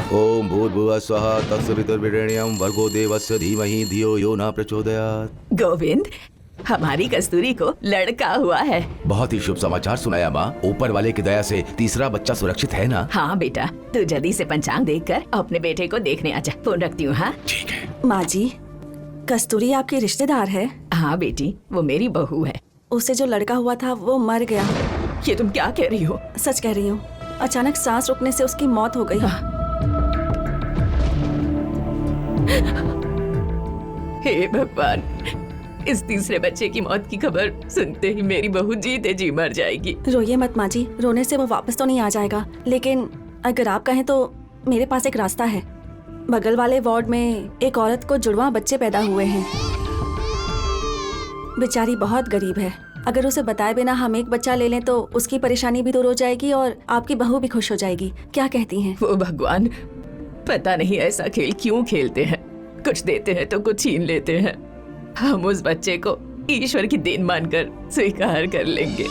ओम भूर्भुवः स्वः तत्सवितुर्वरेण्यं भर्गो देवस्य धीमहि धियो यो न प्रचोदयात्। गोविंद, हमारी कस्तूरी को लड़का हुआ है। बहुत ही शुभ समाचार सुनाया माँ। ऊपर वाले की दया से तीसरा बच्चा सुरक्षित है ना? हाँ बेटा, तू जल्दी से पंचांग देखकर अपने बेटे को देखने आ जा। फोन रखती हूँ। हाँ ठीक है। माँ जी, कस्तूरी आपकी रिश्तेदार है? हाँ बेटी, वो मेरी बहू है। उसे जो लड़का हुआ था वो मर गया। ये तुम क्या कह रही हो? सच कह रही हूँ, अचानक सांस रुकने से उसकी मौत हो गई। हे भगवान, इस तीसरे बच्चे की मौत की खबर सुनते ही मेरी बहू जीते जी मर जाएगी। रोइए मत माँ जी, रोने से वो वापस तो नहीं आ जाएगा, लेकिन अगर आप कहें तो मेरे पास एक रास्ता है। बगल वाले वार्ड में एक औरत को जुड़वा बच्चे पैदा हुए हैं। बेचारी बहुत गरीब है। अगर उसे बताए बिना हम एक बच्चा ले लें तो उसकी परेशानी भी दूर हो जाएगी और आपकी बहू भी खुश हो जाएगी। क्या कहती हैं? वो भगवान, पता नहीं ऐसा खेल क्यों खेलते हैं। कुछ देते हैं तो कुछ छीन लेते हैं। हम उस बच्चे को ईश्वर की देन मानकर स्वीकार कर लेंगे।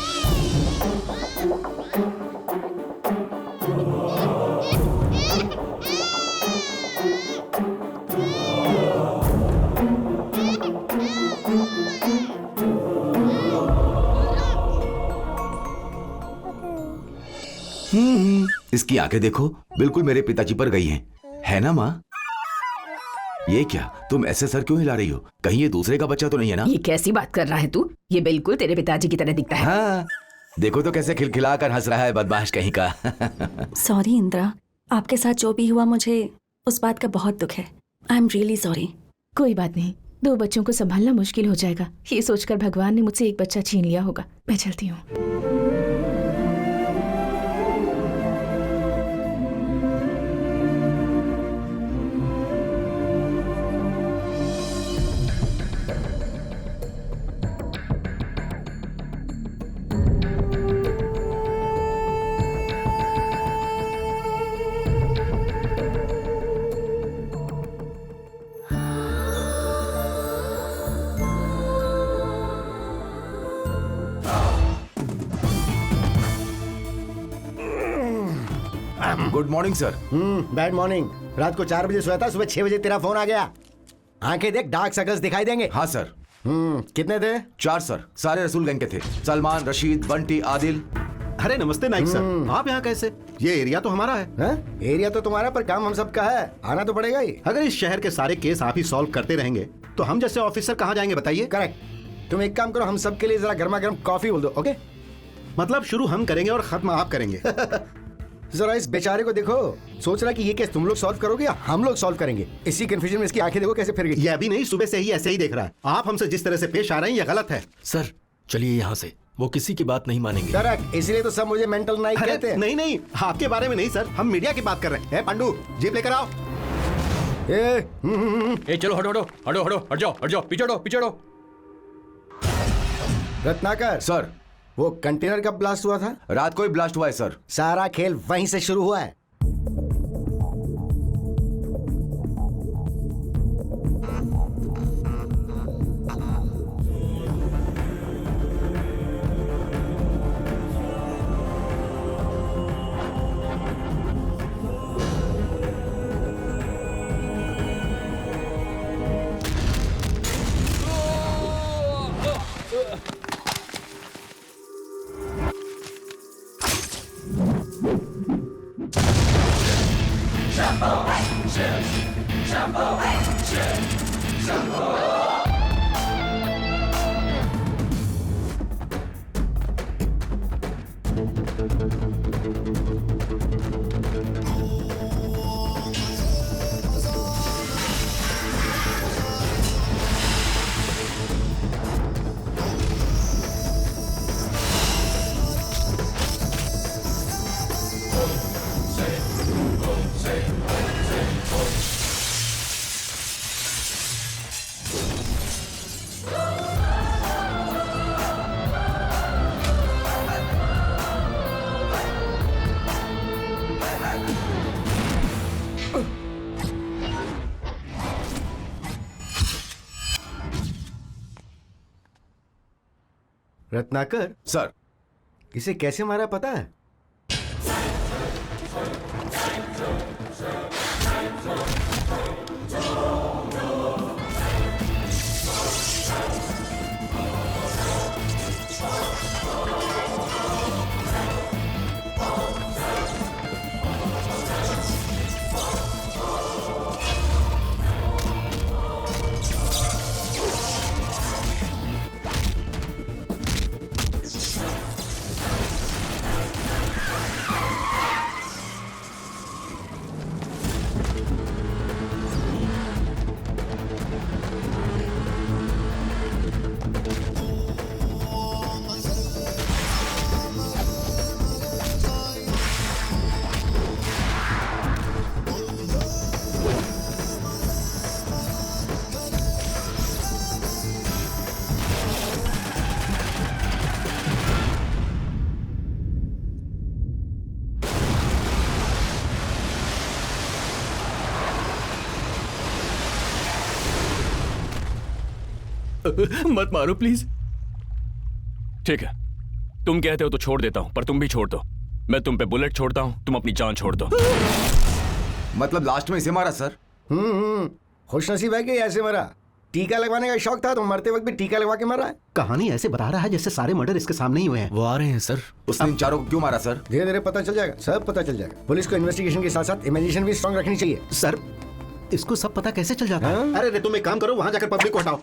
इसकी आंखें देखो, बिल्कुल मेरे पिताजी पर गई हैं। है ना माँ? ये क्या, तुम ऐसे सर क्यों हिला रही हो? कहीं ये दूसरे का बच्चा तो नहीं है ना? ये कैसी बात कर रहा है तू? ये बिल्कुल तेरे पिताजी की तरह दिखता है। हाँ, देखो तो कैसे खिलखिला कर हंस रहा है, बदमाश कहीं का। सॉरी इंदिरा, आपके साथ जो भी हुआ मुझे उस बात का बहुत दुख है। I am really sorry. कोई बात नहीं, 2 बच्चों को संभालना मुश्किल हो जाएगा। ये सोचकर भगवान ने मुझसे एक बच्चा छीन लिया होगा। मैं चलती हूँ। Good morning sir. Bad morning. रात को 4 बजे सोया था, सुबह 6 बजे तेरा फोन आ गया। आंखें देख, डार्क सर्कल्स दिखाई देंगे। हाँ सर। कितने थे? 4 सर, सारे रसूल गैंग के थे। सलमान, रशीद, बंटी, आदिल। अरे नमस्ते नाइक सर, आप यहाँ कैसे? ये एरिया तो हमारा है। एरिया तो तुम्हारा, पर काम हम सबका है, आना तो पड़ेगा ही। अगर इस शहर के सारे केस आप ही सॉल्व करते रहेंगे तो हम जैसे ऑफिसर कहाँ जाएंगे बताइए? करेक्ट। तुम एक काम करो, हम सबके लिए जरा गर्मा गर्म कॉफी बोल दो। ओके? मतलब शुरू हम करेंगे और खत्म आप करेंगे। जरा इस बेचारे को देखो, सोच रहा है कि ये केस तुम लोग सॉल्व करोगे या हम लोग सॉल्व करेंगे। इसी कंफ्यूजन में इसकी आंखें देखो कैसे फिर गई। ये अभी नहीं, सुबह से ही ऐसे ही देख रहा है। आप हमसे जिस तरह से पेश आ रहे हैं ये गलत है। सर चलिए यहाँ से, वो किसी की बात नहीं मानेंगे। करेक्ट, इसलिए तो सब मुझे मेंटल नाइक कहते हैं। नहीं नहीं, आपके बारे में नहीं सर, हम मीडिया की बात कर रहे हैं। पांडू, जीप लेकर आओ। ए चलो हटो हटो हटो हटो, हट जाओ, पीछे हटो। रत्नाकर सर, वो कंटेनर कब ब्लास्ट हुआ था? रात को ही ब्लास्ट हुआ है सर। सारा खेल वहीं से शुरू हुआ है। रत्नाकर सर, इसे कैसे मारा पता है? मत मारो प्लीज। ठीक है, तुम कहते हो तो छोड़ देता हूं, पर तुम भी छोड़ दो। मैं तुम पे बुलेट छोड़ता हूं, तुम अपनी जान छोड़ दो। मतलब लास्ट में इसे मारा सर? खुशनसीब है कि ऐसे मरा। टीका लगवाने का शौक था तो मरते वक्त भी टीका लगवा के मरा है। कहानी ऐसे बता रहा है जैसे सारे मर्डर इसके सामने ही हुए हैं। वो आ रहे हैं सर। उसने इन चारों को क्यों मारा सर? धीरे धीरे पता चल जाएगा, सब पता चल जाएगा। पुलिस को इन्वेस्टिगेशन के साथ साथ इमेजिनेशन भी स्ट्रांग रखनी चाहिए। सर, इसको सब पता कैसे चल जाता है? हाँ? अरे तुम एक काम करो, वहां जाकर पब्लिक को हटाओ।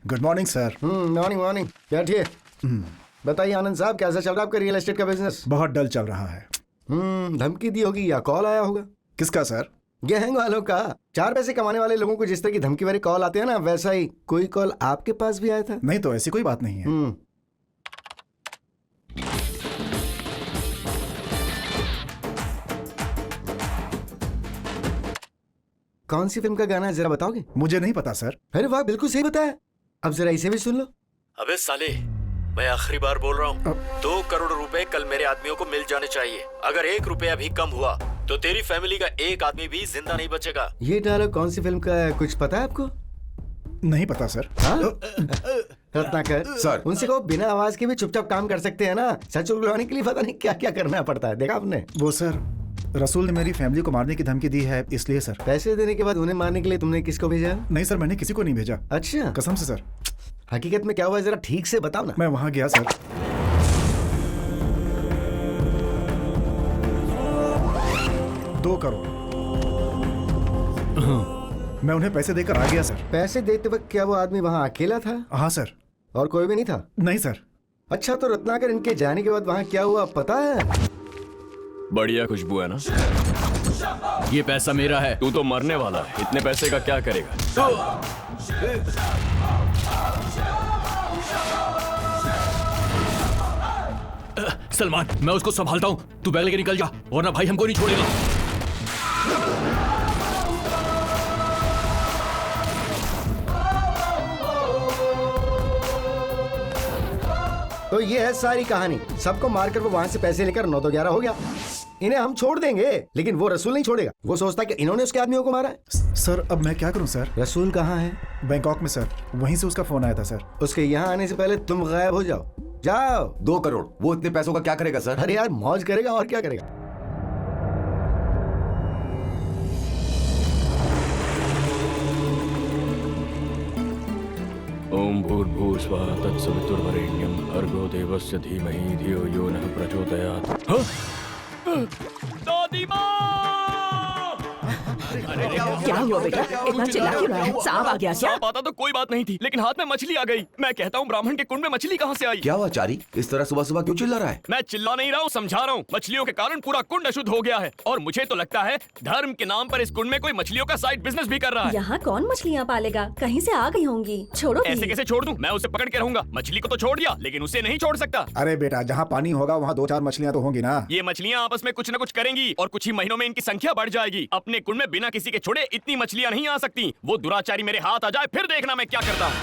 Good morning sir. Morning morning. बैठिए। बताइए आनंद साहब, कैसा चल रहा है आपका रियल एस्टेट का बिजनेस? बहुत डल चल रहा है। धमकी दी होगी या कॉल आया होगा? किसका सर? गैंग वालों का। 4 पैसे कमाने वाले लोगों को जिस तरह की धमकी वाले कॉल आते हैं ना, वैसा ही कोई कॉल आपके पास भी आया था? नहीं तो ऐसी कोई बात नहीं है। कौन सी फिल्म का गाना है जरा बताओगे? मुझे नहीं पता सर। अरे वाह, बिल्कुल सही बताया। अब जरा इसे भी सुन लो। अबे साले, मैं आखिरी बार बोल रहा हूँ, 2 करोड़ रुपए कल मेरे आदमियों को मिल जाने चाहिए। अगर 1 रुपया भी कम हुआ तो तेरी फैमिली का एक आदमी भी जिंदा नहीं बचेगा। ये डायलॉग कौन सी फिल्म का है, कुछ पता है आपको? नहीं पता सर। हाँ? रत्नाकर सर। उनसे कहो बिना आवाज के भी चुपचाप काम कर सकते हैं ना। सच उगलवाने के लिए पता नहीं क्या क्या करना पड़ता है, देखा आपने? वो सर, रसूल ने मेरी फैमिली को मारने की धमकी दी है, इसलिए सर। पैसे देने के बाद उन्हें मारने के लिए तुमने किसको भेजा? नहीं सर, मैंने किसी को नहीं भेजा। अच्छा, कसम से सर। हकीकत में क्या हुआ जरा ठीक से बताओ ना। मैं वहां गया सर। दो करोड़ मैं उन्हें पैसे देकर आ गया सर। पैसे देते वक्त क्या वो आदमी वहाँ अकेला था? हाँ सर। और कोई भी नहीं था? नहीं सर। अच्छा, तो रत्नाकर इनके जाने के बाद वहाँ क्या हुआ पता है? बढ़िया खुशबू है ना? ये पैसा मेरा है, तू तो मरने वाला है। इतने पैसे का क्या करेगा? सलमान, मैं उसको संभालता हूँ, तू बैग लेके निकल जा, वरना भाई हमको नहीं छोड़ेगा। तो ये है सारी कहानी। सबको मारकर वो वहाँ से पैसे लेकर 9 तो 11 हो गया। इन्हें हम छोड़ देंगे, लेकिन वो रसूल नहीं छोड़ेगा। वो सोचता है कि इन्होंने उसके आदमियों को मारा है। सर, अब मैं क्या करूं सर? रसूल कहाँ है? बैंकॉक में सर। वहीं से उसका फोन आया था सर। उसके यहाँ आने से पहले तुम गायब हो जाओ। जाओ। 2 करोड़, वो इतने पैसों का क्या करेगा सर? अरे यार, मौज करेगा और क्या करेगा। ओम भूर्भुवस्वः तत्सवितुर्वरेण्यं भर्गो देवस्य धीमहि धियो यो नः प्रचोदयात्। दादी माँ! क्या हुआ बेटा, इतना चिल्ला क्यों रहा है? सांप आ गया क्या? सांप आता तो कोई बात नहीं थी, लेकिन हाथ में मछली आ गई। मैं कहता हूँ, ब्राह्मण के कुंड में मछली कहाँ से आई? क्या हुआ चारी, इस तरह सुबह सुबह क्यों चिल्ला रहा है? मैं चिल्ला नहीं रहा हूँ, समझा रहा हूँ। मछलियों के कारण पूरा कुंड अशुद्ध हो गया है, और मुझे तो लगता है धर्म के नाम पर इस कुंड में कोई मछलियों का साइड बिजनेस भी कर रहा है। यहाँ कौन मछलियाँ पालेगा? कहीं से आ गई होंगी। छोड़ो भी। ऐसे कैसे छोड़ दूं? मैं उसे पकड़ के रहूंगा। मछली को तो छोड़ दिया, लेकिन उसे नहीं छोड़ सकता। अरे बेटा, जहाँ पानी होगा वहाँ 2-4 मछलियाँ तो होंगी ना। ये मछलियाँ आपस में कुछ न कुछ करेंगी, और कुछ ही महीनों में इनकी संख्या बढ़ जाएगी। अपने कुंड में बिना किसी के छोड़े इतनी मछलियाँ नहीं आ सकती। वो दुराचारी मेरे हाथ आ जाए, फिर देखना मैं क्या करता हूँ।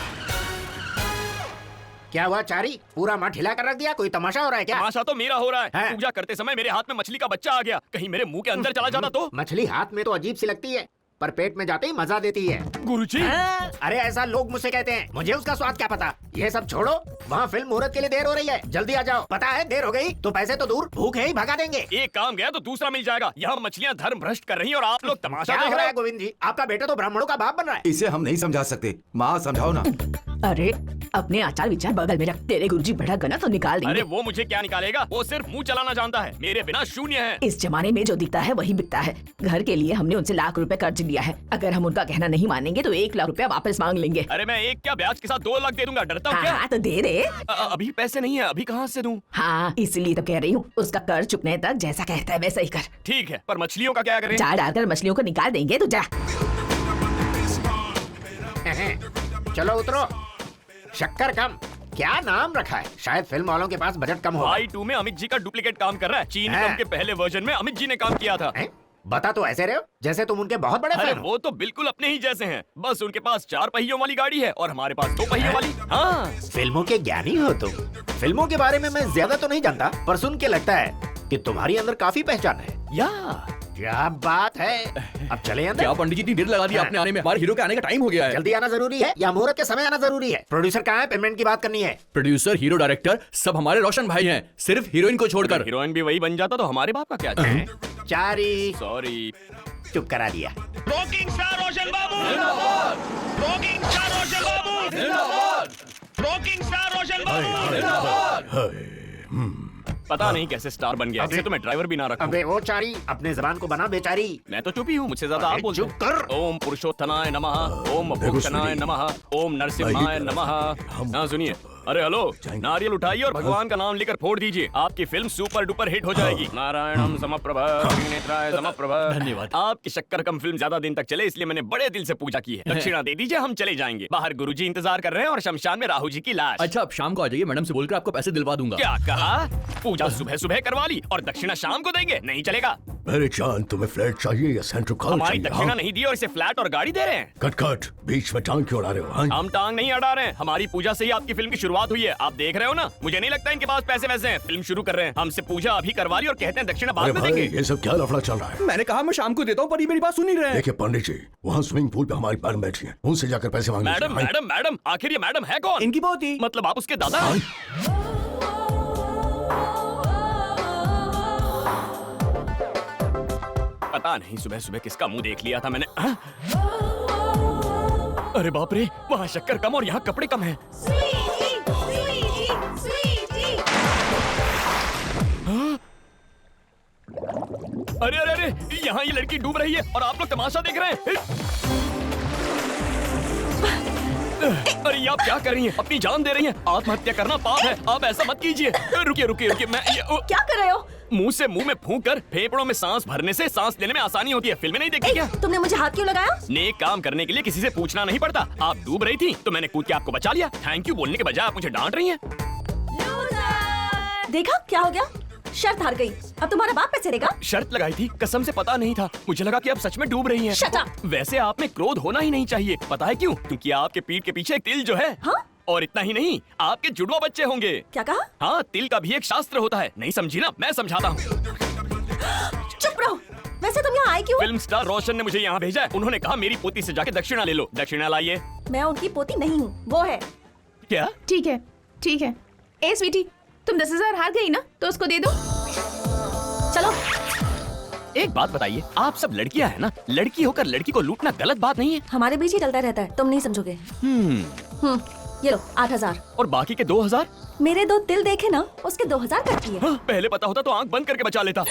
क्या हुआ चारी, पूरा मठ हिला कर रख दिया? कोई तमाशा हो रहा है क्या? तमाशा तो मेरा हो रहा है। है? पूजा करते समय मेरे हाथ में मछली का बच्चा आ गया। कहीं मेरे मुंह के अंदर चला जाता तो? मछली हाथ में तो अजीब सी लगती है। पर पेट में जाते ही मजा देती है। गुरुजी अरे ऐसा लोग मुझसे कहते हैं, मुझे उसका स्वाद क्या पता। ये सब छोड़ो, वहाँ फिल्म मुहूर्त के लिए देर हो रही है, जल्दी आ जाओ। पता है देर हो गई तो पैसे तो दूर, भूख है ही भगा देंगे। एक काम गया तो दूसरा मिल जाएगा। यहाँ मछलियाँ धर्म भ्रष्ट कर रही हैं और आप लोग तमाशा क्या देख हो रहा रहे है हैं। गोविंद जी? आपका बेटा तो ब्राह्मणों का बाप बन रहा है। इसे हम नहीं समझा सकते। माँ समझाओ ना। अरे अपने आचार विचार बगल में रख, तेरे गुरुजी भड़क गना तो निकाल अरे देंगे। वो मुझे क्या निकालेगा, वो सिर्फ मुंह चलाना जानता है, मेरे बिना शून्य है। इस जमाने में जो दिखता है वही बिकता है। घर के लिए हमने उनसे लाख रुपए कर्ज लिया है, अगर हम उनका कहना नहीं मानेंगे तो 1 लाख रुपया वापस मांग लेंगे। अरे मैं एक क्या ब्याज के साथ 2 लाख दे दूंगा, डरता हूँ क्या? हाँ तो दे दे। अभी पैसे नहीं है, अभी कहाँ से दूं? हाँ इसलिए तो कह रही हूँ, उसका कर्ज चुकने तक जैसा कहता है वैसा ही कर। ठीक है, पर मछलियों का क्या करें? चार डालकर मछलियों को निकाल देंगे तो जा। चलो उतरो। शक्कर कम, क्या नाम रखा है? शायद फिल्म वालों के पास बजट कम होगा। भाई 2 में अमित जी का डुप्लीकेट काम कर रहा है। चीनी हाँ। कम के पहले वर्जन में अमित जी ने काम किया था। हैं? बता तो ऐसे रहे हो जैसे तुम उनके बहुत बड़े अरे फैन हो। वो तो बिल्कुल अपने ही जैसे हैं, बस उनके पास 4 पहियों वाली गाड़ी है और हमारे पास 2 पहियों वाली। हाँ फिल्मों के ज्ञानी हो तुम। फिल्मों के बारे में मैं ज्यादा तो नहीं जानता, पर सुन के लगता है कि तुम्हारी अंदर काफी पहचान है। या क्या बात है। अब चले अंदर। क्या पंडित जी इतनी देर लगा दी आपने आने में? हमारे हीरो के आने का टाइम हो गया है। जल्दी आना जरूरी है या मुहूर्त के समय आना जरूरी है? प्रोड्यूसर कहाँ है? पेमेंट की बात करनी है। प्रोड्यूसर, हीरो, डायरेक्टर सब हमारे रोशन भाई हैं, सिर्फ हीरोइन को छोड़कर। हीरोइन भी वही बन जाता तो हमारे बाप का क्या जाए? चारी सॉरी। चुप करा दिया। रॉकिंग स्टार रोशन बाबू जिंदाबाद। रॉकिंग स्टार रोशन बाबू जिंदाबाद। रॉकिंग स्टार रोशन बाबू जिंदाबाद। पता नहीं कैसे स्टार बन गया। ऐसे तो मैं ड्राइवर भी ना रखूं। अबे वो चारी, अपने जबान को बना बेचारी। मैं तो चुप ही हूँ, मुझसे ज्यादा आप अरे बोलते चुप कर। ओम पुरुषोत्तमाय नमः, ओम भूषणाय नमः, ओम नरसिम्हाय नमः। हाँ सुनिए। अरे हेलो, नारियल उठाइए और भगवान का नाम लेकर फोड़ दीजिए, आपकी फिल्म सुपर डुपर हिट हो जाएगी। नारायणम समप्रभ त्रिनेत्राय समप्रभ। धन्यवाद। आपकी शक्कर कम फिल्म ज्यादा दिन तक चले इसलिए मैंने बड़े दिल से पूजा की है। दक्षिणा दे दीजिए, हम चले जाएंगे। बाहर गुरुजी इंतजार कर रहे हैं और शमशान में राहु जी की लाश। अच्छा आप शाम को आ जाइए, मैडम से बोलकर आपको पैसे दिलवा दूंगा। क्या कहा? पूजा सुबह सुबह करवा ली और दक्षिणा शाम को देंगे? नहीं चलेगा। मेरे जान, तुम्हें फ्लैट चाहिए या सेंट्रल कॉल हमारी चाहिए? दक्षिणा नहीं दी और इसे फ्लैट और गाड़ी दे रहे हैं। कट कट, बीच में टांग क्यों अड़ा रहे हो? हाँ? हम टांग नहीं अड़ा रहे हैं, हमारी पूजा से ही आपकी फिल्म की शुरुआत हुई है। आप देख रहे हो ना, मुझे नहीं लगता इनके पास पैसे वैसे हैं। फिल्म शुरू कर रहे हैं, हमसे पूजा अभी करवा ली और कहते हैं दक्षिणा बाद अरे में भाई, देंगे। ये सब क्या लफड़ा चल रहा है? मैंने कहा मैं शाम को देता हूँ, पर ये मेरी बात सुन नहीं रहे हैं। देखिए पंडित जी, वहाँ स्विमिंग पूल पे हमारी मैडम बैठी है, उनसे जाकर पैसे मांग मैडम लीजिए। मैडम मैडम, आखिर ये मैडम है कौन? इनकी पोती। मतलब आप उसके दादा हैं? पता नहीं सुबह सुबह किसका मुंह देख लिया था मैंने। अरे बाप रे, वहाँ शक्कर कम और यहाँ कपड़े कम हैं। हाँ? अरे अरे अरे, यहाँ ये लड़की डूब रही है और आप लोग तमाशा देख रहे हैं। अरे ये आप क्या कर रही हैं? अपनी जान दे रही हैं। आत्महत्या करना पाप है, आप ऐसा मत कीजिए। रुकिए रुकिए रुकिए, मैं क्या कर रहे हो? मुंह से मुंह में फूंक कर फेफड़ों में सांस भरने से सांस लेने में आसानी होती है। फिल्में नहीं देखी क्या? तुमने मुझे हाथ क्यों लगाया? नेक काम करने के लिए किसी से पूछना नहीं पड़ता। आप डूब रही थी तो मैंने कूद के आपको बचा लिया। थैंक यू बोलने के बजाय आप मुझे डांट रही हैं। देखा क्या हो गया? शर्त हार गई। अब तुम्हारा बाप पैसे देगा? शर्त लगाई थी, कसम से पता नहीं था। मुझे लगा कि आप सच में डूब रही हैं। Shut up! वैसे आप में क्रोध होना ही नहीं चाहिए। पता है क्यों? क्योंकि आपके पीठ के पीछे एक तिल जो है। हाँ? और इतना ही नहीं, आपके जुड़वा बच्चे होंगे। क्या कहा? हाँ, तिल का भी एक शास्त्र होता है। नहीं समझी ना? मैं समझाता हूँ। चुप रहो। वैसे तुम यहाँ आए क्यों? फिल्म स्टार रोशन ने मुझे यहाँ भेजा है। उन्होंने कहा मेरी पोती से जाके दक्षिणा ले लो। दक्षिणा लाइए। मैं उनकी पोती नहीं हूँ, वो है। क्या? ठीक है ठीक है। ए स्वीटी, तुम 10,000 हार गई ना, तो उसको दे दो। चलो। एक बात बताइए, आप सब लड़कियां हैं ना? लड़की होकर लड़की को लूटना गलत बात नहीं है? हमारे बीच ही चलता रहता है, तुम नहीं समझोगे। ये लो 8,000। और बाकी के 2,000? मेरे 2 तिल देखे ना, उसके 2,000 कट किए। हाँ, पहले पता होता तो आंख बंद करके बचा लेता।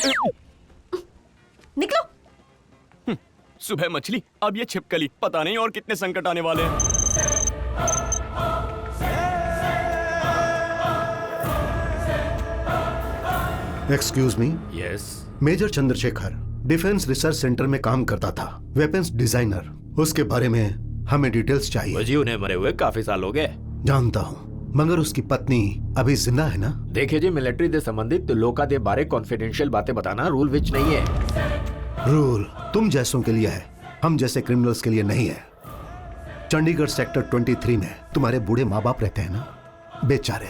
निकलो। सुबह मछली, अब ये छिपकली। पता नहीं और कितने संकट आने वाले हैं। Excuse me. Yes. Major Chandrashekhar defence research centre में काम करता था, वेपन्स डिजाइनर। उसके बारे में हमें डिटेल्स चाहिए। जी, उन्हें मरे हुए काफी साल हो गए। जानता हूँ, मगर उसकी पत्नी अभी जिंदा है ना? देखिए जी, मिलिट्री से संबंधित लोका दे बारे कॉन्फिडेंशियल बातें बताना रूल विच नहीं है। रूल तुम जैसों के लिए है, हम जैसे क्रिमिनल्स के लिए नहीं है। चंडीगढ़ सेक्टर 23 में तुम्हारे बूढ़े माँ बाप रहते हैं ना? बेचारे,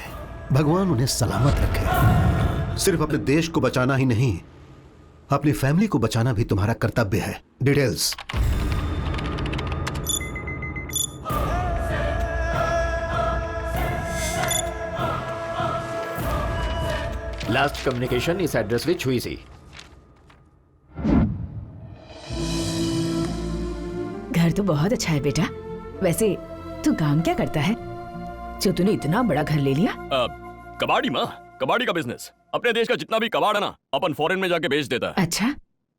भगवान उन्हें सलामत रखे। सिर्फ अपने देश को बचाना ही नहीं, अपनी फैमिली को बचाना भी तुम्हारा कर्तव्य है। डिटेल्स। ਲਾਸਟ ਕਮਿਊਨੀਕੇਸ਼ਨ ਇਸ ਐਡਰੈਸ ਵਿੱਚ ਹੋਈ ਸੀ। घर तो बहुत अच्छा है बेटा। वैसे तू काम क्या करता है जो तूने इतना बड़ा घर ले लिया? कबाड़ी माँ, कबाड़ी का बिजनेस। अपने देश का जितना भी कबाड़ है ना, अपन फॉरेन में जाके बेच देता है। अच्छा,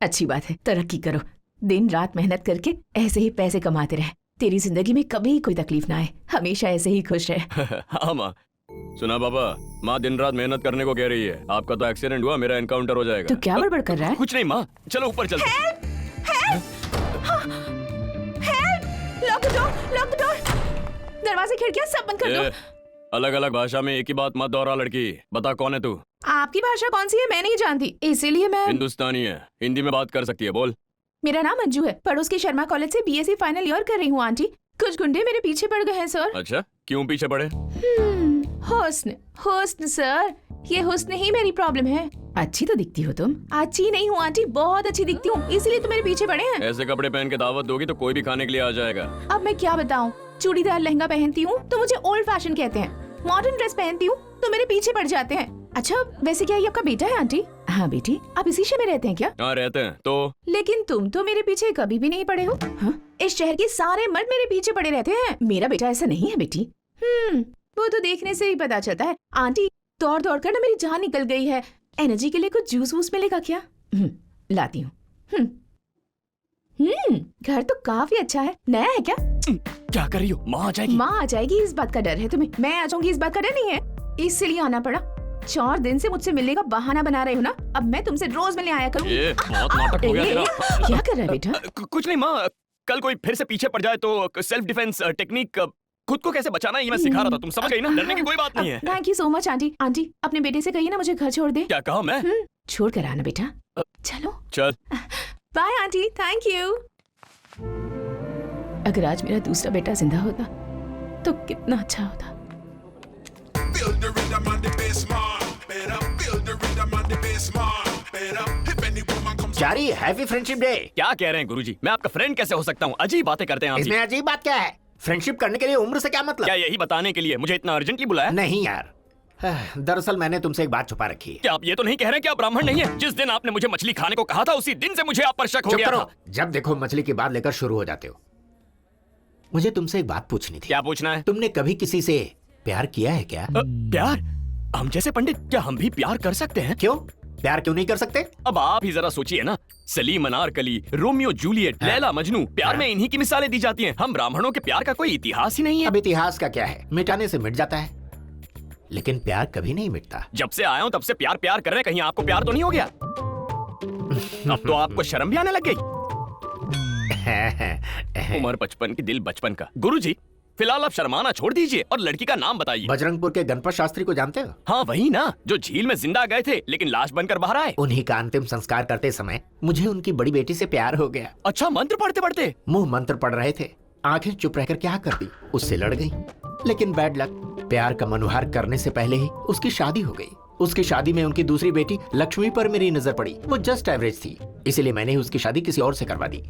अच्छी बात है, तरक्की करो। दिन रात मेहनत करके ऐसे ही पैसे कमाते रहे। तेरी जिंदगी में कभी कोई तकलीफ ना आए, हमेशा ऐसे ही खुश रहे। हाँ माँ। सुना पापा, माँ दिन रात मेहनत करने को कह रही है। आपका तो एक्सीडेंट हुआ, मेरा एनकाउंटर हो जाएगा। तू क्या बड़बड़ कर रहा है? कुछ नहीं माँ, चलो ऊपर चलते। Lock the door, lock the door. दरवाजे खिड़कियां सब बंद कर दो। अलग अलग भाषा में एक ही बात मत दोहरा लड़की। बता कौन है तू? आपकी भाषा कौन सी है मैं नहीं जानती, इसीलिए मैं हिंदुस्तानी है, हिंदी में बात कर सकती है, बोल। मेरा नाम अंजू है, पड़ोस के शर्मा कॉलेज से बीएससी फाइनल ईयर कर रही हूँ आंटी। कुछ गुंडे मेरे पीछे पड़ गए हैं सर। अच्छा, क्यों पीछे पड़े? हुस्न, हुस्न सर, ये हुस्न ही मेरी प्रॉब्लम है। अच्छी तो दिखती हो तुम। अच्छी नहीं हूँ आंटी, बहुत अच्छी दिखती हूँ, इसीलिए तो मेरे पीछे पड़े हैं। ऐसे कपड़े पहन के दावत दोगी तो कोई भी खाने के लिए आ जाएगा। अब मैं क्या बताऊँ, चूड़ीदार लहंगा पहनती हूँ तो मुझे ओल्ड फैशन कहते हैं, मॉडर्न ड्रेस पहनती हूँ तो मेरे पीछे पड़ जाते हैं। अच्छा वैसे क्या ये आपका बेटा है आंटी? हाँ बेटी। आप इसी शहर में रहते हैं क्या? हाँ रहते हैं। तो लेकिन तुम तो मेरे पीछे कभी भी नहीं पड़े हो। हाँ? इस शहर के सारे मर्द मेरे पीछे पड़े रहते हैं। मेरा बेटा ऐसा नहीं है बेटी। वो तो देखने से ही पता चलता है। आंटी दौड़ दौड़ कर ना मेरी जान निकल गई है। एनर्जी के लिए कुछ जूस वूस मिलेगा क्या? लाती हूँ। घर तो काफी अच्छा है, नया है क्या? क्या कर रही हो? माँ आ जाएगी। माँ आ जाएगी इस बात का डर है तुम्हें, मैं आ जाऊंगी इस बात का डर नहीं है, इसलिए आना पड़ा। 4 दिन से मुझसे मिलने का बहाना बना रहे हो ना, अब मैं तुमसे रोज मिलने आया करूँ। ये बहुत नाटक हो गया तेरा। क्या कर रहा है बेटा? कुछ नहीं माँ, कल कोई फिर से पीछे पड़ जाए तो सेल्फ डिफेंस टेक्निक, खुद को कैसे बचाना है ये मैं सिखा रहा था। तुम समझ गई ना, डरने की कोई बात नहीं है। Thank you so much aunty. Aunty अपने बेटे से कहिए ना मुझे घर छोड़ दे। क्या कहा मैं? छोड़ कर आना बेटा। चलो चल। Bye aunty, thank you. अगर आज मेरा दूसरा बेटा जिंदा होता तो कितना अच्छा होता। जारी, हैप्पी फ्रेंडशिप डे। क्या कह रहे हैं गुरुजी? मैं आपका फ्रेंड कैसे हो सकता हूँ? अजीब बातें करते हैं आप। इसमें अजीब बात क्या है? फ्रेंडशिप करने के लिए उम्र से क्या मतलब? क्या यही बताने के लिए मुझे इतना अर्जेंटली बुलाया? नहीं यार, दरअसल मैंने तुमसे एक बात छुपा रखी है। क्या आप ये तो नहीं कह रहे कि आप ब्राह्मण नहीं है? जिस दिन आपने मुझे मछली खाने को कहा था उसी दिन से मुझे आप पर शक हो गया था। जब देखो मछली की बात लेकर शुरू हो जाते हो। मुझे तुमसे एक बात पूछनी थी। क्या पूछना है? तुमने कभी किसी से प्यार किया है क्या? प्यार? हम जैसे पंडित क्या हम भी प्यार कर सकते हैं? क्यों? प्यार क्यों नहीं कर सकते? अब आप ही जरा सोचिए ना, सलीम अनारकली, रोमियो जूलियट, लैला मजनू, प्यार में इन्हीं की मिसालें दी जाती हैं। हम ब्राह्मणों के प्यार का कोई इतिहास ही नहीं है। अब इतिहास का क्या है, मिटाने से मिट जाता है, लेकिन प्यार कभी नहीं मिटता। जब से आया हूँ तब से प्यार प्यार कर रहे हैं, कहीं आपको प्यार तो नहीं हो गया? अब तो आपको शर्म भी आने लग गई। उम्र 55 की दिल बचपन का। गुरुजी फिलहाल आप शर्माना छोड़ दीजिए और लड़की का नाम बताइए। बजरंगपुर के गणपत शास्त्री को जानते हो? हाँ वही ना, जो झील में जिंदा गए थे लेकिन लाश बनकर बाहर आए। उन्हीं का अंतिम संस्कार करते समय मुझे उनकी बड़ी बेटी से प्यार हो गया। अच्छा, मंत्र पढ़ते पढ़ते? मुंह मंत्र पढ़ रहे थे, आंखें चुप रहकर क्या कर दी, उससे लड़ गई। लेकिन बैड लक, प्यार का मनोहार करने से पहले ही उसकी शादी हो गई। उसकी शादी में उनकी दूसरी बेटी लक्ष्मी पर मेरी नजर पड़ी। वो जस्ट एवरेज थी, इसलिए मैंने उसकी शादी किसी और से करवा दी।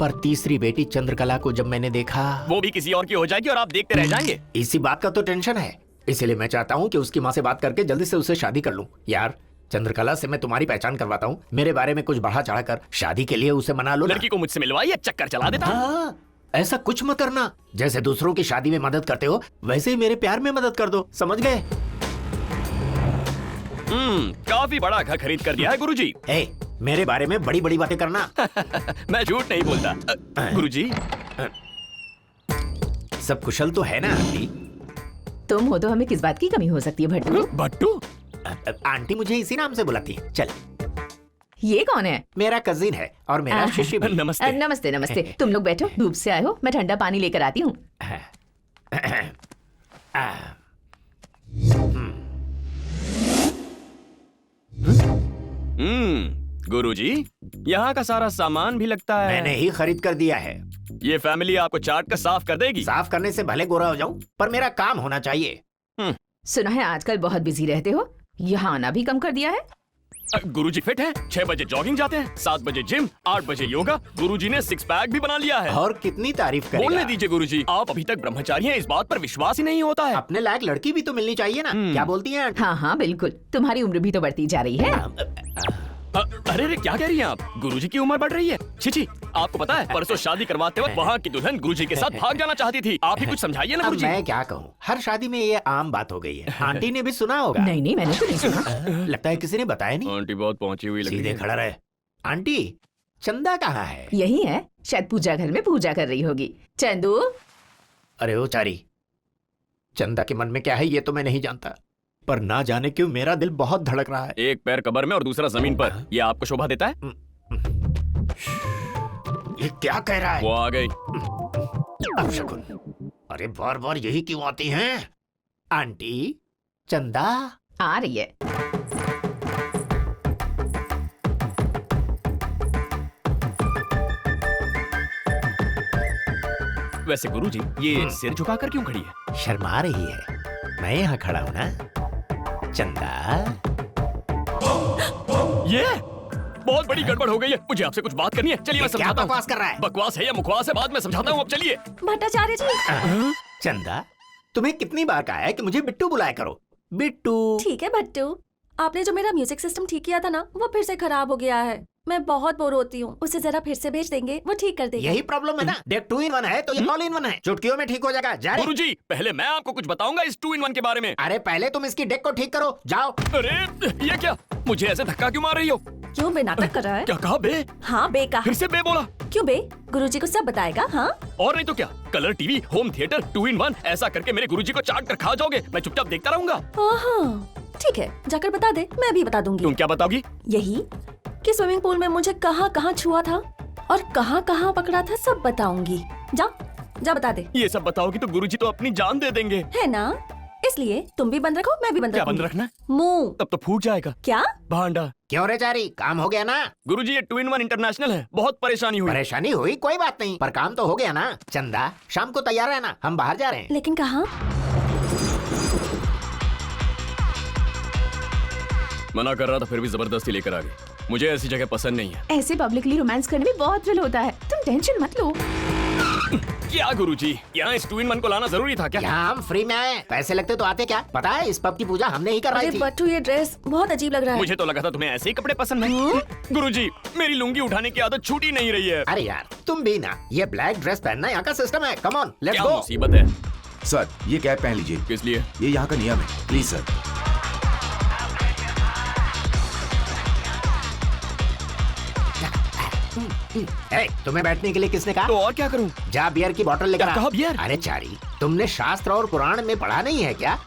पर तीसरी बेटी चंद्रकला को जब मैंने देखा, वो भी किसी और की हो जाएगी और आप देखते रह जाएंगे। इसी बात का तो टेंशन है, इसलिए मैं चाहता हूँ कि उसकी माँ से बात करके जल्दी से उससे शादी कर लूं। यार चंद्रकला से मैं तुम्हारी पहचान करवाता हूँ, मेरे बारे में कुछ बढ़ा चढ़ा कर शादी के लिए उसे मना लो। लड़की को मुझसे मिलवाइए, चक्कर चला देता। हाँ, ऐसा कुछ मत करना। जैसे दूसरों की शादी में मदद करते हो वैसे ही मेरे प्यार में मदद कर दो, समझ गए? काफी बड़ा घर खरीद कर दिया है गुरुजी। मेरे बारे में बड़ी बड़ी बातें करना। मैं झूठ नहीं बोलता। गुरुजी सब कुशल तो है ना आंटी? तुम हो तो हमें किस बात की कमी हो सकती है भट्टू? भट्टू? आंटी मुझे इसी नाम से बुलाती है। चल, ये कौन है? मेरा कजिन है और मेरा शिष्य भी। नमस्ते। नमस्ते नमस्ते। तुम लोग बैठो, धूप से आए हो, मैं ठंडा पानी लेकर आती हूँ। गुरुजी, यहाँ का सारा सामान भी लगता है मैंने ही खरीद कर दिया है। ये फैमिली आपको चाट कर साफ कर देगी। साफ करने से भले गोरा हो जाऊं, पर मेरा काम होना चाहिए। सुना है आजकल बहुत बिजी रहते हो, यहाँ आना भी कम कर दिया है? गुरुजी फिट हैं, 6 बजे जॉगिंग जाते हैं, 7 बजे जिम, 8 बजे योगा। गुरुजी ने 6 पैक भी बना लिया है। और कितनी तारीफ करेगा? बोलने दीजिए गुरुजी, आप अभी तक ब्रह्मचारी हैं, इस बात पर विश्वास ही नहीं होता है। अपने लायक लड़की भी तो मिलनी चाहिए ना, क्या बोलती हैं? हाँ हाँ बिल्कुल, तुम्हारी उम्र भी तो बढ़ती जा रही है। अरे रे, क्या कह रही हैं आप? गुरुजी की उम्र बढ़ रही है? छी, आपको पता है परसों शादी करवाते वक्त वहाँ की दुल्हन गुरुजी के साथ भाग जाना चाहती थी। आप ही कुछ समझाइए ना अब गुरुजी। मैं क्या कहूँ, हर शादी में ये आम बात हो गई है। आंटी ने भी सुना होगा। नहीं नहीं, मैंने तो नहीं सुना। लगता है किसी ने बताया नहीं। आंटी बहुत पहुंची हुई लग रही सीधे है। खड़ा रहे। आंटी, चंदा कहाँ है? यही है, शायद पूजा घर में पूजा कर रही होगी। चंदू। अरे ओ चारी, चंदा के मन में क्या है ये तो मैं नहीं जानता, पर ना जाने क्यों मेरा दिल बहुत धड़क रहा है। एक पैर कब्र में और दूसरा जमीन पर, ये आपको शोभा देता है? ये क्या कह रहा है? वो आ गई। अब शकुन, अरे बार बार यही क्यों आती हैं? आंटी, चंदा आ रही है। वैसे गुरुजी, ये सिर झुकाकर क्यों खड़ी है? शर्मा रही है। मैं यहाँ खड़ा हूँ ना। चंदा, ये बहुत बड़ी गड़बड़ हो गई है, मुझे आपसे कुछ बात करनी है। चलिए मैं क्या समझाता हूँ। बकवास कर रहा है? बकवास है या मुखवास है, बाद में समझाता हूँ। अब चलिए। भट्टाचार्य जी। चंदा, तुम्हें कितनी बार कहा है कि मुझे बिट्टू बुलाया करो? बिट्टू। ठीक है भट्टू, आपने जो मेरा म्यूजिक सिस्टम ठीक किया था ना, वो फिर से खराब हो गया है। मैं बहुत बोर होती हूँ, उसे जरा फिर से भेज देंगे, वो ठीक कर देगा। यही प्रॉब्लम है ना, देख 2 in 1 है तो ये ऑल इन 1 है, चुटकियों में ठीक हो जाएगा। जा रे। गुरुजी, पहले मैं आपको कुछ बताऊंगा इस 2 in 1 के बारे में। अरे पहले तुम इसकी डेक को ठीक करो, जाओ। अरे ये क्या, मुझे ऐसे धक्का क्यों मार रही हो? क्यों बे नाटक कर रहा है? क्या कहा बे? हाँ बे कहा। फिर से बे बोला? क्यों बे? गुरुजी को सब बताएगा। हाँ और नहीं तो क्या, colour TV, home theatre, 2 in 1 ऐसा करके मेरे गुरुजी को चाट कर खा जाओगे। मैं चुपचाप देखता रहूंगा। ठीक है, जाकर बता दे, मैं भी बता दूंगी। तुम क्या बताओगी? यही कि स्विमिंग पूल में मुझे कहाँ कहाँ छुआ था और कहाँ कहाँ पकड़ा था, सब बताऊंगी। जा जा बता दे। ये सब बताओगी तो गुरुजी तो अपनी जान दे देंगे। है ना, इसलिए तुम भी बंद रखो, मैं भी बंद क्या रखूंगी। बंद रखना? मुंह। तब तो फूट जाएगा। क्या? भांडा। क्यों रे चारी, काम हो गया ना? गुरुजी, ये 2 in 1 इंटरनेशनल है, बहुत परेशानी हुई। परेशानी हुई कोई बात नहीं, पर काम तो हो गया ना। चंदा, शाम को तैयार है ना, हम बाहर जा रहे हैं। लेकिन कहाँ? मना कर रहा था फिर भी जबरदस्ती लेकर आ गई। मुझे ऐसी जगह पसंद नहीं है। ऐसे पब्लिकली रोमांस करने में बहुत थ्रिल होता है, तुम टेंशन मत लो। क्या गुरुजी, यहाँ इस 2 in 1 को लाना जरूरी था क्या? यहाँ हम फ्री में आए, पैसे लगते तो आते क्या? पता है इस पब की पूजा हमने ही करवाई अरे थी। बट्टू, ये ड्रेस बहुत अजीब लग रहा है। मुझे तो लगा था तुम्हें ऐसे ही कपड़े पसंद है। गुरुजी, मेरी लुंगी उठाने की आदत छूटी नहीं रही है। अरे यार तुम भी ना, ये ब्लैक ड्रेस पहनना यहाँ का सिस्टम है। कम ऑन, लेट्स क्या गो। मुसीबत है? सर ये कैप पहन लीजिए। किस लिए? ये यहाँ का नियम है, प्लीज सर। तुम्हें बैठने के लिए किसने कहा? तो और क्या करूं? जा बियर की बोतल लेकर क्या आ। कहा बियर? अरे चारी, तुमने शास्त्र और पुराण में पढ़ा नहीं है क्या?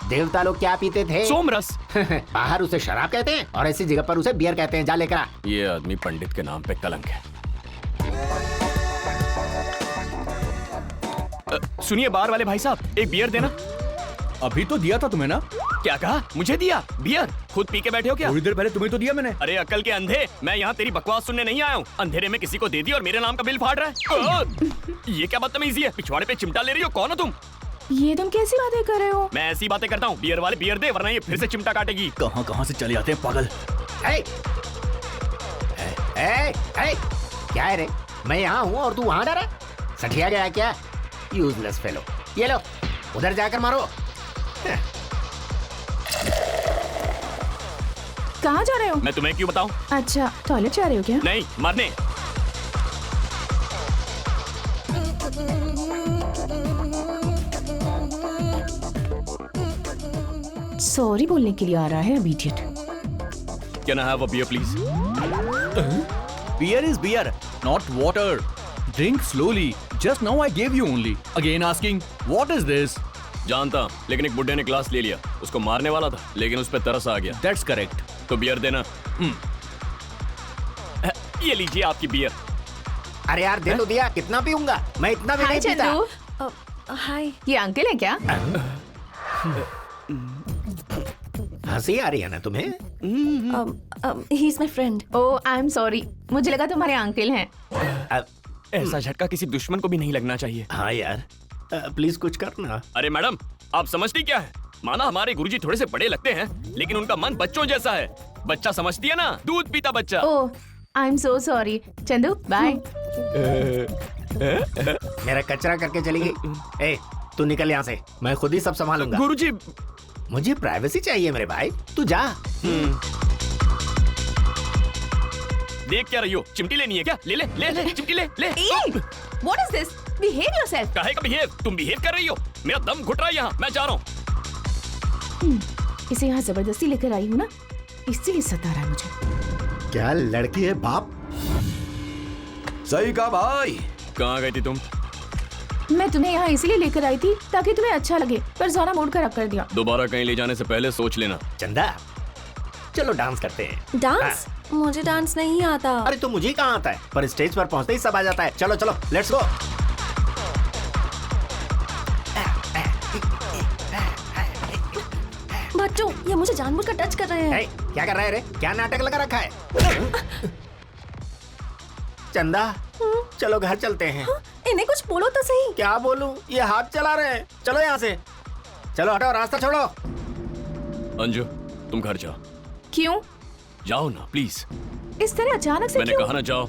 देवता लोग क्या पीते थे? सोमरस। बाहर उसे शराब कहते हैं और ऐसी जगह पर उसे बियर कहते हैं। जा लेकर आ। ये आदमी पंडित के नाम पे कलंक है। सुनिए बार वाले भाई साहब, एक बियर देना। अभी तो दिया था तुम्हें ना। क्या कहा? मुझे दिया बियर? खुद पी के बैठे हो क्या? थोड़ी देर पहले तुम्हें तो दिया मैंने। अरे अकल के अंधे, मैं यहाँ तेरी बकवास सुनने नहीं आया हूँ। अंधेरे में किसी को दे दी और मेरे नाम का बिल फाड़ रहा है। ये क्या बदतमीजी है? पिछवाड़े पे चिमटा ले रही हो, कौन हो तुम? ये तुम कैसी बातें कर रहे हो? मैं ऐसी बातें करता हूँ, बियर वाले बियर दे, वरना ये फिर से चिमटा काटेगी। कहाँ कहाँ से चले आते हैं पागल। क्या है रे? मैं यहाँ हूँ और तू वहाँ जा रहा है? सठिया गया क्या? Useless fellow. ये लो, उधर जाकर मारो। कहाँ जा रहे हो? मैं तुम्हें क्यों बताऊं? अच्छा, टॉयलेट जा रहे हो क्या? नहीं, मरने। सॉरी बोलने के लिए आ रहा है अब idiot. Can I have a beer, please? Beer is beer, not water. Drink slowly. Just now I gave you only. Again asking, what is this? जानता, लेकिन एक बुड्ढे ने क्लास ले लिया। उसको मारने वाला था, लेकिन उस पर तरस आ गया। That's correct. तो बियर देना। ये लीजिए आपकी बियर। अरे यार दे तो दिया, कितना पीऊंगा? मैं इतना भी हाय नहीं पीता। चंदू, हाय। ये अंकल है क्या? हंसी आ रही है ना तुम्हें? He is my friend. Oh, I am sorry, मुझे लगा तुम्हारे अंकल हैं। ऐसा झटका किसी दुश्मन को भी नहीं लगना चाहिए। हाँ यार, प्लीज कुछ करना। अरे मैडम, आप समझती क्या है? माना हमारे गुरुजी थोड़े से बड़े लगते हैं, लेकिन उनका मन बच्चों जैसा है। बच्चा समझती है ना, दूध पीता बच्चा। Oh, I am so sorry. Chandu bye. मेरा कचरा करके चली गई। ए, तू निकल यहाँ से, मैं खुद ही सब संभालूंगा। गुरुजी, मुझे प्राइवेसी चाहिए मेरे भाई, तू जा। देख क्या रही हो? चिमटी लेनी है क्या? ले ले ले ले चिमटी ले ले। What is this? Behave yourself. काहे का बिहेव? तुम बिहेव कर रही हो। मेरा दम घुट रहा है यहाँ, मैं जा रहा हूँ। इसे यहाँ जबरदस्ती लेकर आई हूँ ना, इसीलिए सता रहा है मुझे। क्या लड़की है बाप? सही कहा भाई। कहाँ गई थी तुम? मैं तुम्हें यहाँ इसीलिए लेकर आई थी ताकि तुम्हें अच्छा लगे, पर ज़ोरा मूड खराब कर दिया। दोबारा कहीं ले जाने से पहले सोच लेना। चंदा, चलो डांस करते हैं। डांस? मुझे डांस नहीं आता। अरे तो मुझे कहाँ आता है, पर स्टेज पर पहुँचते ही सब आ जाता है। चलो चलो, लेट्स गो। बच्चों, ये मुझे जानबूझकर टच कर रहे हैं। क्या कर रहा है रे? क्या नाटक लगा रखा है? चंदा, चलो घर चलते हैं। इन्हें कुछ बोलो तो सही। क्या बोलूं? ये हाथ चला रहे हैं। चलो यहाँ से, चलो हटो, रास्ता छोड़ो। अंजू, तुम घर जाओ। क्यों? जाओ ना प्लीज। इस तरह अचानक से मैंने क्यों? कहा ना जाओ।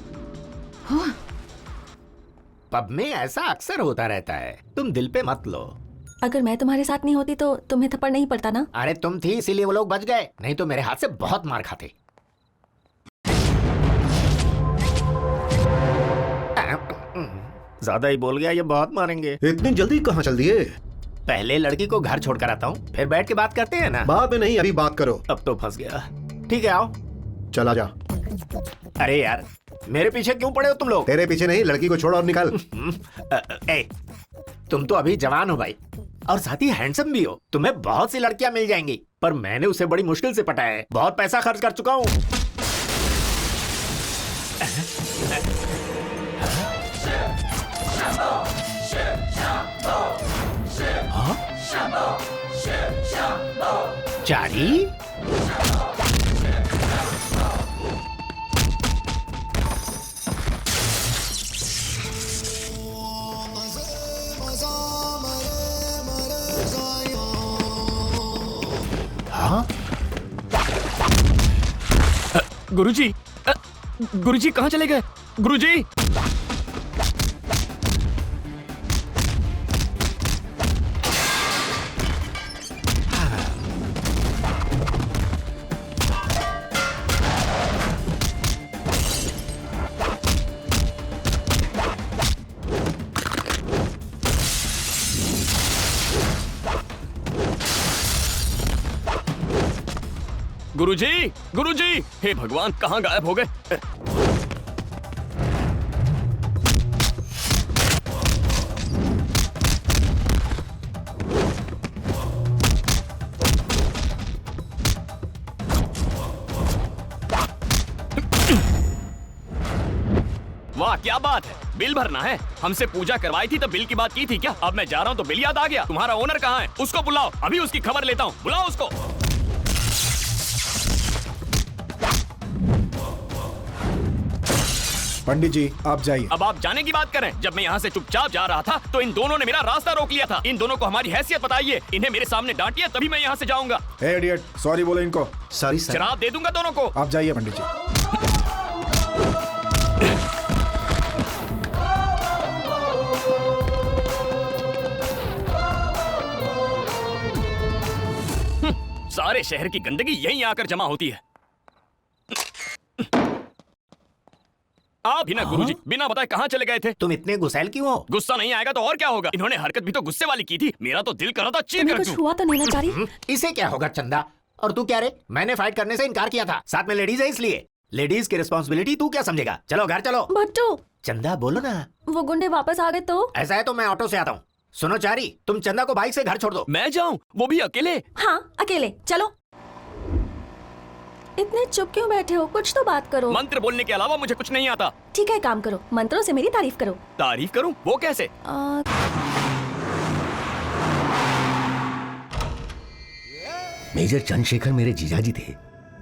पब में ऐसा अक्सर होता रहता है, तुम दिल पे मत लो। अगर मैं तुम्हारे साथ नहीं होती तो तुम्हें थप्पड़ नहीं पड़ता ना। अरे तुम थी इसीलिए वो लोग बच गए, नहीं तो मेरे हाथ से बहुत मार खाते। ज्यादा ही बोल गया, ये बहुत मारेंगे। इतनी जल्दी कहाँ चल दिए? पहले लड़की को घर छोड़कर आता हूँ, फिर बैठ के बात करते हैं ना। बाद में नहीं, अभी बात करो। अब तो फंस गया। ठीक है, आओ। चला जा। अरे यार, मेरे पीछे क्यों पड़े हो तुम लोग? तेरे पीछे नहीं, लड़की को छोड़ और निकाल। ए, तुम तो अभी जवान हो भाई, और साथ ही हैंडसम भी हो। तुम्हें बहुत सी लड़कियां मिल जाएंगी, पर मैंने उसे बड़ी मुश्किल से पटाया है। बहुत पैसा खर्च कर चुका हूँ। चारी, हाँ? गुरुजी, गुरुजी कहाँ चले गए? गुरुजी, गुरुजी, गुरुजी, हे भगवान, कहाँ गायब हो गए? वाह, क्या बात है। बिल भरना है? हमसे पूजा करवाई थी तो बिल की बात की थी क्या? अब मैं जा रहा हूँ तो बिल याद आ गया। तुम्हारा ओनर कहाँ है? उसको बुलाओ, अभी उसकी खबर लेता हूँ। बुलाओ उसको। पंडित जी, आप जाइए। अब आप जाने की बात करें। जब मैं यहाँ से चुपचाप जा रहा था तो इन दोनों ने मेरा रास्ता रोक लिया था। इन दोनों को हमारी हैसियत बताइए। इन्हें मेरे सामने डांटिए, तभी मैं यहाँ से जाऊंगा। ए इडियट, सॉरी बोलो इनको। Sorry sir. शराब दे दूंगा दोनों को। आप जाइए पंडित जी। सारे शहर की गंदगी यहीं आकर जमा होती है। आप बिना गुरुजी, बिना बताए कहाँ चले गए थे? तुम इतने गुस्सैल क्यों हो? गुस्सा नहीं आएगा तो और क्या होगा? इन्होंने हरकत भी तो गुस्से वाली की थी। मेरा तो दिल कर रहा था चीर तुम्हें कर कुछ दूं। हुआ तो नहीं ना चारी? इसे क्या होगा चंदा? और तू क्या रे? मैंने फाइट करने से इनकार किया था, साथ में लेडीज है इसलिए। लेडीज की रिस्पॉन्सिबिलिटी तू क्या समझेगा? चलो घर चलो। बट्टू, चंदा बोलो ना। वो गुंडे वापस आ गए तो? ऐसा है तो मैं ऑटो से आता हूँ। सुनो चारी, तुम चंदा को बाइक से घर छोड़ दो। मैं जाऊँ? वो भी अकेले? हाँ, अकेले। चलो। इतने चुप क्यों बैठे हो? कुछ तो बात करो। मंत्र बोलने के अलावा मुझे कुछ नहीं आता। ठीक है, काम करो, मंत्रों से मेरी तारीफ करो। तारीफ करूं? वो कैसे? मेजर चंद्रशेखर मेरे जीजाजी थे।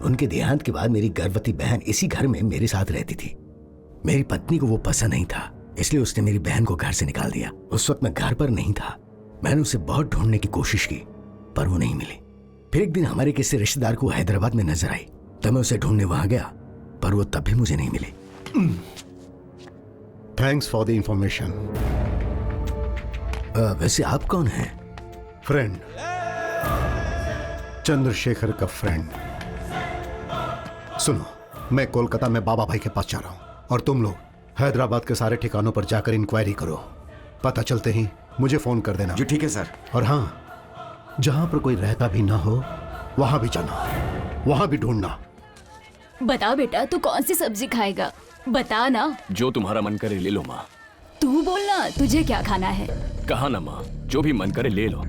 उनके देहांत के बाद मेरी गर्भवती बहन इसी घर में मेरे साथ रहती थी। मेरी पत्नी को वो पसंद नहीं था, इसलिए उसने मेरी बहन को घर से निकाल दिया। उस वक्त मैं घर पर नहीं था। मैंने उसे बहुत ढूंढने की कोशिश की, पर वो नहीं मिली। फिर एक दिन हमारे किसी रिश्तेदार को हैदराबाद में नजर आई। तब मैं उसे ढूंढने वहां गया, पर वो तब भी मुझे नहीं मिली। Thanks for the information. वैसे आप कौन हैं? फ्रेंड, चंद्रशेखर का फ्रेंड। सुनो, मैं कोलकाता में बाबा भाई के पास जा रहा हूं और तुम लोग हैदराबाद के सारे ठिकानों पर जाकर इंक्वायरी करो। पता चलते ही मुझे फोन कर देना। जी ठीक है सर। और हाँ, जहां पर कोई रहता भी ना हो वहां भी जाना, वहां भी ढूंढना। बता बेटा, तू कौन सी सब्जी खाएगा? बता ना। जो तुम्हारा मन करे ले लो माँ। तू बोलना, तुझे क्या खाना है? कहा ना माँ, जो भी मन करे ले लो।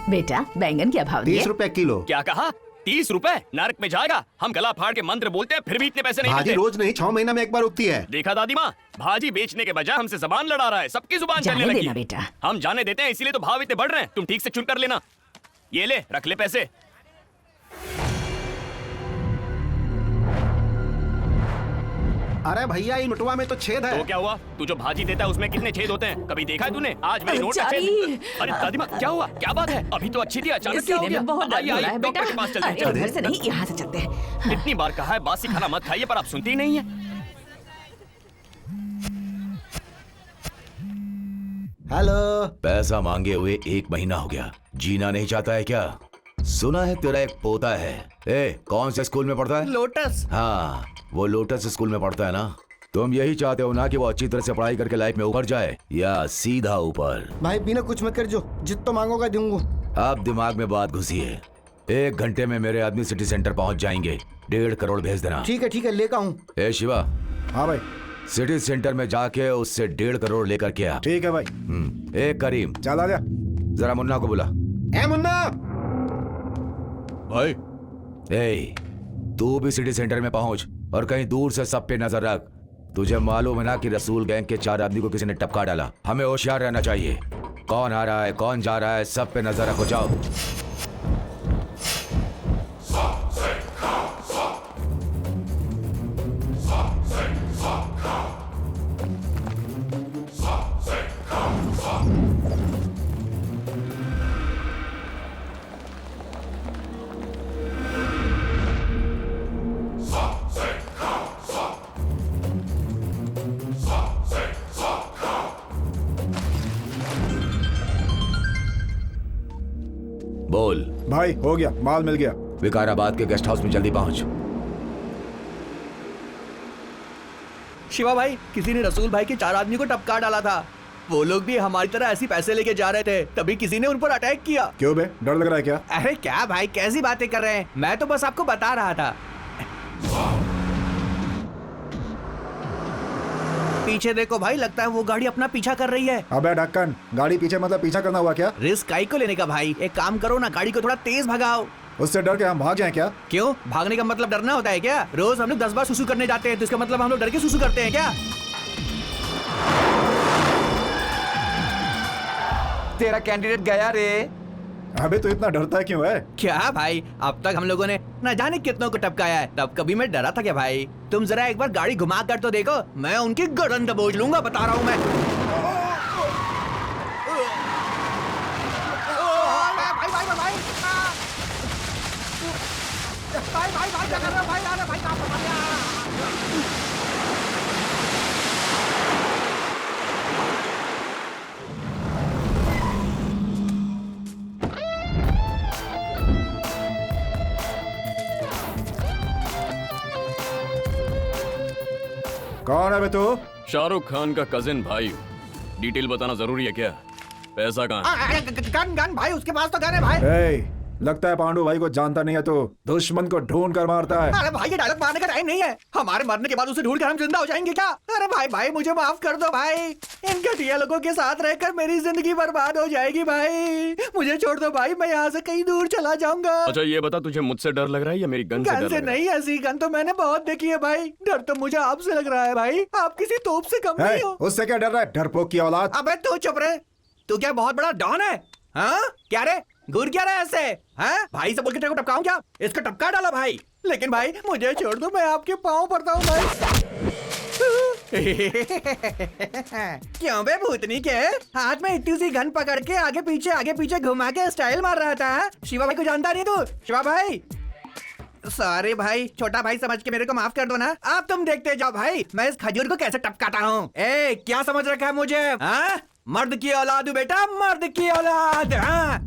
बेटा बैंगन क्या भाव दिए? 30 रुपए किलो। क्या कहा? 30 रुपए? नरक में जाएगा। हम गला फाड़ के मंत्र बोलते हैं, फिर भी इतने पैसे नहीं भाजी मिलते। रोज नहीं, 6 महीना में एक बार उगती है। देखा दादी माँ, भाजी बेचने के बजाय हमसे जबान लड़ा रहा है। सबकी जुबान चलने जाने लगी। देना बेटा। हम जाने देते हैं, इसीलिए तो भाव इतने बढ़ रहे हैं। तुम ठीक से चुन कर लेना। ये ले, रख ले पैसे। अरे भैया, ये नोटवा में तो छेद है। तो क्या हुआ? तू जो भाजी देता है उसमें कितने छेद होते हैं? कभी देखा है तूने? आज मेरी नोट का छेद। अरे दादी माँ, क्या हुआ? क्या बात है? अभी तो अच्छी थी, अचानक क्या हो सीने गया? में बहुत दर्द हो रहा है बेटा। डॉक्टर के पास चलते हैं। अरे, इधर से नहीं, यहाँ से चलते हैं। इतनी बार कहा है बासी खाना मत खाइए, पर आप सुनती ही नहीं है। हेलो। पैसा मांगे हुए 1 महीना हो गया। जीना नहीं चाहता है क्या? सुना है तेरा एक पोता है। कौन से स्कूल में पढ़ता है? लोटस। हाँ, वो लोटस स्कूल में पढ़ता है ना। तुम यही चाहते हो ना कि वो अच्छी तरह से पढ़ाई करके लाइफ में ऊपर जाए, या सीधा ऊपर? भाई बिना कुछ मत कर, जो जितना मांगोगा दूंगा। अब दिमाग में बात घुसी है। 1 घंटे में मेरे आदमी सिटी सेंटर पहुंच जाएंगे। 1.5 करोड़ भेज देना। ठीक है, लेकर आऊँ। ए शिवा। हाँ भाई। सिटी सेंटर में जाके उससे 1.5 करोड़ लेकर के आ। ठीक है भाई। करीम, चल आ जा। जरा मुन्ना को बुला। मुन्ना भाई। तू भी सिटी सेंटर में पहुंच और कहीं दूर से सब पे नजर रख। तुझे मालूम है ना कि रसूल गैंग के 4 आदमी को किसी ने टपका डाला। हमें होशियार रहना चाहिए। कौन आ रहा है, कौन जा रहा है, सब पे नजर रखो। जाओ। बोल भाई, हो गया, माल मिल गया। विकाराबाद के गेस्ट हाउस में जल्दी पहुंच। शिवा भाई, किसी ने रसूल भाई के 4 आदमी को टपका डाला था। वो लोग भी हमारी तरह ऐसी पैसे लेके जा रहे थे, तभी किसी ने उन पर अटैक किया। क्यों बे, डर लग रहा है क्या? अरे क्या भाई, कैसी बातें कर रहे हैं? मैं तो बस आपको बता रहा था। पीछे देखो भाई, लगता है वो गाड़ी अपना पीछा कर रही है। अबे ढक्कन, गाड़ी पीछे मतलब पीछा करना हुआ क्या? रिस्क काई को लेने का भाई? एक काम करो ना, गाड़ी को थोड़ा तेज भगाओ। उससे डर के हम भाग जाएं क्या? क्यों? भागने का मतलब डरना होता है क्या? रोज हम लोग 10 बार सुसु करने जाते हैं, तो इसका मतलब हम लोग डर के सुसु करते हैं क्या? तेरा कैंडिडेट गया रे। अबे तो इतना डरता क्यों है? क्या भाई, अब तक हम लोगों ने न जाने कितनों को टपकाया है, तब कभी मैं डरा था क्या भाई? तुम जरा एक बार गाड़ी घुमा कर तो देखो, मैं उनकी गर्दन दबोच लूंगा, बता रहा हूँ मैं। कौन है बे तू? शाहरुख खान का कजिन भाई। डिटेल बताना जरूरी है क्या? पैसा कहाँ? गन भाई, उसके पास तो गन है भाई। ए, लगता है पांडु भाई को जानता नहीं है, तो दुश्मन को ढूंढ कर मारता है। अरे भाई, ये डायलॉग मारने का टाइम नहीं है। हमारे मरने के बाद उसे ढूंढ कर हम जिंदा हो जाएंगे क्या? अरे भाई मुझे माफ कर दो भाई। इन घटिया लोगों के साथ रहकर मेरी जिंदगी बर्बाद हो जाएगी भाई। मुझे छोड़ दो भाई, मैं यहाँ से कहीं दूर चला जाऊंगा। अच्छा ये बता, तुझे मुझसे डर लग रहा है या मेरी गन से डर गन लग से रहा है? नहीं, ऐसी गन तो मैंने बहुत देखी है भाई। डर तो मुझे आपसे लग रहा है भाई। आप किसी तोप से कम नहीं हो। उससे क्या डर रहा है, डरपोक की औलाद। अबे तू चुप रहे। तू क्या बहुत बड़ा डॉन है? हाँ क्या रे, घूर क्या रहा है ऐसे? हाँ भाई से बोल के तेरे को टपकाऊं क्या? इसका टपका डाला भाई। लेकिन भाई मुझे छोड़ दो, मैं आपके पाँव पड़ता हूँ भाई। क्यों बे भूतनी के हाथ में इतनी सी गन पकड़ के आगे पीछे घुमा के स्टाइल मार रहा था। शिवा भाई को जानता नहीं तू? शिवा भाई, सॉरी भाई, छोटा भाई समझ के मेरे को माफ कर दो ना। अब तुम देखते जाओ भाई मैं इस खजूर को कैसे टपकाता हूँ। ए क्या समझ रखा है मुझे? हाँ, मर्द की औलाद हूँ बेटा, मर्द की औलाद। हाँ?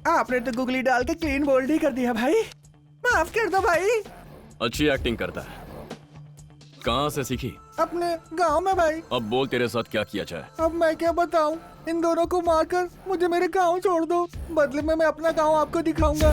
आपने तो गुगली डाल के क्लीन बोल्ड ही कर दिया भाई, माफ कर दो भाई। अच्छी एक्टिंग करता है। कहाँ से सीखी? अपने गांव में भाई। अब बोल तेरे साथ क्या किया जाए? अब मैं क्या बताऊं, इन दोनों को मारकर मुझे मेरे गांव छोड़ दो, बदले में मैं अपना गांव आपको दिखाऊंगा।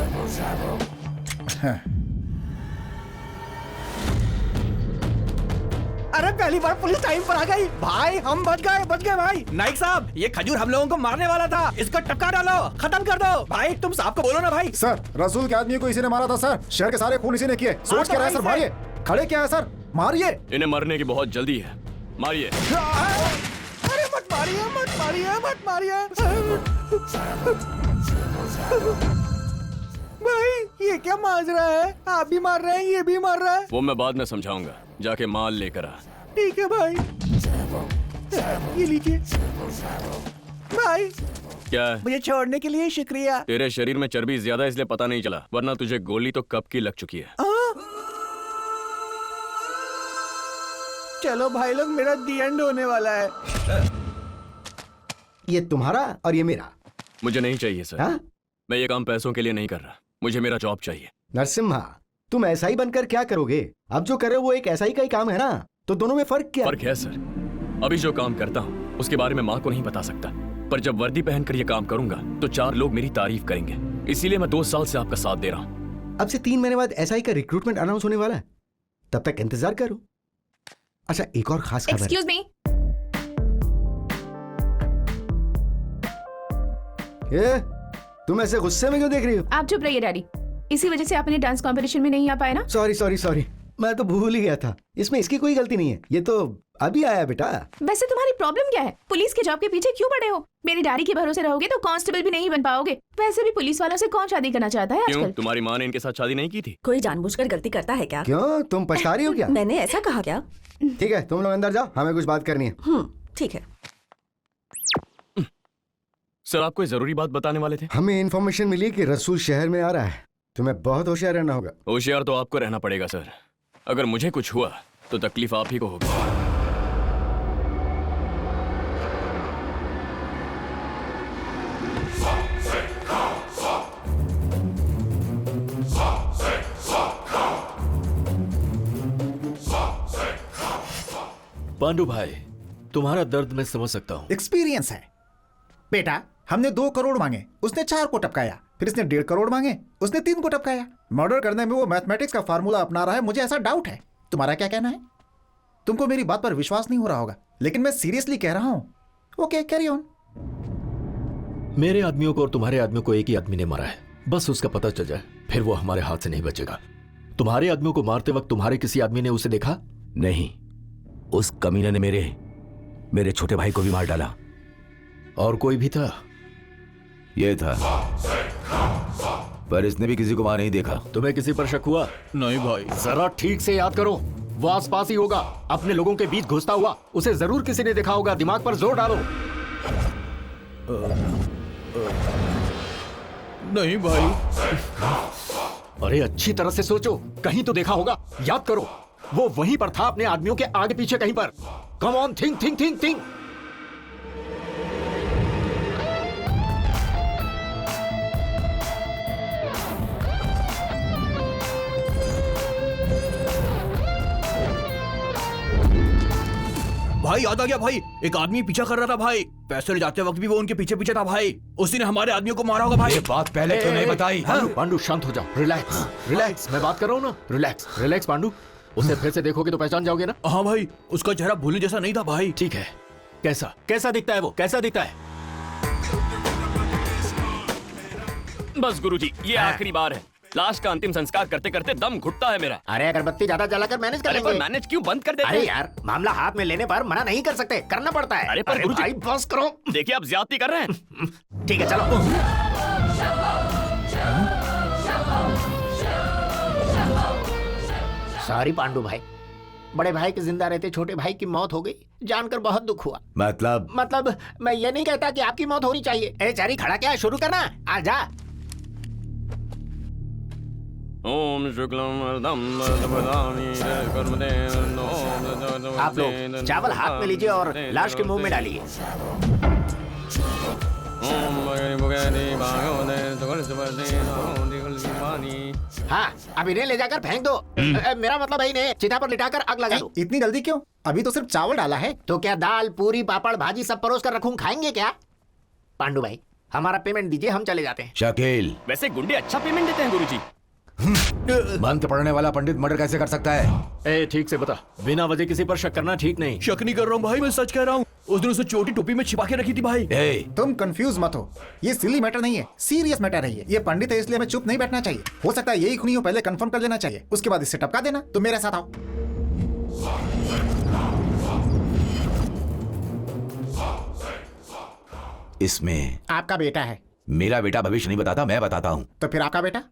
अरे पहली बार पुलिस टाइम पर आ गई भाई, हम बच गए भाई। नाइक साहब, ये खजूर हम लोगों को मारने वाला था, इसको टपका डालो, खत्म कर दो। भाई तुम साहब को बोलो ना भाई। सर, रसूल के आदमी को इसी ने मारा था सर। शहर के सारे खून इसी ने किए। सोच क्या रहे सर? मारिए। खड़े क्या है सर? मारिए। इन्हें मरने की बहुत जल्दी है, मारिए। अरे मत मारिए। भाई ये क्या माजरा है? आप भी मार रहे हैं, ये भी मार रहा है। वो मैं बाद में समझाऊंगा, जाके माल लेकर आ। ठीक है भाई, ये लीजिए। भाई क्या है? मुझे छोड़ने के लिए शुक्रिया। तेरे शरीर में चर्बी ज्यादा इसलिए पता नहीं चला, वरना तुझे गोली तो कब की लग चुकी है। चलो भाई लोग, मेरा दी एंड होने वाला है। ये तुम्हारा और ये मेरा। मुझे नहीं चाहिए सर। हा? मैं ये काम पैसों के लिए नहीं कर रहा, मुझे मेरा जॉब चाहिए। नरसिम्हा, तुम ऐसा ही बनकर क्या करोगे? अब जो कर रहे हो वो एक ऐसा ही का ही काम है ना, तो दोनों में फर्क क्या? फर्क है सर। अभी जो काम करता हूँ उसके बारे में माँ को नहीं बता सकता, पर जब वर्दी पहनकर ये काम करूंगा तो 4 लोग मेरी तारीफ करेंगे। इसीलिए मैं 2 साल से आपका साथ दे रहा हूँ। अब से 3 महीने बाद SI का रिक्रूटमेंट अनाउंस होने वाला है, तब तक इंतजार करो। अच्छा, एक और खास खबर। Excuse me. तुम ऐसे गुस्से में क्यों देख रही हो? आप चुप रहिए डैडी, इसी वजह से आप अपने डांस कंपटीशन में नहीं आ पाए ना। सॉरी, मैं तो भूल ही गया था। इसमें इसकी कोई गलती नहीं है, ये तो अभी आया बेटा। वैसे तुम्हारी प्रॉब्लम क्या है? पुलिस के जॉब के पीछे क्यों पड़े हो? मेरे डैडी के भरोसे रहोगे तो कांस्टेबल भी नहीं बन पाओगे। वैसे भी पुलिस वालों से कौन शादी करना चाहता है आजकल? क्यों, तुम्हारी माँ ने इनके साथ शादी नहीं की थी? कोई जानबूझकर गलती करता है क्या? क्यों, तुम पछता रही हो क्या? मैंने ऐसा कहा क्या? ठीक है, तुम लोग अंदर जाओ, हमें कुछ बात करनी है। ठीक है। सर, आप कोई जरूरी बात बताने वाले थे? हमें इन्फॉर्मेशन मिली कि रसूल शहर में आ रहा है, तुम्हें बहुत होशियार रहना होगा। होशियार तो आपको रहना पड़ेगा सर। अगर मुझे कुछ हुआ तो तकलीफ आप ही को होगी। पांडु भाई, तुम्हारा दर्द मैं समझ सकता हूँ। एक्सपीरियंस है बेटा। हमने 2 करोड़ मांगे, उसने 4 को टपकाया। फिर इसने 1.5 करोड़ मांगे, उसने 3 को टपकाया। मर्डर करने में वो मैथमेटिक्स का फार्मूला अपना रहा है, मुझे ऐसा डाउट है। तुम्हारा क्या कहना है? तुमको मेरी बात पर विश्वास नहीं हो रहा होगा, लेकिन मैं सीरियसली कह रहा हूँ। Okay, carry on. मेरे आदमियों को और तुम्हारे आदमियों को एक ही आदमी ने मारा है, बस उसका पता चल जाए, फिर वो हमारे हाथ से नहीं बचेगा। तुम्हारे आदमियों को मारते वक्त तुम्हारे किसी आदमी ने उसे देखा? नहीं, उस कमीने ने मेरे छोटे भाई को भी मार डाला। और कोई भी था? ये था, पर इसने भी किसी को वहां नहीं देखा। तुम्हें किसी पर शक हुआ? नहीं भाई। जरा ठीक से याद करो, वो आसपास ही होगा, अपने लोगों के बीच घुसता हुआ। उसे जरूर किसी ने देखा होगा, दिमाग पर जोर डालो। नहीं भाई। अरे अच्छी तरह से सोचो, कहीं तो देखा होगा, याद करो। वो वहीं पर था, अपने आदमियों के आगे पीछे कहीं पर। Come on, think. भाई याद आ गया भाई, एक आदमी पीछा कर रहा था भाई। पैसे ले जाते वक्त भी वो उनके पीछे था भाई। उसी ने हमारे आदमियों को मारा होगा भाई। ये बात पहले क्यों नहीं बताई? पांडु शांत हो जाओ, रिलैक्स। मैं बात कर रहा हूँ ना, रिलैक्स पांडु। उसे फिर से देखोगे तो पहचान जाओगे ना? हाँ भाई, उसका चेहरा भूलने जैसा नहीं था भाई। ठीक है, कैसा दिखता है वो? कैसा दिखता है? बस गुरुजी, ये आखिरी बार है। लाश का अंतिम संस्कार करते करते दम घुटता है मेरा। अरे अगरबत्ती ज्यादा जलाकर मैनेज कर अरे लेंगे। पर मैनेज क्यों बंद कर देते अरे हैं? यार मामला हाथ में लेने पर मना नहीं कर सकते, करना पड़ता है। अरे पर गुरुजी, भाई बस करो। देखिए आप ज्यादती कर रहे हैं। ठीक है चलो। सॉरी पांडु भाई, बड़े भाई के जिंदा रहते छोटे भाई की मौत हो गई, जानकर बहुत दुख हुआ। मतलब मैं ये नहीं कहता कि आपकी मौत होनी चाहिए। ए चारी खड़ा क्या है, शुरू करना, आजा। ओम शुक्लम वरदम आप लोग चावल हाथ में लीजिए और लाश के मुंह में डालिए। हाँ अब इन्हें ले जाकर फेंक दो। मेरा मतलब है इन्हें चिता पर लिटाकर आग लगा दो। इतनी जल्दी क्यों? अभी तो सिर्फ चावल डाला है। तो क्या दाल पूरी पापड़ भाजी सब परोस कर रखूं, खाएंगे क्या? पांडु भाई हमारा पेमेंट दीजिए, हम चले जाते हैं। शकील, वैसे गुंडे अच्छा पेमेंट देते हैं गुरुजी। मंत्र पढ़ने वाला पंडित मर्डर कैसे कर सकता है? ए ठीक से बता, बिना वजह किसी पर शक करना ठीक नहीं। शक नहीं कर रहा हूँ भाई, मैं सच कह रहा हूँ। उस दिन उसे चोटी टोपी में छिपा के रखी थी भाई। तुम कंफ्यूज मत हो, ये सिली मैटर नहीं है, सीरियस मैटर है ये पंडित है इसलिए हमें चुप नहीं बैठना चाहिए। हो सकता है यही खूनी हो, पहले कंफर्म कर लेना चाहिए, उसके बाद इससे टपका देना। तुम मेरे साथ आओ। इसमें आपका बेटा है। मेरा बेटा भविष्य नहीं बताता, मैं बताता हूँ। तो फिर आपका बेटा?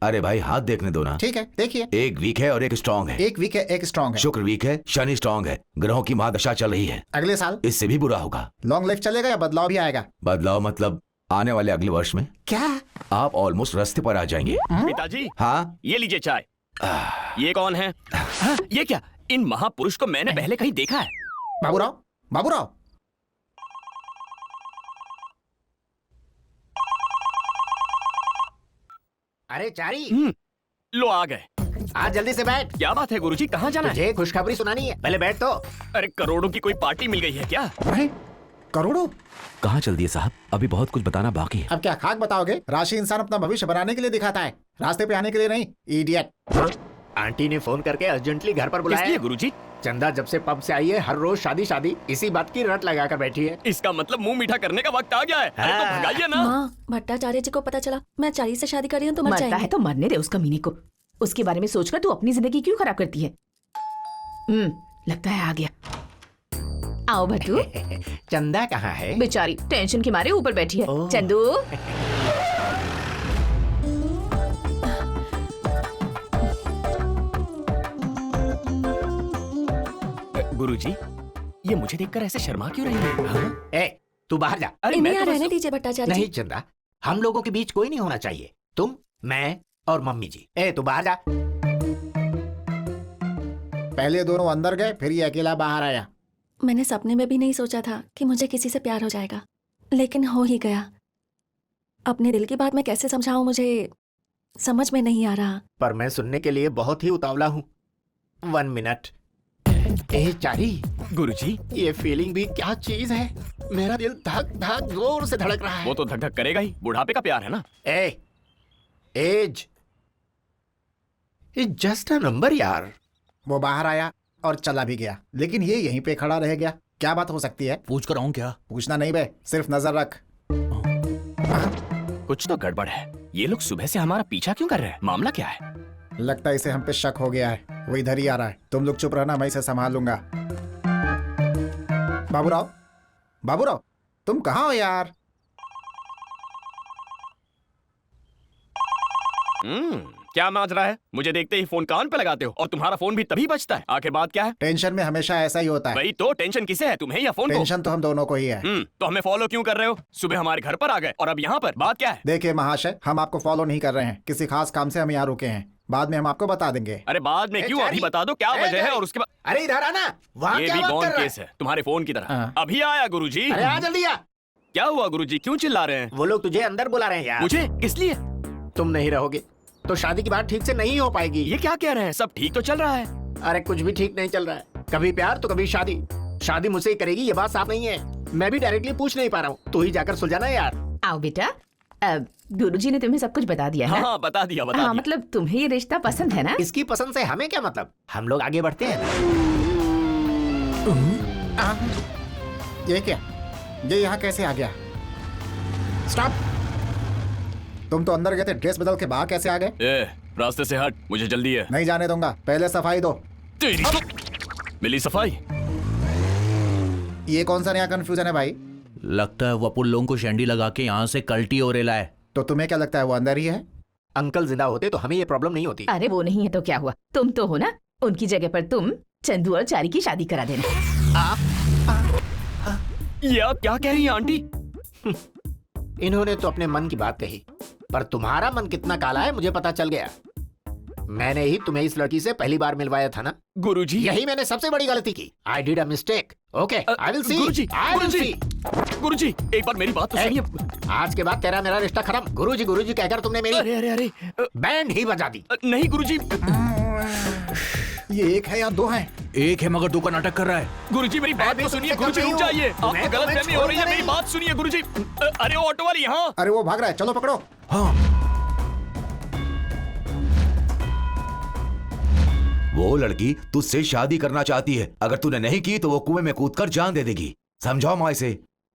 अरे भाई हाथ देखने दो ना। ठीक है देखिए। एक वीक है और एक स्ट्रांग है। एक वीक है एक स्ट्रांग है। शुक्र वीक है, शनि स्ट्रांग है। ग्रहों की महादशा चल रही है। अगले साल इससे भी बुरा होगा। लॉन्ग लाइफ चलेगा या बदलाव भी आएगा? बदलाव मतलब आने वाले अगले वर्ष में क्या आप ऑलमोस्ट रास्ते पर आ जाएंगे। पिताजी हाँ, ये लीजिए चाय। ये कौन है? ये क्या? इन महापुरुष को मैंने पहले कहीं देखा है। बाबूराव, बाबूराव। अरे चारी, लो आ गए। आज जल्दी से बैठ। क्या बात है गुरुजी, कहाँ जाना है? तुझे खुशखबरी सुनानी है, पहले बैठ तो। अरे करोड़ों की कोई पार्टी मिल गई है क्या? करोड़ों? कहाँ चल दिए साहब, अभी बहुत कुछ बताना बाकी है। अब क्या खाक बताओगे? राशि इंसान अपना भविष्य बनाने के लिए दिखाता है, रास्ते पे आने के लिए नहीं, इडियट। आंटी ने फोन करके अर्जेंटली घर पर बुलाया। इसलिए गुरुजी? चंदा जब से पब से आई है हर रोज शादी शादी इसी बात की रट लगा कर बैठी है। इसका मतलब मुंह मीठा करने का वक्त आ गया है। अरे तो भगाइए ना। माँ, भट्टाचार्य जी को पता चला मैं चारी से शादी कर रही हूँ तो मर मरता जाएंगे। है तो मरने दे उसका मीनी को। उसके बारे में सोचकर तू अपनी जिंदगी क्यों खराब करती है? लगता है आ गया। आओ भट्टू। चंदा कहाँ है? बेचारी टेंशन के मारे ऊपर बैठी है। चंदू, गुरुजी, ये मुझे देखकर ऐसे शर्मा क्यों रही है? ए, तू बाहर जा। अरे इन्हें मैं यहाँ तो रहने दीजिए भट्टाचार्य जी। नहीं चंदा, हम लोगों के बीच कोई नहीं होना चाहिए। तुम, मैं और मम्मी जी। ए, तू बाहर जा। पहले दोनों अंदर गए, फिर ये अकेला बाहर आया। मैंने सपने में भी नहीं सोचा था कि मुझे किसी से प्यार हो जाएगा, लेकिन हो ही गया। अपने दिल की बात मैं कैसे समझाऊं, मुझे समझ में नहीं आ रहा। पर मैं सुनने के लिए बहुत ही उतावला हूँ। 1 मिनट। ए चारी, गुरुजी, ये फीलिंग भी क्या चीज है? मेरा दिल धक धक जोर से धड़क रहा है। वो तो धक धक करेगा ही, बुढ़ापे का प्यार है ना। Age is just a number यार। वो बाहर आया और चला भी गया, लेकिन ये यहीं पे खड़ा रह गया। क्या बात हो सकती है? पूछ कर आऊं क्या? पूछना नहीं बे, सिर्फ नजर रख। कुछ तो गड़बड़ है। ये लोग सुबह से हमारा पीछा क्यों कर रहे हैं? मामला क्या है? लगता है इसे हम पे शक हो गया है, वो इधर ही आ रहा है। तुम लोग चुप रहना, मैं इसे संभाल लूंगा। बाबूराव, बाबूराव, तुम कहाँ हो यार? क्या माजरा है? मुझे देखते ही फोन कान पे लगाते हो और तुम्हारा फोन भी तभी बजता है। आखिर बात क्या है? टेंशन में हमेशा ऐसा ही होता है। भाई तो टेंशन किसे है, तुम्हें या फोन को? टेंशन तो हम दोनों को ही है। तो हमें फॉलो क्यों कर रहे हो? सुबह हमारे घर पर आ गए और अब यहाँ पर बात क्या है? देखिए महाशय, हम आपको फॉलो नहीं कर रहे हैं, किसी खास काम से हम यहाँ रुके हैं। बाद में हम आपको बता देंगे। अरे बाद में क्यों, अभी बता दो क्या वजह है और उसके बाद। अरे इधर आना, वहाँ ये क्या भी बात गॉन कर रहा है? केस है तुम्हारे फोन की तरह। अभी आया गुरुजी। अरे आ जल्दी आ। क्या हुआ गुरुजी, क्यों चिल्ला रहे हैं? वो लोग तुझे अंदर बुला रहे हैं यार। मुझे किस लिए? तुम नहीं रहोगे तो शादी की बात ठीक से नहीं हो पाएगी। ये क्या कह रहे हैं? सब ठीक तो चल रहा है। अरे कुछ भी ठीक नहीं चल रहा है। कभी प्यार तो कभी शादी। शादी मुझसे ही करेगी ये बात साफ नहीं है। मैं भी डायरेक्टली पूछ नहीं पा रहा हूँ, तू ही जाकर सुलझाना यार। आओ बेटा। गुरुजी ने तुम्हें सब कुछ बता दिया है। हाँ बता दिया, बता हाँ, दिया। मतलब तुम्हें ये रिश्ता पसंद है ना? इसकी पसंद से हमें क्या मतलब, हम लोग आगे बढ़ते हैं ना। ये क्या, ये यहाँ कैसे आ गया? स्टॉप। तुम तो अंदर गए थे, ड्रेस बदल के बाहर कैसे आ गए? रास्ते से हट, मुझे जल्दी है। नहीं जाने दूंगा, पहले सफाई दो। तेरी तो मिली सफाई। ये कौन सा नया कंफ्यूजन है भाई? लगता है वो अपन लोगों को शैंडी लगा के यहाँ से कल्टी हो रेला है। तो तुम्हें क्या लगता है वो अंदर ही है? अंकल जिंदा होते तो हमें ये प्रॉब्लम नहीं होती। अरे वो नहीं है तो क्या हुआ, तुम तो हो ना, उनकी जगह पर तुम चंदू और चारी की शादी करा देना। ये आप क्या कह रही हैं आंटी? इन्होंने तो अपने मन की बात कही, पर तुम्हारा मन कितना काला है मुझे पता चल गया। मैंने ही तुम्हें इस लड़की से पहली बार मिलवाया था ना गुरुजी। यही मैंने सबसे बड़ी गलती की। I did a mistake. Okay, I will see. Guruji, I will see. गुरुजी, एक बार मेरी बात तो सुनिए। आज के बाद तेरा मेरा रिश्ता खत्म। गुरुजी गुरुजी कहकर तुमने मेरी अरे बैंड ही बजा दी। नहीं गुरुजी, ये एक है या दो है? एक है मगर दो का नाटक कर रहा है। गुरुजी मेरी बात तो सुनिए। गुरुजी रुक जाइए, आपको गलतफहमी हो रही है, मेरी बात सुनिए गुरुजी। अरे वो ऑटो वाली यहाँ। अरे वो भाग रहा है, चलो पकड़ो। हाँ वो लड़की तुझसे शादी करना चाहती है, अगर तूने नहीं की तो वो कुएं में कूदकर जान दे देगी। समझाओ माँ इसे।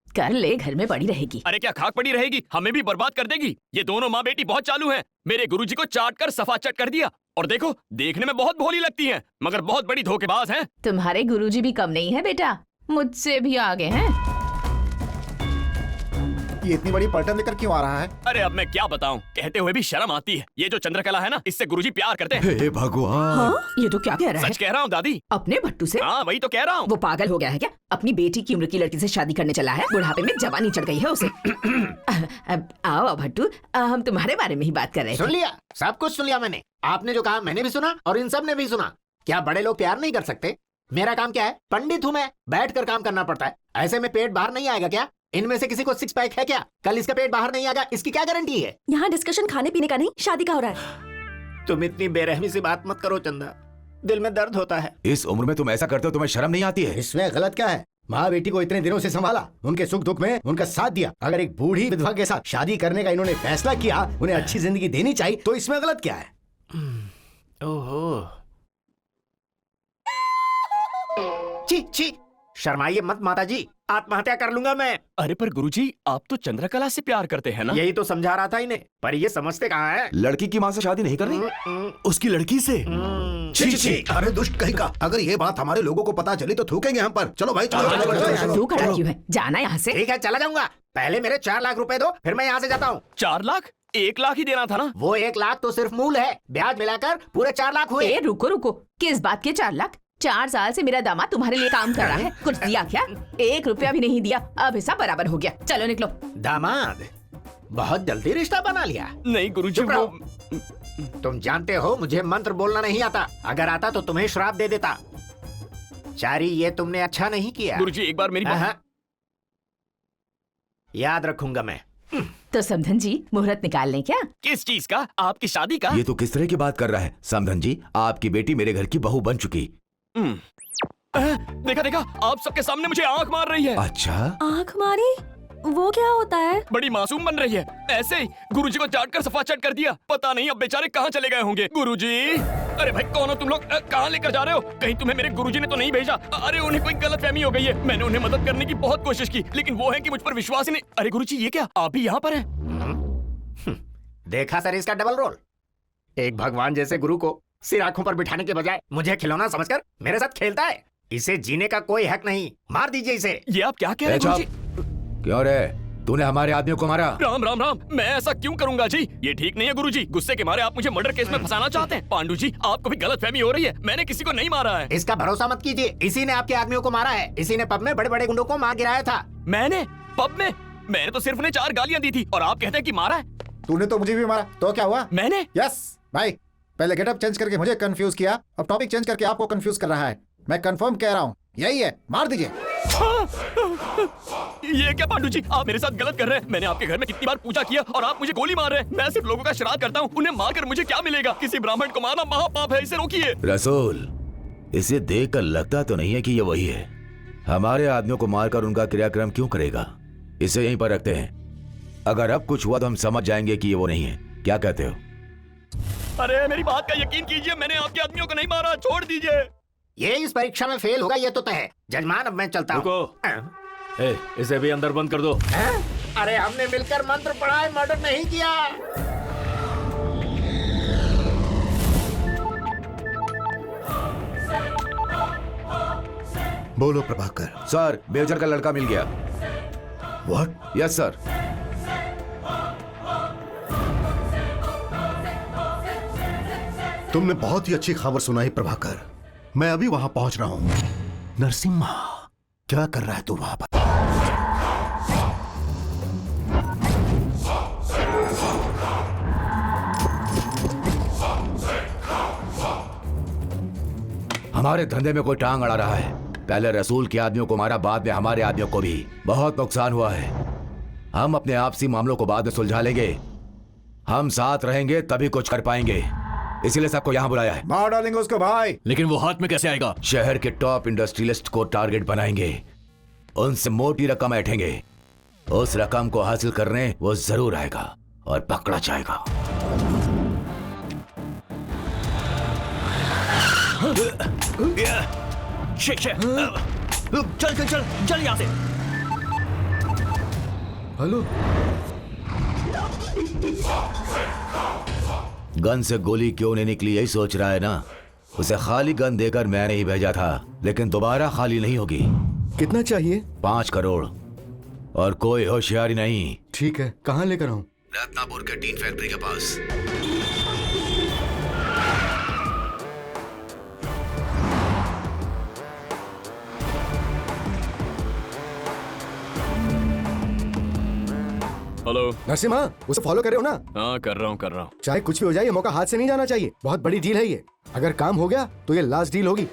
कर ले, घर में पड़ी रहेगी। अरे क्या खाक पड़ी रहेगी, हमें भी बर्बाद कर देगी। ये दोनों माँ बेटी बहुत चालू हैं। मेरे गुरुजी को चाट कर सफा चट कर दिया, और देखो देखने में बहुत भोली लगती हैं, मगर बहुत बड़ी धोखेबाज हैं। तुम्हारे गुरुजी भी कम नहीं है बेटा, मुझसे भी आगे हैं। ये इतनी बड़ी पलटन लेकर क्यों आ रहा है? अरे अब मैं क्या बताऊं, कहते हुए भी शर्म आती है। ये जो चंद्रकला है ना, इससे गुरुजी प्यार करते हैं। हे भगवान, हाँ? ये तो क्या कह रहा है? सच कह रहा हूँ दादी। अपने भट्टू से? हाँ वही तो कह रहा हूँ। वो पागल हो गया है क्या? अपनी बेटी की उम्र की लड़की से शादी करने चला है, बुढ़ापे में जवानी चढ़ गई है उसे। अब आओ भट्टू, हम तुम्हारे बारे में ही बात कर रहे थे। सुन लिया, सब कुछ सुन लिया मैंने। आपने जो कहा मैंने भी सुना और इन सब ने भी सुना। क्या बड़े लोग प्यार नहीं कर सकते? मेरा काम क्या है? पंडित हूँ मैं, बैठ कर काम करना पड़ता है। ऐसे में पेट बाहर नहीं आएगा क्या? इनमें से किसी को सिक्स पैक है क्या? कल इसका पेट बाहर नहीं आएगा, इसकी क्या गारंटी है? यहाँ डिस्कशन खाने पीने का नहीं, शादी का हो रहा है। तुम इतनी बेरहमी से बात मत करो चंदा, दिल में दर्द होता है। इस उम्र में तुम ऐसा करते हो, तुम्हें शर्म नहीं आती है? इसमें गलत क्या है? माँ बेटी को इतने दिनों से संभाला, उनके सुख दुख में उनका साथ दिया। अगर एक बूढ़ी विधवा के साथ शादी करने का इन्होंने फैसला किया, उन्हें अच्छी जिंदगी देनी चाहिए, तो इसमें गलत क्या है? ओहो, छी छी, शर्माइए मत माता जी, आत्महत्या कर लूंगा मैं। अरे पर गुरुजी, आप तो चंद्रकला से प्यार करते हैं ना? यही तो समझा रहा था इन्हें, पर ये समझते कहाँ है? लड़की की माँ से शादी नहीं करनी, उसकी लड़की से। छी छी, अरे दुष्ट कहीं का, अगर ये बात हमारे लोगों को पता चली तो थूकेंगे हम पर। चलो भाई चलो। तू खड़ा क्यों है? जाना यहाँ से। ठीक है चला जाऊंगा, पहले मेरे 4 लाख रुपए दो, फिर मैं यहाँ से जाता हूँ। 4 लाख? 1 लाख ही देना था ना? वो 1 लाख तो सिर्फ मूल है, ब्याज मिलाकर पूरे 4 लाख हुए। रुको रुको, किस बात के 4 लाख? 4 साल से मेरा दामाद तुम्हारे लिए काम कर रहा है, कुछ दिया क्या? 1 रुपया भी नहीं दिया, अब हिसाब बराबर हो गया। चलो निकलो। दामाद? बहुत जल्दी रिश्ता बना लिया। नहीं गुरुजी, वो तुम जानते हो मुझे मंत्र बोलना नहीं आता, अगर आता तो तुम्हें श्राप दे देता। चारी, ये तुमने अच्छा नहीं किया। गुरुजी एक बार मेरी बात याद रखूंगा मैं। तो समधन जी, मुहूर्त निकाल लें क्या? किस चीज का? आपकी शादी का? ये तो किस तरह की बात कर रहा है समधन जी? आपकी बेटी मेरे घर की बहू बन चुकी। देखा देखा, आप सबके सामने मुझे आंख मार रही है। अच्छा, आंख मारी? वो क्या होता है? बड़ी मासूम बन रही है। ऐसे ही गुरुजी को चाट कर सफा चट कर दिया। पता नहीं अब बेचारे कहाँ चले गए होंगे। गुरुजी, अरे भाई कौन हो तुम लोग? कहाँ लेकर जा रहे हो? कहीं तुम्हें मेरे गुरुजी ने तो नहीं भेजा? अरे उन्हें कोई गलतफहमी हो गई है। मैंने उन्हें मदद करने की बहुत कोशिश की, लेकिन वो है कि मुझ पर विश्वास ही नहीं। अरे गुरुजी, ये क्या आप भी यहाँ पर हैं? देखा सर इसका डबल रोल। एक भगवान जैसे गुरु को सिर आंखों पर बिठाने के बजाय मुझे खिलौना समझकर मेरे साथ खेलता है। इसे जीने का कोई हक नहीं, मार दीजिए इसे। ये आप क्या कह रहे हैं गुरुजी? क्यों रे, तूने हमारे आदमियों को मारा? राम राम राम, मैं ऐसा क्यों करूंगा जी? ये ठीक नहीं है गुरुजी। गुस्से के मारे आप मुझे मर्डर केस में फंसाना चाहते हैं। पांडु जी, आपको भी गलतफहमी हो रही है। मैंने किसी को नहीं मारा है। इसका भरोसा मत कीजिए, इसी ने आपके आदमियों को मारा है। इसी ने पब में बड़े बड़े गुंडों को मार गिराया था। मैंने? पब में? मैंने तो सिर्फ उन्हें 4 गालियां दी थी, और आप कहते हैं कि मारा है। तूने तो मुझे भी मारा, तो क्या हुआ? मैंने? यस भाई, पहले गेटअप चेंज करके मुझे कंफ्यूज किया, अब टॉपिक चेंज करके आपको कंफ्यूज कर रहा है। मैं कंफर्म कह रहा हूँ, यही है, मार दीजिए। ये क्या पांडु जी, आप मेरे साथ गलत कर रहे हैं। मैंने आपके घर में कितनी बार पूजा किया और आप मुझे गोली मार रहे हैं। मैं सिर्फ लोगों का श्राद्ध करता हूँ, उन्हें मारकर मुझे क्या मिलेगा? किसी ब्राह्मण को मारना महापाप है, इसे रोकिए। रसूल, इसे देखकर लगता तो नहीं है कि ये वही है। हमारे आदमियों को मारकर उनका क्रियाक्रम क्यों करेगा? इसे यहीं पर रखते हैं, अगर अब कुछ हुआ तो हम समझ जाएंगे कि ये वो नहीं है। क्या कहते हो? अरे मेरी बात का यकीन कीजिए, मैंने आपके आदमियों को नहीं मारा, छोड़ दीजिए। ये इस परीक्षा में फेल होगा, ये तो तय है। जजमान, अब मैं चलता हूँ। इसे भी अंदर बंद कर दो। अरे हमने मिलकर मंत्र पढ़ा है, मर्डर नहीं किया। बोलो प्रभाकर। सर, मेजर का लड़का मिल गया। व्हाट? Yes sir. तुमने बहुत ही अच्छी खबर सुनाई प्रभाकर। मैं अभी वहां पहुंच रहा हूं। नरसिम्हा, क्या कर रहा है तू वहां पर? हमारे धंधे में कोई टांग अड़ा रहा है। पहले रसूल के आदमियों को मारा, बाद में हमारे आदमियों को भी। बहुत नुकसान हुआ है। हम अपने आपसी मामलों को बाद में सुलझा लेंगे। हम साथ रहेंगे तभी कुछ कर पाएंगे, इसीलिए सबको यहाँ बुलाया है। मार डालेंगे उसको भाई। लेकिन वो हाथ में कैसे आएगा? शहर के टॉप इंडस्ट्रियलिस्ट को टारगेट बनाएंगे, उनसे मोटी रकम ऐंठेंगे। उस रकम को हासिल करने वो जरूर आएगा और पकड़ा जाएगा। चल चल चल चल यहाँ से। हेलो। गन से गोली क्यों नहीं निकली, यही सोच रहा है ना? उसे खाली गन देकर मैंने ही भेजा था, लेकिन दोबारा खाली नहीं होगी। कितना चाहिए? 5 करोड़ और कोई होशियारी नहीं। ठीक है, कहाँ लेकर आऊं? रत्नापुर के टीन फैक्ट्री के पास। हेलो नरसिम्हा, उसे फॉलो कर रहे हो ना? हाँ कर रहा हूँ। चाहे कुछ भी हो जाए, ये मौका हाथ से नहीं जाना चाहिए। बहुत बड़ी डील है ये। अगर काम हो गया तो ये लास्ट डील होगी।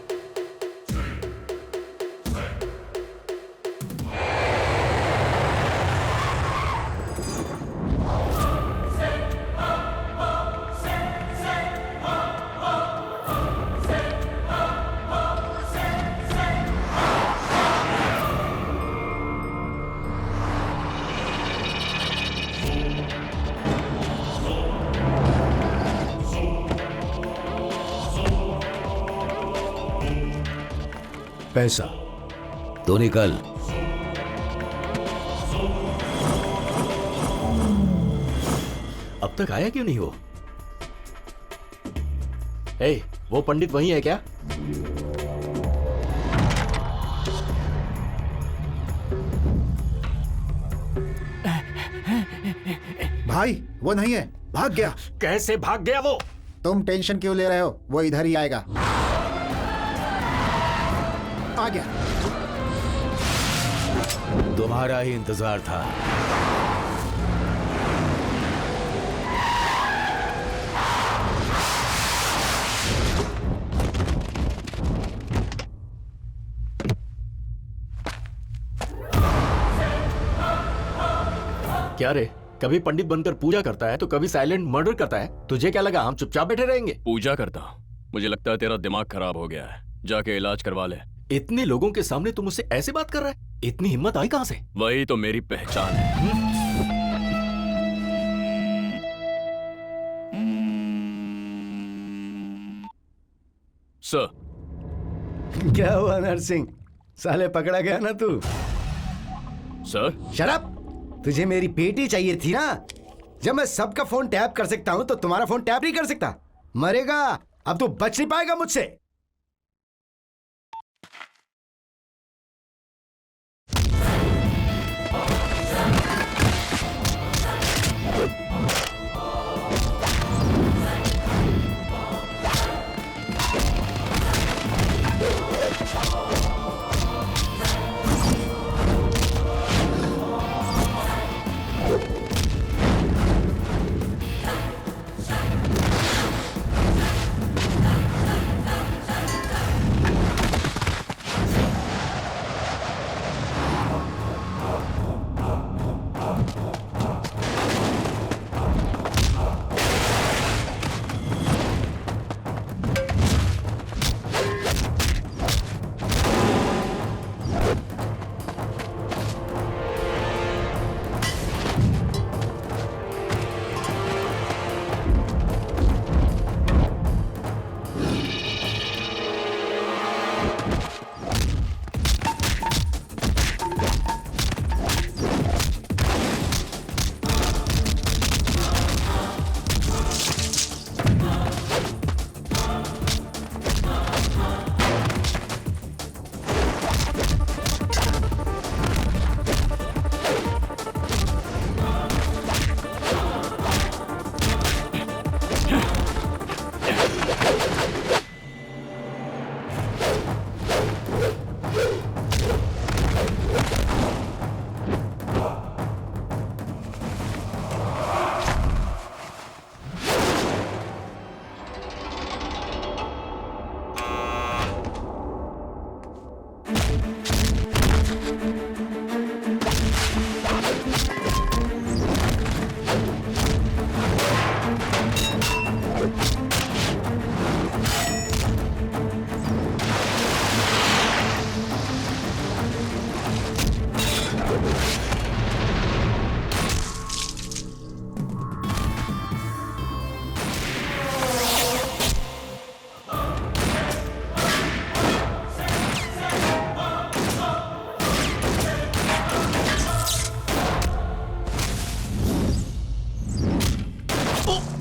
पैसा तो निकल। अब तक आया क्यों नहीं वो? ए, वो पंडित वही है क्या? भाई वो नहीं है, भाग गया। कैसे भाग गया वो? तुम टेंशन क्यों ले रहे हो, वो इधर ही आएगा। आ गया। तुम्हारा ही इंतजार था। क्या रे, कभी पंडित बनकर पूजा करता है तो कभी साइलेंट मर्डर करता है। तुझे क्या लगा हम चुपचाप बैठे रहेंगे? पूजा करता हूँ। मुझे लगता है तेरा दिमाग खराब हो गया है, जाके इलाज करवा ले। इतने लोगों के सामने तुम मुझसे ऐसे बात कर रहा है? इतनी हिम्मत आई कहां से? वही तो मेरी पहचान है। सर। क्या हुआ नरसिंह, साले पकड़ा गया ना तू? सर। शराब, तुझे मेरी बेटी चाहिए थी ना? जब मैं सबका फोन टैप कर सकता हूं तो तुम्हारा फोन टैप नहीं कर सकता। मरेगा, अब तू बच नहीं पाएगा मुझसे।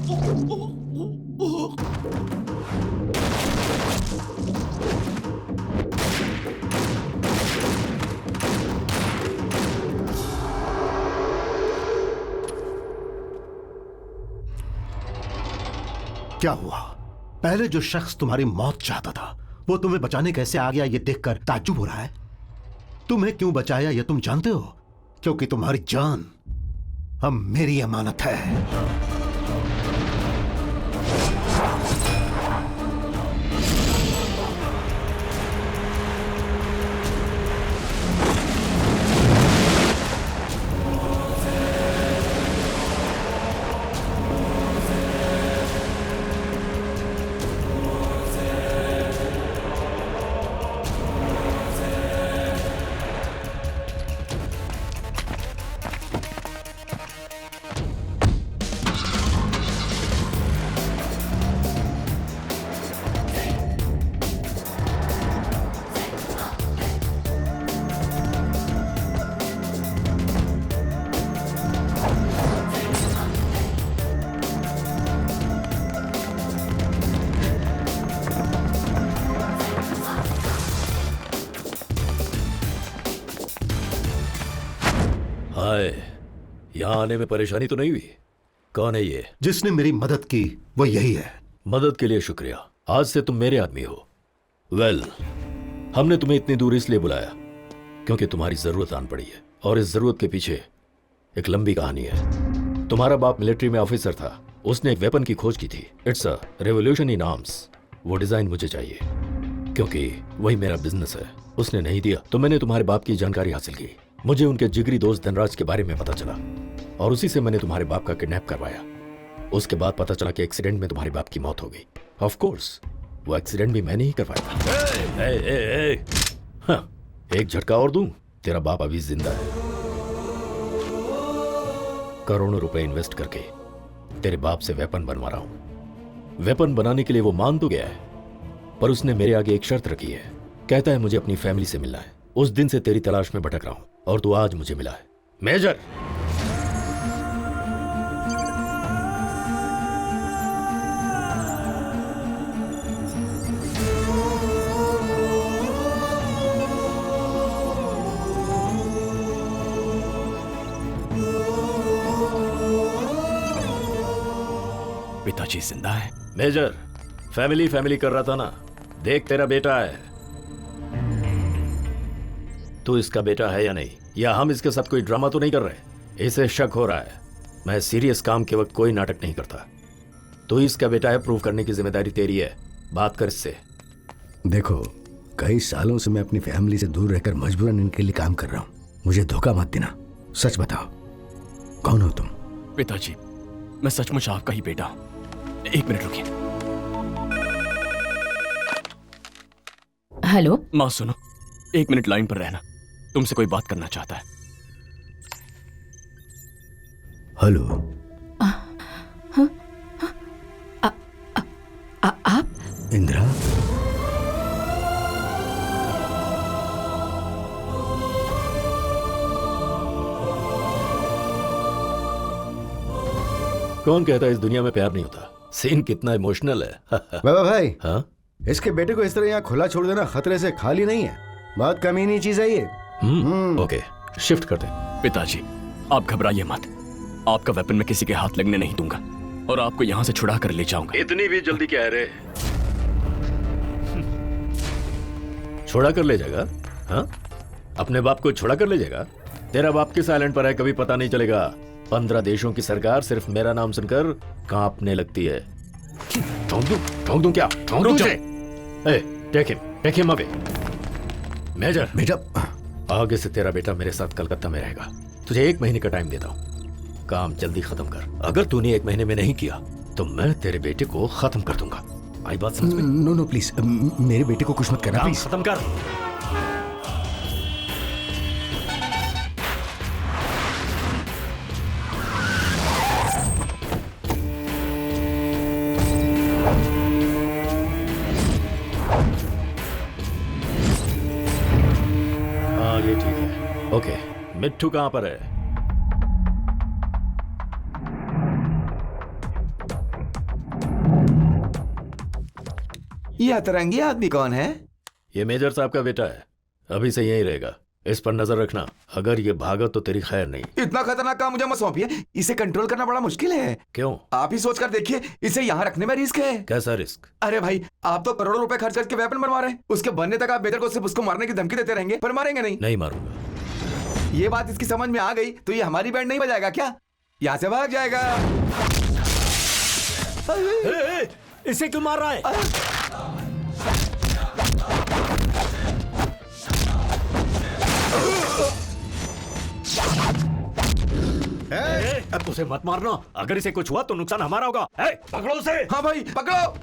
क्या हुआ? पहले जो शख्स तुम्हारी मौत चाहता था वो तुम्हें बचाने कैसे आ गया ये देखकर ताज्जुब हो रहा है। तुम्हें क्यों बचाया ये तुम जानते हो? क्योंकि तुम्हारी जान अब मेरी अमानत है। यहाँ आने में परेशानी तो नहीं हुई? कौन है ये? जिसने मेरी मदद की वो यही है। मदद के लिए शुक्रिया। आज से तुम मेरे आदमी हो। वेल, हमने तुम्हें इतनी दूर इसलिए बुलाया क्योंकि तुम्हारी जरूरत आन पड़ी है, और इस जरूरत के पीछे एक लंबी कहानी है। तुम्हारा बाप मिलिट्री में ऑफिसर था, उसने एक वेपन की खोज की थी। It's a revolution in arms. वो डिजाइन मुझे चाहिए क्योंकि वही मेरा बिजनेस है। उसने नहीं दिया तो मैंने तुम्हारे बाप की जानकारी हासिल की। मुझे उनके जिगरी दोस्त धनराज के बारे में पता चला और उसी से मैंने तुम्हारे बाप का किडनैप करवाया। उसके बाद पता चला कि एक्सीडेंट में तुम्हारे बाप की मौत हो गई। ऑफ कोर्स वो एक्सीडेंट भी मैंने ही करवाया था। हाँ, एक झटका और दूं, तेरा बाप अभी जिंदा है। करोड़ों रुपए इन्वेस्ट करके तेरे बाप से वेपन बनवा रहा हूं। वेपन बनाने के लिए वो मान तो गया है, पर उसने मेरे आगे एक शर्त रखी है। कहता है मुझे अपनी फैमिली से मिलना है। उस दिन से तेरी तलाश में भटक रहा हूं और तू आज मुझे मिला है। मेजर, पिताजी जिंदा है? मेजर, फैमिली फैमिली कर रहा था ना। देख, तेरा बेटा है। तू इसका बेटा है या नहीं, या हम इसके साथ कोई ड्रामा तो नहीं कर रहे? इसे शक हो रहा है। मैं सीरियस काम के वक्त कोई नाटक नहीं करता। तू इसका बेटा है, प्रूव करने की जिम्मेदारी तेरी है। बात कर इससे। देखो, कई सालों से मैं अपनी फैमिली से दूर रहकर मजबूरन इनके लिए काम कर रहा हूं। मुझे धोखा मत देना। सच बताओ, कौन हो तुम? पिताजी, मैं सचमुच आपका ही बेटा हूं। एक मिनट रुकिए। हेलो माँ, सुनो, एक मिनट लाइन पर रहना। तुमसे कोई बात करना चाहता है। हेलो। आप? इंदिरा? कौन कहता है इस दुनिया में प्यार नहीं होता? सीन कितना इमोशनल है। बाबा भाई, हाँ? इसके बेटे को इस तरह यहाँ खुला छोड़ देना खतरे से खाली नहीं है। बहुत कमीनी चीज है ये। ओके, शिफ्ट करते। पिताजी, आप घबराइए मत। आपका वेपन मैं किसी के हाथ लगने नहीं दूंगा और आपको यहाँ से छुड़ा कर ले जाऊंगा। इतनी भी जल्दी क्या है रे? छोड़ा कर ले जाएगा? हाँ, अपने बाप को छोड़ा कर ले जाएगा? तेरा बाप किस आइलैंड पर है कभी पता नहीं चलेगा। 15 देशों की सरकार सिर्फ मेरा नाम सुनकर कांपने लगती है। ठोक दूं क्या? ठोक दूं उसे? Take him away. मेजर, आगे से तेरा बेटा मेरे साथ कलकत्ता में रहेगा। तुझे 1 महीने का टाइम देता हूँ। काम जल्दी खत्म कर। अगर तूने 1 महीने में नहीं किया तो मैं तेरे बेटे को खत्म कर दूंगा। आई बात समझ में? नो प्लीज, मेरे बेटे को कुछ मत करना। काम खत्म कर। ये ठीक है। ओके, मिट्टू कहां पर है? ये अतरंगी आदमी कौन है? ये मेजर साहब का बेटा है, अभी से यहीं रहेगा। इस पर नजर रखना, अगर ये भागा तो तेरी खैर नहीं। इतना खतरनाक काम मुझे मत सौंपिए, इसे कंट्रोल करना बड़ा मुश्किल है। क्यों? आप ही सोच कर देखिए, इसे यहाँ रखने में रिस्क है। कैसा रिस्क? अरे भाई, आप तो करोड़ों रुपए खर्च करके वेपन बनवा रहे हैं, उसके बनने तक आप मेजर को सिर्फ उसको मारने की धमकी देते रहेंगे, पर मारेंगे नहीं। नहीं मारूंगा। ये बात इसकी समझ में आ गई तो ये हमारी बैंड नहीं बजाएगा क्या? यहाँ से भाग जाएगा। इसे क्यों मार रहा है? अब उसे मत मारना, अगर इसे कुछ हुआ तो नुकसान हमारा होगा। पकड़ो उसे। हाँ भाई, पकड़ो।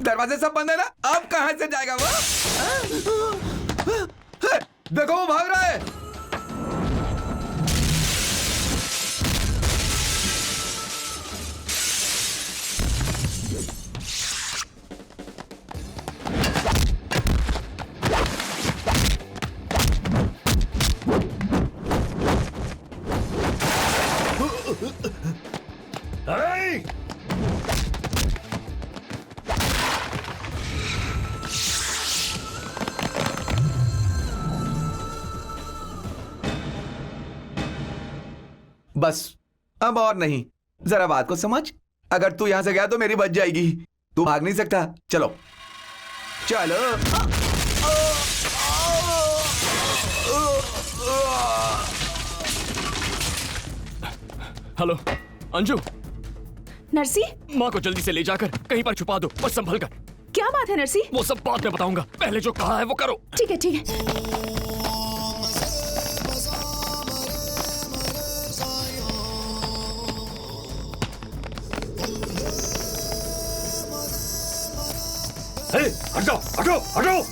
दरवाजे सब बंद है ना, अब कहां से जाएगा वो? देखो वो भाग रहा है। बस अब और नहीं, जरा बात को समझ। अगर तू यहां से गया तो मेरी बच जाएगी। तू भाग नहीं सकता। चलो चलो। हेलो अंजू, नरसी, माँ को जल्दी से ले जाकर कहीं पर छुपा दो और संभल कर। क्या बात है नरसी? वो सब बाद में बताऊंगा, पहले जो कहा है वो करो। ठीक है ठीक है। हटो हटो हटो।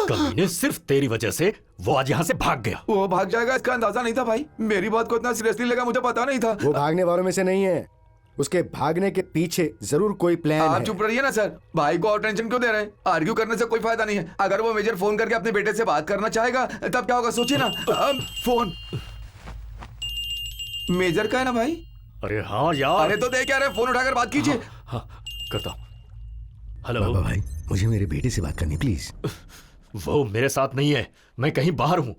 कमीने, सिर्फ तेरी वजह से वो आज यहाँ से भाग गया। वो भाग जाएगा इसका अंदाजा नहीं था भाई। मेरी बात को इतना सीरियसली लेगा मुझे पता नहीं था। वो भागने वालों में से नहीं है, उसके भागने के पीछे जरूर कोई प्लान है। आप चुप रहिए ना सर, भाई को और टेंशन क्यों दे रहे हैं? आर्ग्यू करने से कोई फायदा नहीं है। अगर वो मेजर फोन करके अपने बेटे से बात करना चाहेगा तब क्या होगा सोचिए ना। फोन मेजर का है ना भाई? अरे हाँ यार। अरे तो देख क्या रहे, फोन उठाकर बात कीजिए। हाँ, करता हूँ। हेलो बाबा भाई, मुझे मेरे बेटे से बात करनी प्लीज। वो मेरे साथ नहीं है, मैं कहीं बाहर हूँ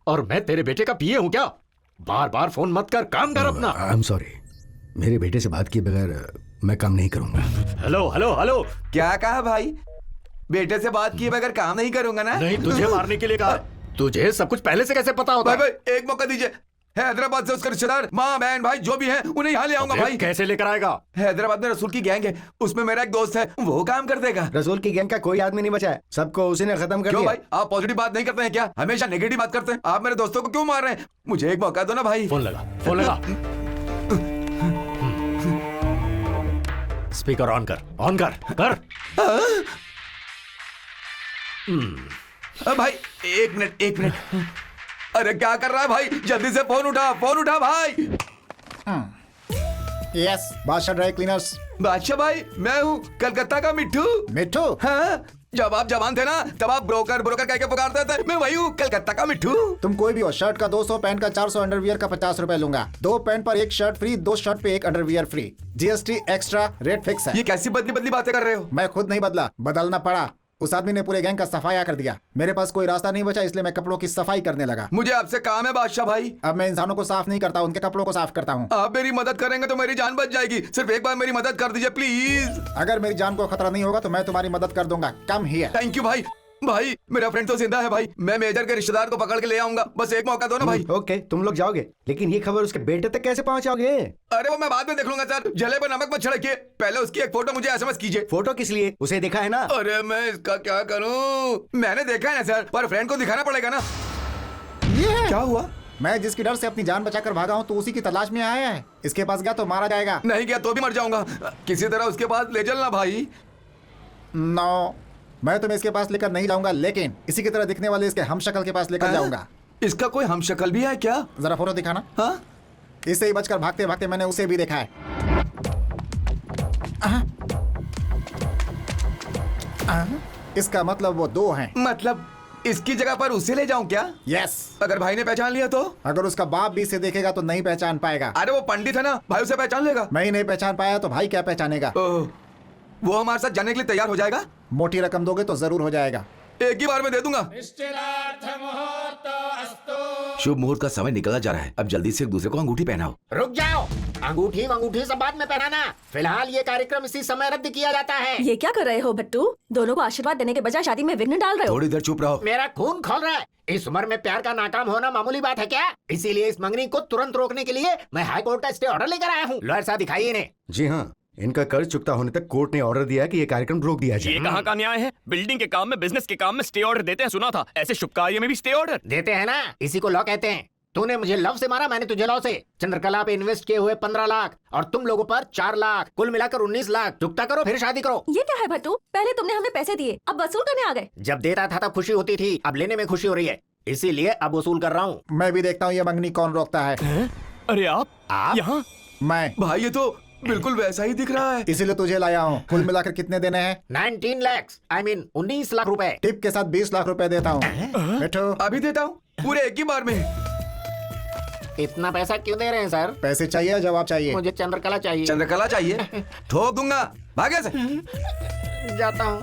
और मैं तेरे बेटे का पीए हूँ क्या? बार बार फोन मत कर, काम कर अपना। आई एम सॉरी, मेरे बेटे से बात किए बगैर मैं काम नहीं करूंगा। Hello hello hello. क्या कहा भाई? बेटे से बात किए बगैर काम नहीं करूंगा ना? नहीं, तुझे मारने के लिए कहा। तुझे सब कुछ पहले से कैसे पता होता? भाई भाई एक मौका दीजिए। हैदराबाद से उसका रिश्तेदार, माँ बहन भाई जो भी हैं उन्हें यहाँ ले आऊंगा भाई। कैसे लेकर आएगा? हैदराबाद में रसूल की गैंग है, उसमें मेरा एक दोस्त है, वो काम कर देगा। रसूल की गैंग का कोई आदमी नहीं बचा है, सबको उसी ने खत्म कर दिया। क्यों भाई, आप पॉजिटिव बात नहीं करते हैं क्या? हमेशा नेगेटिव बात करते हैं। आप मेरे दोस्तों को क्यों मार रहे हैं? मुझे एक मौका दो ना भाई। फोन लगा, फोन लगा। स्पीकर ऑन कर, ऑन कर, कर। भाई एक मिनट, एक मिनट। अरे क्या कर रहा है भाई? जल्दी से फोन उठा, फोन उठा भाई। यस, बादशाह ड्राई क्लीनर्स। बादशाह भाई, मैं हूँ कलकत्ता का मिट्ठू। मिट्ठू? हाँ, जब आप जवान थे ना तब आप ब्रोकर ब्रोकर कह के पुकारते थे। मैं वही हूँ, कलकत्ता का मिट्ठू। तुम कोई भी हो, शर्ट का 200, पैंट का 400, अंडरवियर का 50 रुपए लूंगा। 2 पैंट पर 1 शर्ट फ्री, 2 शर्ट पे 1 underwear free. GST extra, rate fix है। ये कैसी बदली बदली बातें कर रहे हो? मैं खुद नहीं बदला, बदलना पड़ा। उस आदमी ने पूरे गैंग का सफाया कर दिया। मेरे पास कोई रास्ता नहीं बचा, इसलिए मैं कपड़ों की सफाई करने लगा। मुझे आपसे काम है बादशाह भाई। अब मैं इंसानों को साफ नहीं करता, उनके कपड़ों को साफ करता हूँ। आप मेरी मदद करेंगे तो मेरी जान बच जाएगी। सिर्फ एक बार मेरी मदद कर दीजिए प्लीज। अगर मेरी जान को खतरा नहीं होगा तो मैं तुम्हारी मदद कर दूंगा। Come here. थैंक यू भाई। भाई मेरा फ्रेंड तो जिंदा है भाई, मैं मेजर के रिश्तेदार को पकड़ के ले आऊंगा, बस एक मौका दो ना भाई। ओके, तुम लोग जाओगे, लेकिन ये खबर उसके बेटे तक कैसे पहुंचाओगे? अरे वो मैं बाद में देख लूंगा सर, जले पर नमक मत छिड़किए, पहले उसकी एक फोटो मुझे एसएमएस कीजिए। फोटो किस लिए? उसे देखा है ना? अरे मैं इसका क्या करूं, मैंने देखा है ना सर, पर फ्रेंड को दिखाना पड़ेगा ना। ये क्या हुआ? मैं जिसकी डर से अपनी जान बचाकर भागा हूँ तो उसी की तलाश में आया है। इसके पास गया तो मारा जाएगा। नहीं गया तो भी मर जाऊंगा, किसी तरह उसके पास ले चलना भाई। नो, मैं तुम्हें इसके पास लेकर नहीं जाऊंगा, लेकिन इसी की तरह दिखने वाले इसके हमशक्ल के पास लेकर जाऊंगा। इसका कोई हमशक्ल भी है क्या? जरा फोटो दिखाना। हाँ, इससे ही बचकर भागते भागते मैंने उसे भी देखा है। इसका मतलब वो दो हैं। मतलब इसकी जगह पर उसे ले जाऊं क्या? यस। अगर भाई ने पहचान लिया तो? अगर उसका बाप भी इसे देखेगा तो नहीं पहचान पाएगा। अरे वो पंडित है ना, भाई उसे पहचान लेगा। मैं ही नहीं पहचान पाया तो भाई क्या पहचानेगा? वो हमारे साथ जाने के लिए तैयार हो जाएगा? मोटी रकम दोगे तो जरूर हो जाएगा। एक ही बार में दे दूंगा। शुभ मुहूर्त का समय निकला जा रहा है, अब जल्दी से एक दूसरे को अंगूठी पहनाओ। रुक जाओ, अंगूठी सब बाद में पहनाना। फिलहाल ये कार्यक्रम इसी समय रद्द किया जाता है। ये क्या कर रहे हो भट्टू? दोनों को आशीर्वाद देने के बजाय शादी में विघ्न डाल रहे हो। थोड़ी देर चुप रहो। मेरा खून खोल रहा है। इस उम्र में प्यार का नाकाम होना मामूली बात है क्या? इसीलिए इस मंगनी को तुरंत रोकने के लिए मैं हाई कोर्ट का स्टे ऑर्डर लेकर आया हूँ। लॉयर साहब दिखाइए इन्हें। जी हाँ, इनका कर्ज चुकता होने तक कोर्ट ने ऑर्डर दिया कि ये कार्यक्रम रोक दिया जाए। ये कहाँ का न्याय है? बिल्डिंग के काम में, बिजनेस के काम में स्टे ऑर्डर देते हैं, सुना था। ऐसे शुभ कार्य में भी स्टे ऑर्डर देते हैं ना, इसी को लॉ कहते हैं। तूने मुझे लव से मारा, मैंने तुझे लॉ से। चंद्रकला पे इन्वेस्ट किए हुए 15 लाख और तुम लोगों पर 4 लाख, कुल मिलाकर 19 लाख। चुकता करो फिर शादी करो। ये क्या है भट्टू? पहले तुमने हमें पैसे दिए, अब वसूल करने आ गए। जब देता था तब खुशी होती थी, अब लेने में खुशी हो रही है, इसीलिए अब वसूल कर रहा हूँ। मैं भी देखता हूँ ये मंगनी कौन रोकता है। अरे आप यहाँ? मैं। भाई ये तो बिल्कुल वैसा ही दिख रहा है। इसीलिए तुझे लाया हूँ। कुल मिलाकर कितने देने हैं? 19 लाख, I mean 19 लाख रुपए। टिप के साथ 20 लाख रुपए देता हूँ। बैठो। अभी देता हूँ, पूरे एक ही बार में। इतना पैसा क्यों दे रहे हैं सर? पैसे चाहिए या जवाब चाहिए? मुझे चंद्रकला चाहिए। चंद्रकला चाहिए? ठोक दूंगा, भागे से। जाता हूँ।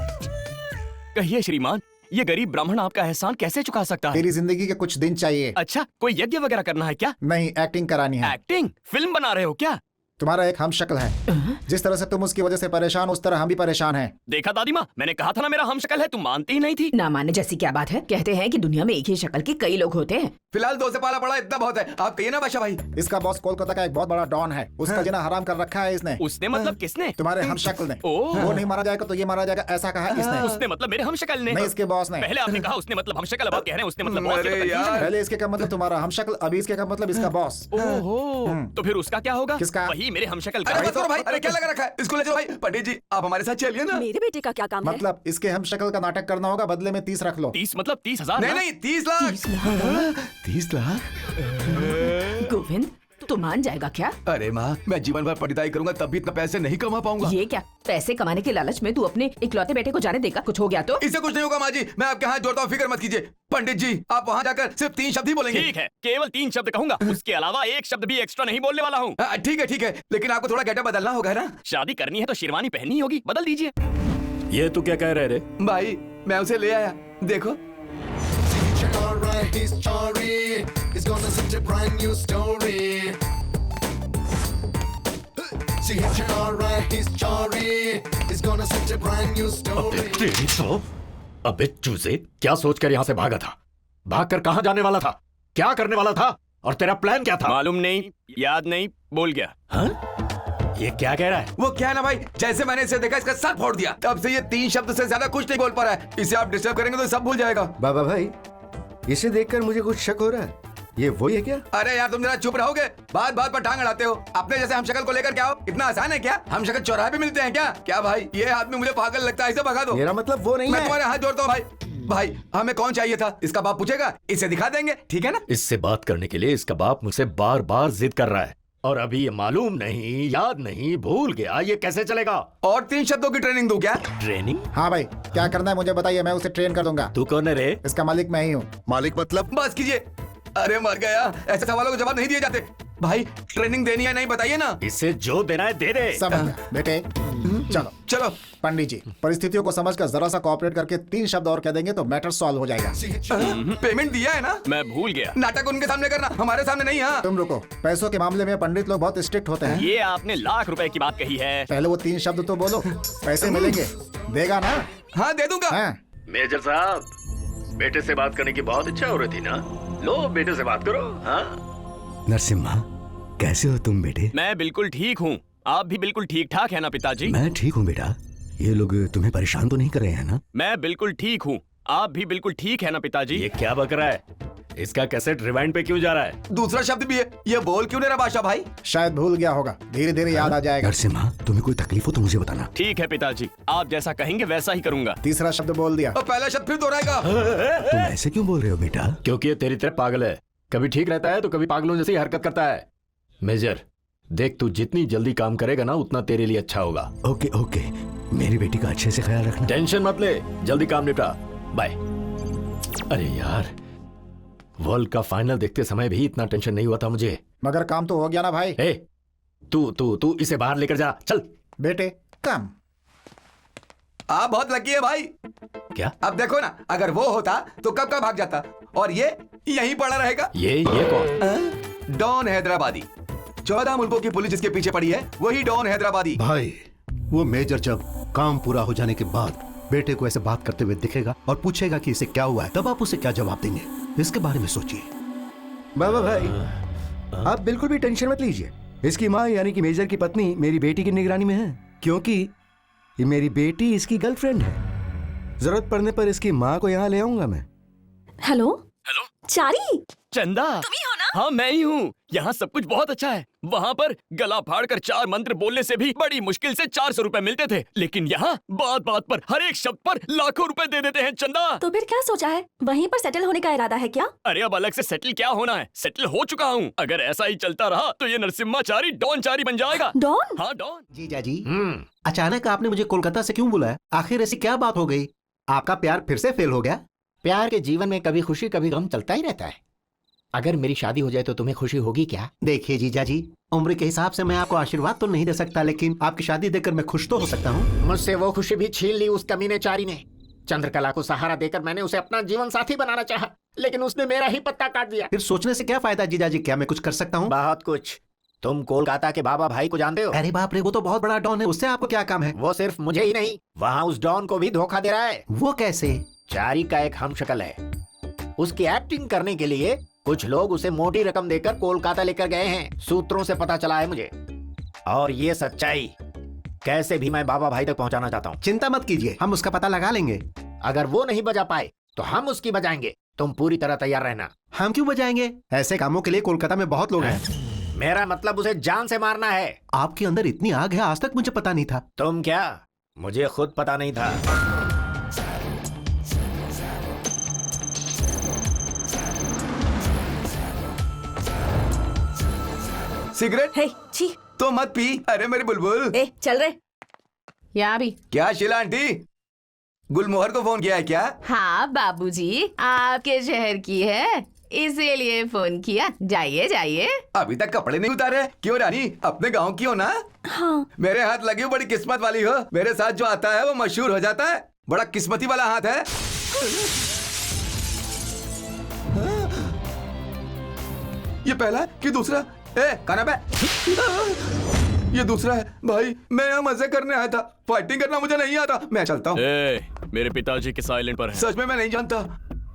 कहिए श्रीमान, ये गरीब ब्राह्मण आपका एहसान कैसे चुका सकता है? तेरी जिंदगी के कुछ दिन चाहिए। अच्छा, कोई यज्ञ वगैरह करना है क्या? नहीं, एक्टिंग करानी है। एक्टिंग? फिल्म बना रहे हो क्या? तुम्हारा एक हमशक्ल है। जिस तरह से तुम उसकी वजह से परेशान हो, उस तरह हम भी परेशान हैं। देखा दादी माँ, मैंने कहा था ना मेरा हमशक्ल है, तुम मानती ही नहीं थी। ना माने जैसी क्या बात है? कहते हैं कि दुनिया में एक ही शक्ल के कई लोग होते हैं। फिलहाल 2 से पाला पड़ा, इतना बहुत है। आप कहिए ना बादशाह भाई। इसका बॉस कोलकाता का एक बहुत बड़ा डॉन है। उसका जीना हराम कर रखा है इसने। उसने मतलब किसने? तुम्हारे हमशक्ल ने। ओह। वो नहीं मारा जाएगा तो ये मारा जाएगा, ऐसा कहा इसने। उसने मतलब मेरे हमशक्ल ने? नहीं, इसके बॉस ने। पहले आपने कहा उसने मतलब हमशक्ल, अब आप कह रहे हैं उसने मतलब बॉस। पहले इसके का मतलब तुम्हारा हमशक्ल, अभी इसके का मतलब इसका बॉस। ओहो, तो फिर उसका क्या होगा? किसका? वही मेरे हमशक्ल का। अरे बस करो भाई, अरे क्या लगा रखा है? इसको ले जाओ भाई। पंडित जी आप हमारे साथ चलिए ना। मेरे बेटे का क्या काम है? मतलब इसके हमशक्ल का नाटक करना होगा, बदले में 30 रख लो। 30 मतलब 30,000? नहीं 30 लाख। 30 लाख? गोविंद, तू मान जाएगा क्या? अरे माँ, मैं जीवन भर पढ़ाई करूंगा तब भी इतना पैसे नहीं कमा पाऊंगा। ये क्या? पैसे कमाने के लालच में तू अपने इकलौते बेटे को जाने देगा? कुछ हो गया तो? इससे कुछ नहीं होगा माँ जी, मैं आपके हाथ जोड़ता हूँ, फिक्र मत कीजिए। पंडित जी आप वहाँ जाकर सिर्फ 3 शब्द ही बोलेंगे। ठीक है, केवल 3 शब्द कहूंगा, उसके अलावा एक शब्द भी एक्स्ट्रा नहीं बोलने वाला हूँ। ठीक है, लेकिन आपको थोड़ा गेटअप बदलना होगा ना। शादी करनी है तो शेरवानी पहननी होगी, बदल दीजिए। ये तू क्या कह रहे रे? भाई मैं उसे ले आया, देखो। अबे चूजे, क्या सोचकर यहाँ से भागा था? भागकर कहाँ जाने वाला था? क्या करने वाला था? और तेरा प्लान क्या था? मालूम नहीं, याद नहीं, बोल गया। हाँ? ये क्या कह रहा है? वो क्या है ना भाई, जैसे मैंने इसे देखा इसका सर फोड़ दिया, तब से ये 3 शब्द से ज्यादा कुछ नहीं बोल पा रहा है। इसे आप डिस्टर्ब करेंगे तो सब भूल जाएगा। बाबा भाई, इसे देखकर मुझे कुछ शक हो रहा है। ये वही है क्या? अरे यार तुम जरा चुप रहोगे, बात बात पर टांग अड़ाते हो। अपने जैसे हमशक्ल को लेकर क्या हो, इतना आसान है क्या? हमशक्ल चौराहे पे मिलते हैं क्या? क्या भाई ये आदमी मुझे पागल लगता है, इसे भगा दो। मेरा मतलब वो नहीं मैं है। तुम्हारे हाथ जोड़ता हूँ भाई। भाई हमें कौन चाहिए था? इसका बाप पूछेगा, इसे दिखा देंगे, ठीक है ना? इससे बात करने के लिए इसका बाप मुझसे बार बार जिद कर रहा है, और अभी ये मालूम नहीं, याद नहीं, भूल गया। ये कैसे चलेगा? और 3 शब्दों की ट्रेनिंग दूं क्या? ट्रेनिंग? हाँ भाई, क्या करना है मुझे बताइए, मैं उसे ट्रेन कर दूंगा। तू कौन है रे? इसका मालिक मैं ही हूँ। मालिक मतलब? बस कीजिए। अरे मर गया, ऐसे सवालों को जवाब नहीं दिए जाते। भाई ट्रेनिंग देनी है नहीं, बताइए ना। इसे जो देना है दे दे। समझ गया बेटे, चलो पंडित जी, परिस्थितियों को समझकर जरा सा कोऑपरेट करके 3 शब्द और कह देंगे तो मैटर सॉल्व हो जाएगा। पेमेंट दिया है ना? मैं भूल गया। नाटक उनके सामने करना, हमारे सामने नहीं। हाँ तुम रुको, पैसों के मामले में पंडित लोग बहुत स्ट्रिक्ट होते हैं। ये आपने लाख रुपए की बात कही है। पहले वो 3 शब्द तो बोलो, पैसे मिलेंगे, देगा ना? हाँ दे दूंगा। मेजर साहब, बेटे से बात करने की बहुत इच्छा हो रही थी ना? लो बेटे से बात करो। हाँ नरसिम्हा, कैसे हो तुम बेटे? मैं बिल्कुल ठीक हूँ। आप भी बिल्कुल ठीक ठाक है ना पिताजी? मैं ठीक हूँ बेटा। ये लोग तुम्हें परेशान तो नहीं कर रहे हैं ना? मैं बिल्कुल ठीक हूँ। आप भी बिल्कुल ठीक है ना पिताजी? ये क्या बक रहा है? इसका कैसेट रिवाइंड पे क्यों जा रहा है? दूसरा शब्द भी है, ये बोल क्यों नहीं रहा बादशाह भाई? शायद भूल गया होगा, धीरे धीरे याद आ जाएगा। नरसिम्हा, तुम्हें कोई तकलीफ हो तो मुझे बताना। ठीक है पिताजी, आप जैसा कहेंगे वैसा ही करूंगा। तीसरा शब्द बोल दिया। और पहला शब्द फिर दोहराएगा। तुम ऐसे क्यों बोल रहे हो बेटा? क्योंकि ये तेरी तरह पागल है। कभी ठीक रहता है तो कभी पागलों जैसी हरकत करता है। मेजर, देख तू जितनी जल्दी काम करेगा ना उतना तेरे लिए अच्छा होगा। ओके ओके, मेरी बेटी का अच्छे से ख्याल रखना। टेंशन मत ले, जल्दी काम निपटा। बाय। अरे यार, वर्ल्ड का फाइनल देखते समय भी इतना टेंशन नहीं हुआ था मुझे। मगर काम तो हो गया ना भाई। ए, तू इसे बाहर लेकर जा, चल। बेटे काम। आप बहुत लकी है भाई। क्या? अब देखो ना, अगर वो होता तो कब का भाग जाता, और ये यहीं पड़ा रहेगा। ये कौन? डॉन हैदराबादी। 14 मुल्कों की पुलिस जिसके पीछे पड़ी है वही डॉन हैदराबादी। भाई, वो मेजर जब काम पूरा हो जाने के बाद बेटे को ऐसे बात करते हुए दिखेगा और पूछेगा कि इसे क्या हुआ है, तब आप उसे क्या जवाब देंगे? इसके बारे में सोचिए। बाबा भाई, आप बिल्कुल भी टेंशन मत लीजिए। इसकी माँ यानी कि मेजर की पत्नी मेरी बेटी की निगरानी में है, क्योंकि ये मेरी बेटी इसकी गर्लफ्रेंड है। जरूरत पड़ने पर इसकी माँ को यहाँ ले आऊंगा मैं। हेलो हेलो चारी, चंदा, तुम ही हो ना? हाँ मैं ही हूँ। यहाँ सब कुछ बहुत अच्छा है। वहाँ पर गला फाड़कर 4 मंत्र बोलने से भी बड़ी मुश्किल से 400 रुपए मिलते थे, लेकिन यहाँ बात बात पर हर एक शब्द पर लाखों रुपए दे देते हैं। चंदा, तो फिर क्या सोचा है? वहीं पर सेटल होने का इरादा है क्या? अरे अब अलग से सेटल क्या होना है, सेटल हो चुका हूँ। अगर ऐसा ही चलता रहा तो ये नरसिम्हा चारी डॉन चारी बन जाएगा। डॉन? हाँ डॉन। जीजा जी, अचानक आपने मुझे कोलकाता से क्यों बुलाया? आखिर ऐसी क्या बात हो गई? आपका प्यार फिर से फेल हो गया? प्यार के जीवन में कभी खुशी कभी गम चलता ही रहता है। अगर मेरी शादी हो जाए तो तुम्हें खुशी होगी क्या? देखिए जीजा जी, उम्र के हिसाब से मैं आपको आशीर्वाद तो नहीं दे सकता, लेकिन आपकी शादी देखकर मैं खुश तो हो सकता हूँ। मुझसे वो खुशी भी छीन ली उस कमीने चारी ने। चंद्रकला को सहारा देकर मैंने उसे अपना जीवन साथी बनाना चाहा, लेकिन उसने मेरा ही पत्ता काट दिया। फिर सोचने से क्या फायदा जीजा जी? क्या मैं कुछ कर सकता हूँ? बहुत कुछ। तुम कोलकाता के बाबा भाई को जानते हो? अरे बाप रे, वो तो बहुत बड़ा डॉन है, उससे आपको क्या काम है? वो सिर्फ मुझे ही नहीं, वहाँ उस डॉन को भी धोखा दे रहा है। वो कैसे? चारी का एक हमशक्ल है, उसकी एक्टिंग करने के लिए कुछ लोग उसे मोटी रकम देकर कोलकाता लेकर गए हैं, सूत्रों से पता चला है मुझे। और ये सच्चाई कैसे भी मैं बाबा भाई तक पहुंचाना चाहता हूँ। चिंता मत कीजिए, हम उसका पता लगा लेंगे। अगर वो नहीं बजा पाए तो हम उसकी बजाएंगे। तुम पूरी तरह तैयार रहना। हम क्यों बजाएंगे? ऐसे कामों के लिए कोलकाता में बहुत लोग हैं। मेरा मतलब उसे जान से मारना है। आपके अंदर इतनी आग है, आज तक मुझे पता नहीं था। तुम क्या? मुझे खुद पता नहीं था। सिगरेट? हे छी, तो मत पी। अरे मेरी बुलबुल। ए चल रे। यहाँ भी। क्या शीला आंटी, गुलमोहर को फोन किया है क्या? हाँ बाबूजी, आपके शहर की है, इसीलिए फोन किया। जाइए जाइए। अभी तक कपड़े नहीं उतारे? क्यों रानी, अपने गांव की हो ना? हाँ। मेरे हाथ लगी हो, बड़ी किस्मत वाली हो। मेरे साथ जो आता है वो मशहूर हो जाता है। बड़ा किस्मती वाला हाथ है। ये पहला कि दूसरा? खाना पे ये दूसरा है। भाई मैं यहाँ मजे करने आया था, फाइटिंग करना मुझे नहीं आता। मैं चलता हूँ। मेरे पिताजी के साइलेंट पर हैं। सच में मैं नहीं जानता।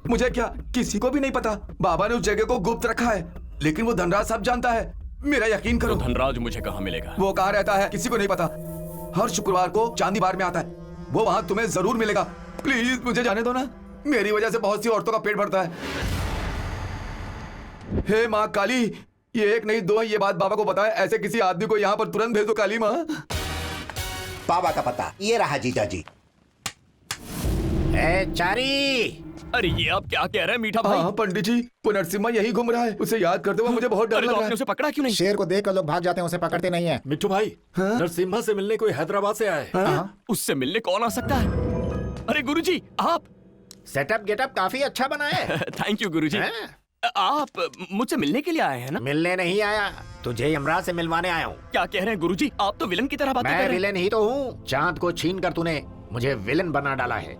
मुझे क्या, किसी को भी नहीं पता। बाबा ने उस जगह को गुप्त रखा है, लेकिन वो धनराज सब जानता है। मेरा यकीन करो। तो धनराज मुझे कहाँ मिलेगा? वो कहाँ रहता है किसी को नहीं पता। हर शुक्रवार को चांदी बार में आता है। वो वहाँ तुम्हें जरूर मिलेगा। प्लीज मुझे जाने दो ना, मेरी वजह से बहुत सी औरतों का पेट भरता है। हे माँ काली, ये एक नहीं दो, ये बात बाबा को बताए। ऐसे किसी आदमी को यहाँ पर तुरंत भेज दो काली माँ। बाबा का पता ये रहा जीजा जी। चारी, अरे ये आप क्या कह रहे हैं मीठा भाई? हाँ पंडित जी, वो नरसिम्हा यही घूम रहा है। उसे याद करते हुए मुझे बहुत डर लग रहा है। उसे पकड़ा क्यों नहीं? शेर को देखकर लोग भाग जाते हैं, उसे पकड़ते नहीं है। मिट्टू भाई, नरसिम्हा से मिलने कोई हैदराबाद से आए। उससे मिलने कौन आ सकता है? अरे गुरुजी, आप सेटअप गेटअप काफी अच्छा बना है। थैंक यू गुरुजी। आप मुझसे मिलने के लिए आए हैं ना? मिलने नहीं आया, तुझे यमराज से मिलवाने आया हूँ। क्या कह रहे हैं गुरुजी? आप तो विलन की तरह बातें कर रहे हैं। मैं विलन ही तो हूँ। चांद को छीन कर तूने मुझे विलन बना डाला है।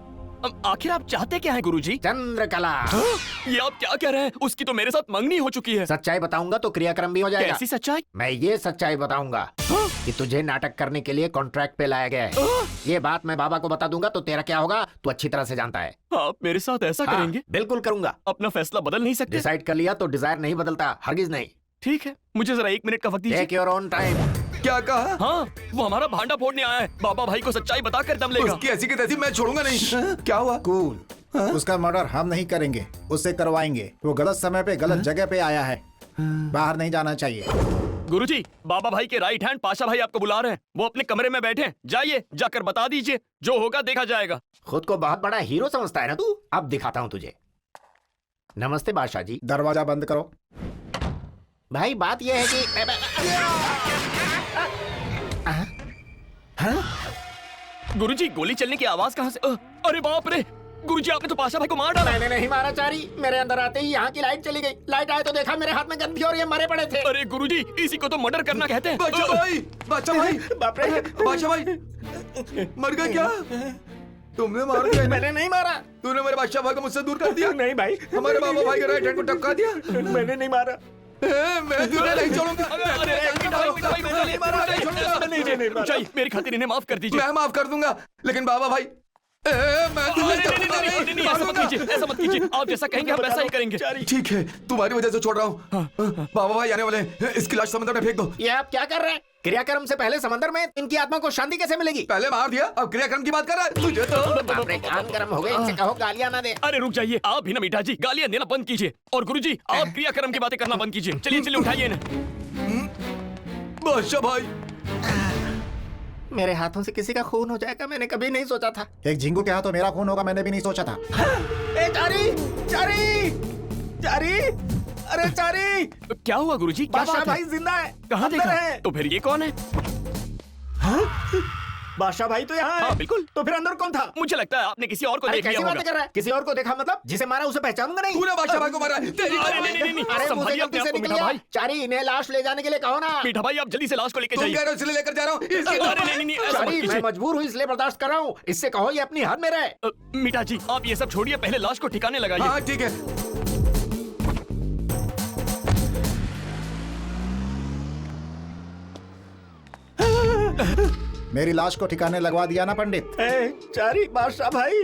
आखिर आप चाहते क्या हैं गुरुजी? चंद्रकला। ये आप क्या कह रहे हैं? उसकी तो मेरे साथ मंगनी हो चुकी है। सच्चाई बताऊंगा तो क्रियाक्रम भी हो जाएगा। कैसी सच्चाई? मैं ये सच्चाई बताऊंगा कि तुझे नाटक करने के लिए कॉन्ट्रैक्ट पे लाया गया है। ये बात मैं बाबा को बता दूंगा तो तेरा क्या होगा तू अच्छी तरह से जानता है। आप मेरे साथ ऐसा करेंगे? बिल्कुल करूंगा। अपना फैसला बदल नहीं सकते? डिसाइड कर लिया तो डिजायर नहीं बदलता, हरगिज नहीं। ठीक है, मुझे जरा 1 मिनट का वक्त दीजिए। Take your own time. क्या कहा? हाँ, वो हमारा भांडा फोड़ने आया है। बाबा भाई को सच्चाई बताकर दम लेगा। उसकी ऐसी की तैसी मैं छोड़ूंगा नहीं। क्या हुआ? कूल। उसका मर्डर हम नहीं करेंगे, उससे करवाएंगे। वो गलत समय पे गलत जगह पे आया है, बाहर नहीं जाना चाहिए। गुरुजी, बाबा भाई के राइट हैंड पाशा भाई आपको बुला रहे हैं। वो अपने कमरे में बैठे हैं, जाइए जाकर बता दीजिए, जो होगा देखा जाएगा। खुद को बहुत बड़ा हीरो समझता है ना तू? अब दिखाता हूँ तुझे। नमस्ते बादशाह जी। दरवाजा बंद करो। भाई बात यह है कि गुरुजी, गोली चलने की आवाज कहाँ से? अरे बाप रे, गुरुजी आपने तो पाशा भाई को मार डाला। मैंने नहीं मारा चारी, मेरे अंदर आते ही यहाँ की लाइट चली गई। लाइट आए तो देखा मेरे हाथ में गन थी और ये मरे पड़े थे। अरे गुरुजी, इसी को तो मर्डर करना कहते हैं। बादशाह भाई, बादशाह भाई, बाप रे, बादशाह भाई, मर गया क्या? तुमने मार दिया? मैंने नहीं मारा। तूने मेरे बादशाह भाई को मुझसे दूर कर दिया। नहीं भाई, हमारे बाबा भाई के राइट हैंड को टपका दिया। मैंने नहीं मारा। मैं तुझे नहीं छोड़ूंगा। मेरी खातिर इन्हें माफ कर दीजिए। मैं माफ कर दूंगा, लेकिन बाबा भाई मैं नहीं, ऐसा मत कीजिए, ऐसा मत कीजिए। आप जैसा कहेंगे हम वैसा ही करेंगे। ठीक है, तुम्हारी वजह से छोड़ रहा हूँ। बाबा भाई आने वाले हैं, इसकी लाश समंदर में फेंक दो। ये आप क्या कर रहे हैं? क्रियाक्रम से पहले समंदर में इनकी आत्मा को शांति कैसे मिलेगी? पहले मार दिया, अब क्रियाक्रम की बात कर रहा है। तुझे तो बाप रे, कान गर्म हो गए। इनसे कहो गालियां ना दे। अरे रुक जाइए, आप भी ना मीठा जी गालियां देना बंद कीजिए। और गुरुजी, आप क्रियाक्रम की बातें करना बंद कीजिए। चलिए चलिए, उठाइए इन्हें। बादशाह भाई, मेरे हाथों से किसी का खून हो जाएगा मैंने कभी नहीं सोचा था। एक झिंगू के हाथों मेरा खून होगा मैंने भी नहीं सोचा था। ए चारी, चारी, चारी, अरे चारी। क्या हुआ गुरुजी? क्या बादशाह बात है? भाई जिंदा है। कहाँ अंदर देखा? है। तो फिर ये कौन है? बादशाह भाई तो यहाँ है। हाँ बिल्कुल। तो फिर अंदर कौन था? मुझे लगता है आपने किसी और को अरे देख लिया कैसी होगा। बातें कर रहा है? किसी और को देखा मतलब? जिसे मारा उसे पहचानूंगा नहीं। तूने बादशाह भाई को मारा है। तेरी अरे नहीं, अरे मुझे संभालिए गलती अपने से आप को निकल मीठा गया। भाई। चारी, इन्हें लाश ले जाने के लिए कहो ना। मीठा भाई, आप जल्दी से लाश को लेके तुम जाइए। कह रहे हो इसलिए लेकर जा रहा हूँ। अरे नहीं, ऐसा मत चारी, मैं कीजिए। मजबूर हूँ इसलिए बर्दाश्त कर रहा हूँ। इससे कहो ये अपनी हद में रहे। मीठा जी, आप ये सब छोड़िए, पहले लाश को ठिकाने लगाइए। हाँ ठीक है। मेरी लाश को ठिकाने लगवा दिया ना पंडित? चारी, बादशाह भाई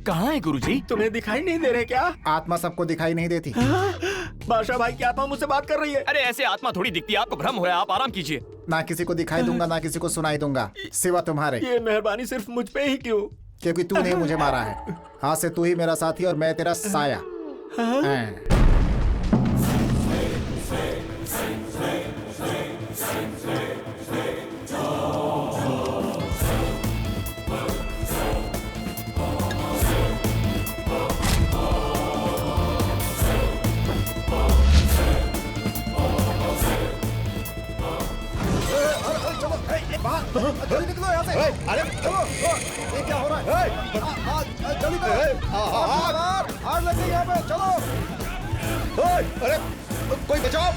कहाँ है गुरुजी? तुम्हें दिखाई नहीं दे रहे क्या? आत्मा सबको दिखाई नहीं देती। बादशाह भाई की आत्मा मुझसे बात कर रही है। अरे ऐसे आत्मा थोड़ी दिखती है, आपको भ्रम हो रहा है, आप आराम कीजिए। ना किसी को दिखाई दूंगा ना किसी को सुनाई दूंगा, सिवा तुम्हारे। ये मेहरबानी सिर्फ मुझ पे ही क्यों? क्योंकि तूने मुझे मारा है। हाँ से तू ही मेरा साथी और मैं तेरा साया। जल्दी निकलो यहाँ से। अरे ये क्या हो रहा है? जल्दी करो। आग लग गई यहाँ पे, चलो। अरे कोई बचाओ।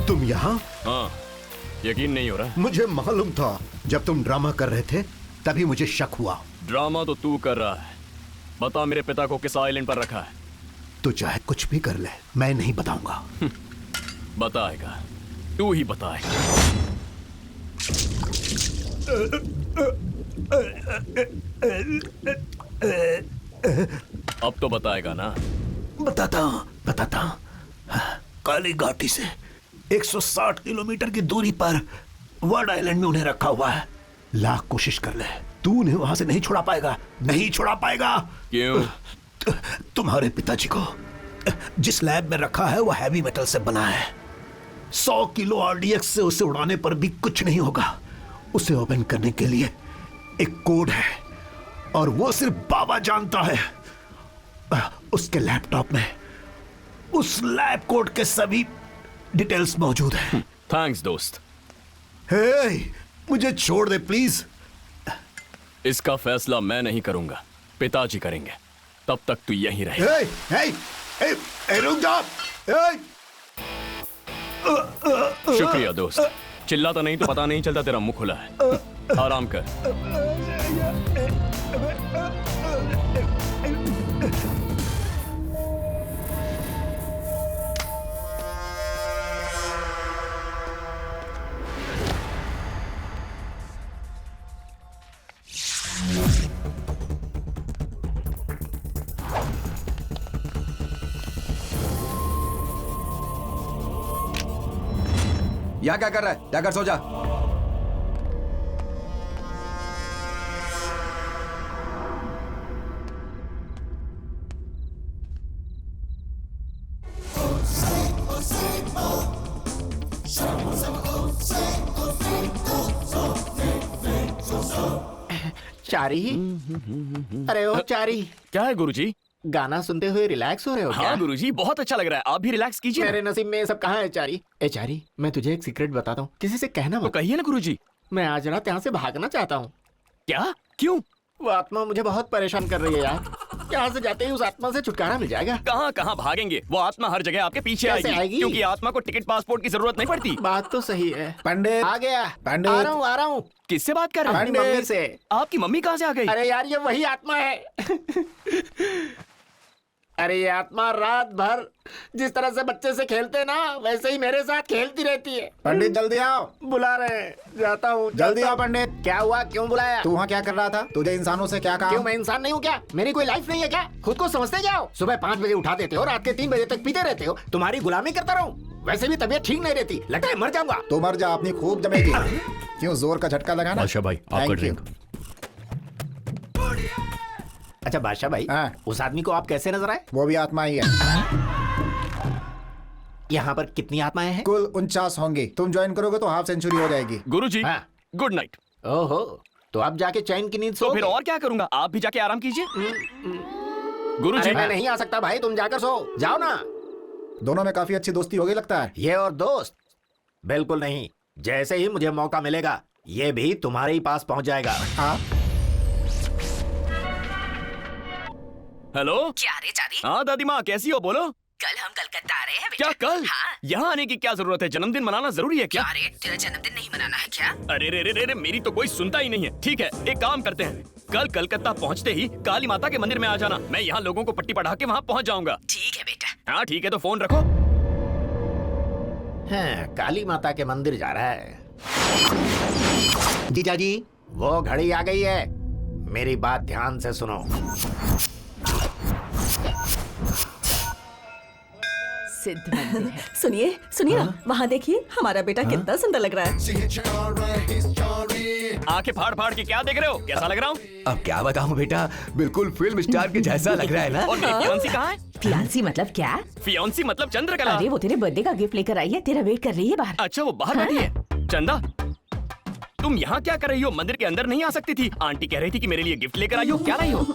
तुम यहाँ? हाँ, यकीन नहीं हो रहा। मुझे मालूम था जब तुम ड्रामा कर रहे थे तभी मुझे शक हुआ। ड्रामा तो तू कर रहा है। बता मेरे पिता को किस आइलैंड पर रखा है? तो चाहे कुछ भी कर ले, मैं नहीं बताऊंगा। बताएगा, तू ही बताएगा। अब तो बताएगा ना? बताता। काली घाटी से 160 किलोमीटर की दूरी पर वर्ड आइलैंड में उन्हें रखा हुआ है। लाख कोशिश कर ले, तू उन्हें वहां से नहीं छुड़ा पाएगा। नहीं छुड़ा पाएगा। क्यों? तुम्हारे पिताजी को जिस लैब में रखा है वो हैवी मेटल से बना है। 100 किलो आरडीएक्स से उसे उड़ाने पर भी कुछ नहीं होगा। उसे ओपन करने के लिए एक कोड है और वो सिर्फ बाबा जानता है। उसके लैपटॉप में उस लैब कोड के सभी डिटेल्स मौजूद हैं। थैंक्स दोस्त। हे, मुझे छोड़ दे प्लीज। इसका फैसला मैं नहीं करूंगा, पिताजी करेंगे। तब तक तू यहीं रहे। रुक जा। शुक्रिया दोस्त। चिल्लाता नहीं तो पता नहीं चलता तेरा मुंह खुला है। आराम कर। यहाँ क्या कर रहा है? जाकर सो जा। चारी, अरे ओ चारी, क्या है गुरुजी? गाना सुनते हुए रिलैक्स हो रहे हो क्या? हाँ गुरुजी, बहुत अच्छा लग रहा है। आप भी रिलैक्स कीजिए। मेरे नसीब में ये सब कहाँ है चारी? ए चारी, मैं तुझे एक सीक्रेट बताता हूँ, किसी से कहना मत। तो कहिए ना गुरुजी। मैं आज रात यहाँ से भागना चाहता हूँ। क्या? क्यों? वो आत्मा मुझे बहुत परेशान कर रही है यार। यहाँ से जाते ही उस आत्मा से छुटकारा मिल जाएगा। कहाँ कहाँ भागेंगे? वो आत्मा हर जगह आपके पीछे आएगी, क्योंकि आत्मा को टिकट पासपोर्ट की जरूरत नहीं पड़ती। बात तो सही है। पंडित आ गया। पंडित आ रहा हूँ। किससे बात कर रहे हैं? अपनी मम्मी से। आपकी मम्मी कहाँ से आ गई? अरे यार, ये वही आत्मा है। अरे ये आत्मा रात भर जिस तरह से बच्चे से खेलते ना, वैसे ही मेरे साथ खेलती रहती है। पंडित जल्दी आओ। बुला रहे हैं, जाता हूँ। जल्दी आओ पंडित। क्या हुआ, क्यों बुलाया? तू वहाँ क्या कर रहा था? तुझे इंसानों से क्या काम? क्यों, मैं इंसान नहीं हूँ क्या? मेरी कोई लाइफ नहीं है क्या? खुद को समझते जाओ। सुबह 5 बजे उठा देते हो, रात के 3 बजे तक पीते रहते हो। तुम्हारी गुलामी करता रहूं? वैसे भी तबीयत ठीक नहीं रहती, लगता है मर जाऊंगा। तो मर जा, अपनी खूब जमेगी। क्यों जोर का झटका लगाना? बादशाह भाई, आपका ड्रिंक। अच्छा बादशाह भाई, उस आदमी को आप कैसे नजर आए? वो भी आत्मा ही है। यहाँ पर कितनी आत्माएं हैं? कुल 49 होंगी। तुम ज्वाइन करोगे तो हाफ सेंचुरी हो जाएगी। गुरुजी, गुड नाइट। ओहो, तो आप जाके चैन की नींद सो। तो फिर और क्या करूंगा? आप भी जाके आराम कीजिए। गुरुजी, मैं नहीं आ सकता भाई, तुम जाकर सो जाओ ना। दोनों में काफी अच्छी दोस्ती हो गई लगता है। ये और दोस्त? बिल्कुल नहीं। जैसे ही मुझे मौका मिलेगा, ये भी तुम्हारे ही पास पहुंच जाएगा। हाँ? हेलो। क्या रे चारी? हाँ दादी माँ, कैसी हो? बोलो। कल हम कलकत्ता आ रहे हैं बेटा। क्या कल? हाँ। यहाँ आने की क्या जरूरत है? जन्मदिन मनाना जरूरी है क्या? अरे तेरा जन्मदिन नहीं मनाना है क्या? अरे रे रे रे रे, मेरी तो कोई सुनता ही नहीं है। ठीक है, एक काम करते हैं, कल कलकत्ता पहुँचते ही काली माता के मंदिर में आ जाना। मैं यहाँ लोगों को पट्टी पढ़ा के वहाँ पहुँच जाऊंगा। ठीक है बेटा। हाँ ठीक है, तो फोन रखो। हाँ, काली माता के मंदिर जा रहा है। जीजा जी, वो घड़ी आ गई है, मेरी बात ध्यान से सुनो। सिद्ध मंदिर है। सुनिए सुनिए ना, वहाँ देखिए हमारा बेटा कितना सुंदर लग रहा है। आंखें फाड़ फाड़ के क्या देख रहे हो? कैसा लग रहा हूँ? अब क्या बताऊं बेटा, बिल्कुल फिल्म स्टार के जैसा लग रहा है ना। और मेरी फियांसी कहाँ है? फियांसी मतलब क्या? फियांसी मतलब चंद्रकला। अरे वो तेरे बर्थडे का गिफ्ट लेकर आई है, तेरा वेट कर रही है बाहर। अच्छा, वो बाहर बैठी है। चंदा, तुम यहाँ क्या कर रही हो? मंदिर के अंदर नहीं आ सकती थी। आंटी कह रही थी कि मेरे लिए गिफ्ट लेकर आई हो। क्या लाई हो?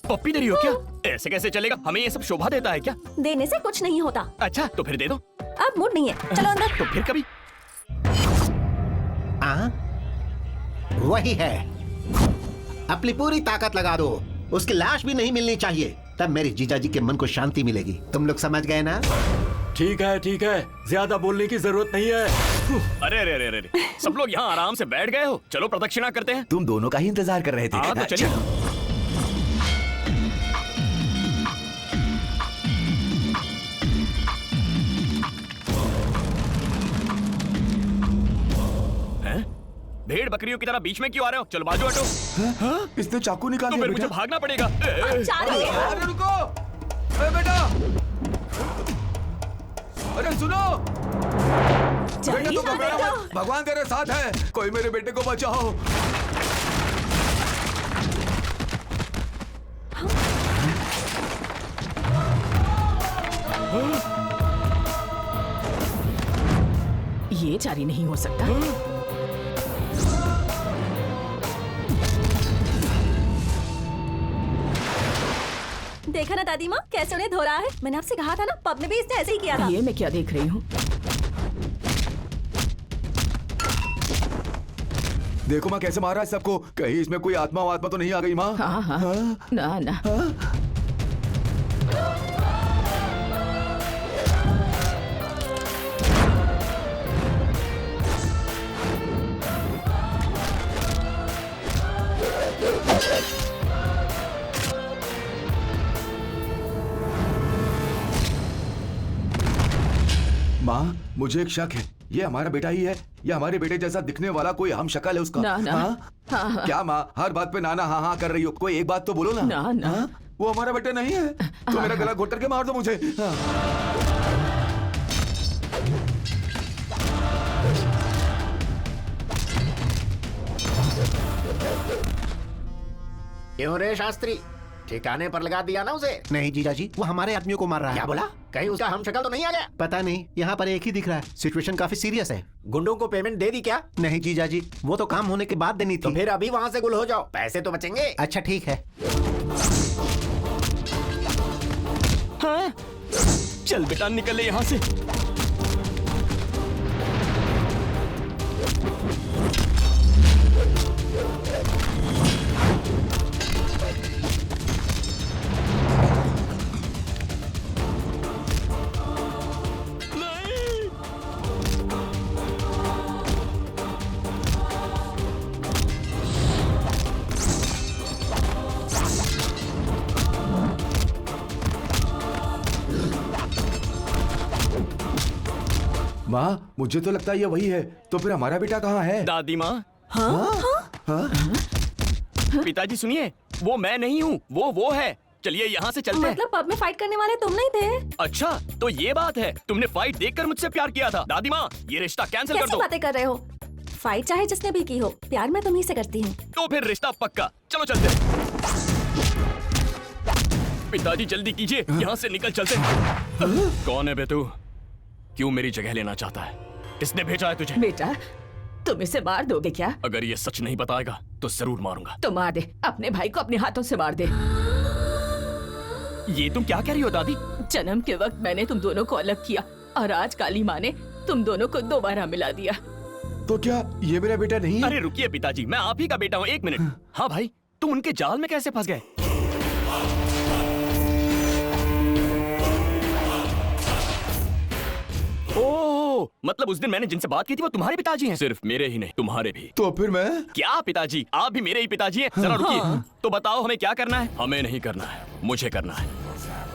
पप्पी दे रही हो क्या? ऐसे कैसे चलेगा? हमें ये सब शोभा देता है क्या? देने से कुछ नहीं होता। अच्छा, तो फिर दे दो। अब मूड नहीं है, चलो अंदर। तो फिर कभी। वही है, अपनी पूरी ताकत लगा दो, उसकी लाश भी नहीं मिलनी चाहिए, तब मेरी जीजाजी के मन को शांति मिलेगी। तुम लोग समझ गए ना? ठीक है, ज्यादा बोलने की जरूरत नहीं है। अरे अरे अरे अरे, सब लोग यहाँ आराम से बैठ गए हो। चलो प्रदक्षिणा करते हैं। तुम दोनों का ही इंतजार कर रहे थे। हाँ तो चलिए। भेड़ बकरियों की तरह बीच में क्यों आ रहे हो? चलो बाजू हटो। इसने चाकू निकाल तो दिया। फिर मुझे भागना पड़ेगा। अरे रुको, अरे बेटा, अरे सुनो बेटा, तो घबराओ मत, भगवान तेरे साथ है। कोई मेरे बेटे को बचाओ। ये जारी नहीं हो सकता। देखा ना दादी माँ, कैसे उन्हें धो रहा है। मैंने आपसे कहा था ना, पब में भी इसने ऐसे ही किया था। ये मैं क्या देख रही हूँ? देखो माँ कैसे मारा है सबको। कहीं इसमें कोई आत्मा तो नहीं आ गई माँ? हाँ हाँ, ना ना। माँ मुझे एक शक है, ये हमारा बेटा ही है या हमारे बेटे जैसा दिखने वाला कोई हम शक्ल है उसका? ना ना। हाँ? हाँ। क्या माँ हर बात पे नाना हाँ हाँ कर रही हो? कोई एक बात तो बोलो ना। ना ना। हाँ? वो हमारा बेटा नहीं है तो मेरा गला घोट करके मार दो मुझे। हाँ। क्यों रे शास्त्री, ठिकाने पर लगा दिया ना उसे? नहीं जीजा जी, वो हमारे आदमियों को मार रहा है। क्या बोला? कहीं उसका हम शक्ल तो नहीं आ गया? पता नहीं, यहाँ पर एक ही दिख रहा है। सिचुएशन काफी सीरियस है। गुंडों को पेमेंट दे दी क्या? नहीं जीजा जी, वो तो काम होने के बाद देनी थी। तो फिर अभी वहाँ से गुल हो जाओ, पैसे तो बचेंगे। अच्छा ठीक है। हाँ? चल बेटा निकले यहाँ से। माँ मुझे तो लगता है ये वही है, तो फिर हमारा बेटा कहाँ है? दादी माँ। हाँ? हाँ? पिताजी सुनिए, वो मैं नहीं हूँ, वो है। चलिए यहाँ से चलते हैं। मतलब पब में फाइट करने वाले तुम नहीं थे? अच्छा तो ये बात है, तुमने फाइट देखकर मुझसे प्यार किया था। दादी माँ ये रिश्ता कैंसिल कर कैसी दो। बातें कर रहे हो? फाइट चाहे जिसने भी की हो, प्यार मैं तुम्ही से करती हूँ। तो फिर रिश्ता पक्का। चलो चलते हैं। पिताजी जल्दी कीजिए, यहाँ से निकल चलते हैं। कौन है बे तू? क्यों मेरी जगह लेना चाहता है? किसने भेजा है तुझे? बेटा तुम इसे मार दोगे क्या? अगर ये सच नहीं बताएगा तो जरूर मारूंगा। तो मार दे, अपने भाई को अपने हाथों से मार दे। ये तुम क्या कह रही हो दादी? जन्म के वक्त मैंने तुम दोनों को अलग किया और आज काली माँ ने तुम दोनों को दोबारा मिला दिया। तो क्या ये मेरा बेटा नहीं है? अरे रुकिए पिताजी, मैं आप ही का बेटा हूँ। एक मिनट। हाँ भाई, तुम उनके जाल में कैसे फंस गए? ओह, मतलब उस दिन मैंने जिनसे बात की थी वो तुम्हारे पिताजी हैं? सिर्फ मेरे ही नहीं, तुम्हारे भी। तो फिर मैं? क्या पिताजी, आप भी मेरे ही पिताजी हैं? जरा रुकिए। तो बताओ हमें क्या करना है? हमें नहीं करना है, मुझे करना है।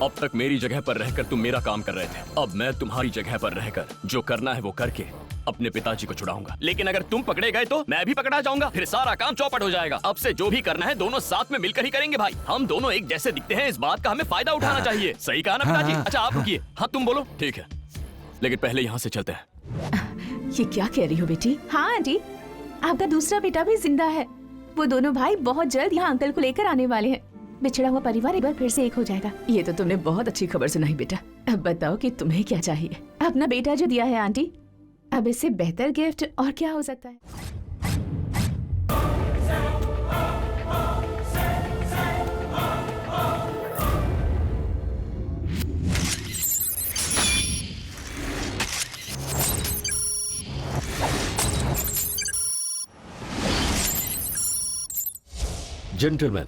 अब तक मेरी जगह पर रहकर तुम मेरा काम कर रहे थे, अब मैं तुम्हारी जगह पर रहकर जो करना है वो करके अपने पिताजी को छुड़ाऊंगा। लेकिन अगर तुम पकड़े गए तो मैं भी पकड़ा जाऊंगा, फिर सारा काम चौपट हो जाएगा। अब से जो भी करना है दोनों साथ में मिलकर ही करेंगे भाई। हम दोनों एक जैसे दिखते हैं, इस बात का हमें फायदा उठाना चाहिए। सही कहा ना पिताजी? अच्छा आप रुकिए। हाँ तुम बोलो। ठीक है, लेकिन पहले यहाँ से चलते हैं। ये क्या कह रही हो बेटी? हाँ आंटी, आपका दूसरा बेटा भी जिंदा है। वो दोनों भाई बहुत जल्द यहाँ अंकल को लेकर आने वाले हैं। बिछड़ा हुआ परिवार एक बार फिर से एक हो जाएगा। ये तो तुमने बहुत अच्छी खबर सुनाई बेटा। अब बताओ कि तुम्हें क्या चाहिए? अपना बेटा जो दिया है आंटी, अब इससे बेहतर गिफ्ट और क्या हो सकता है? जेंटलमैन,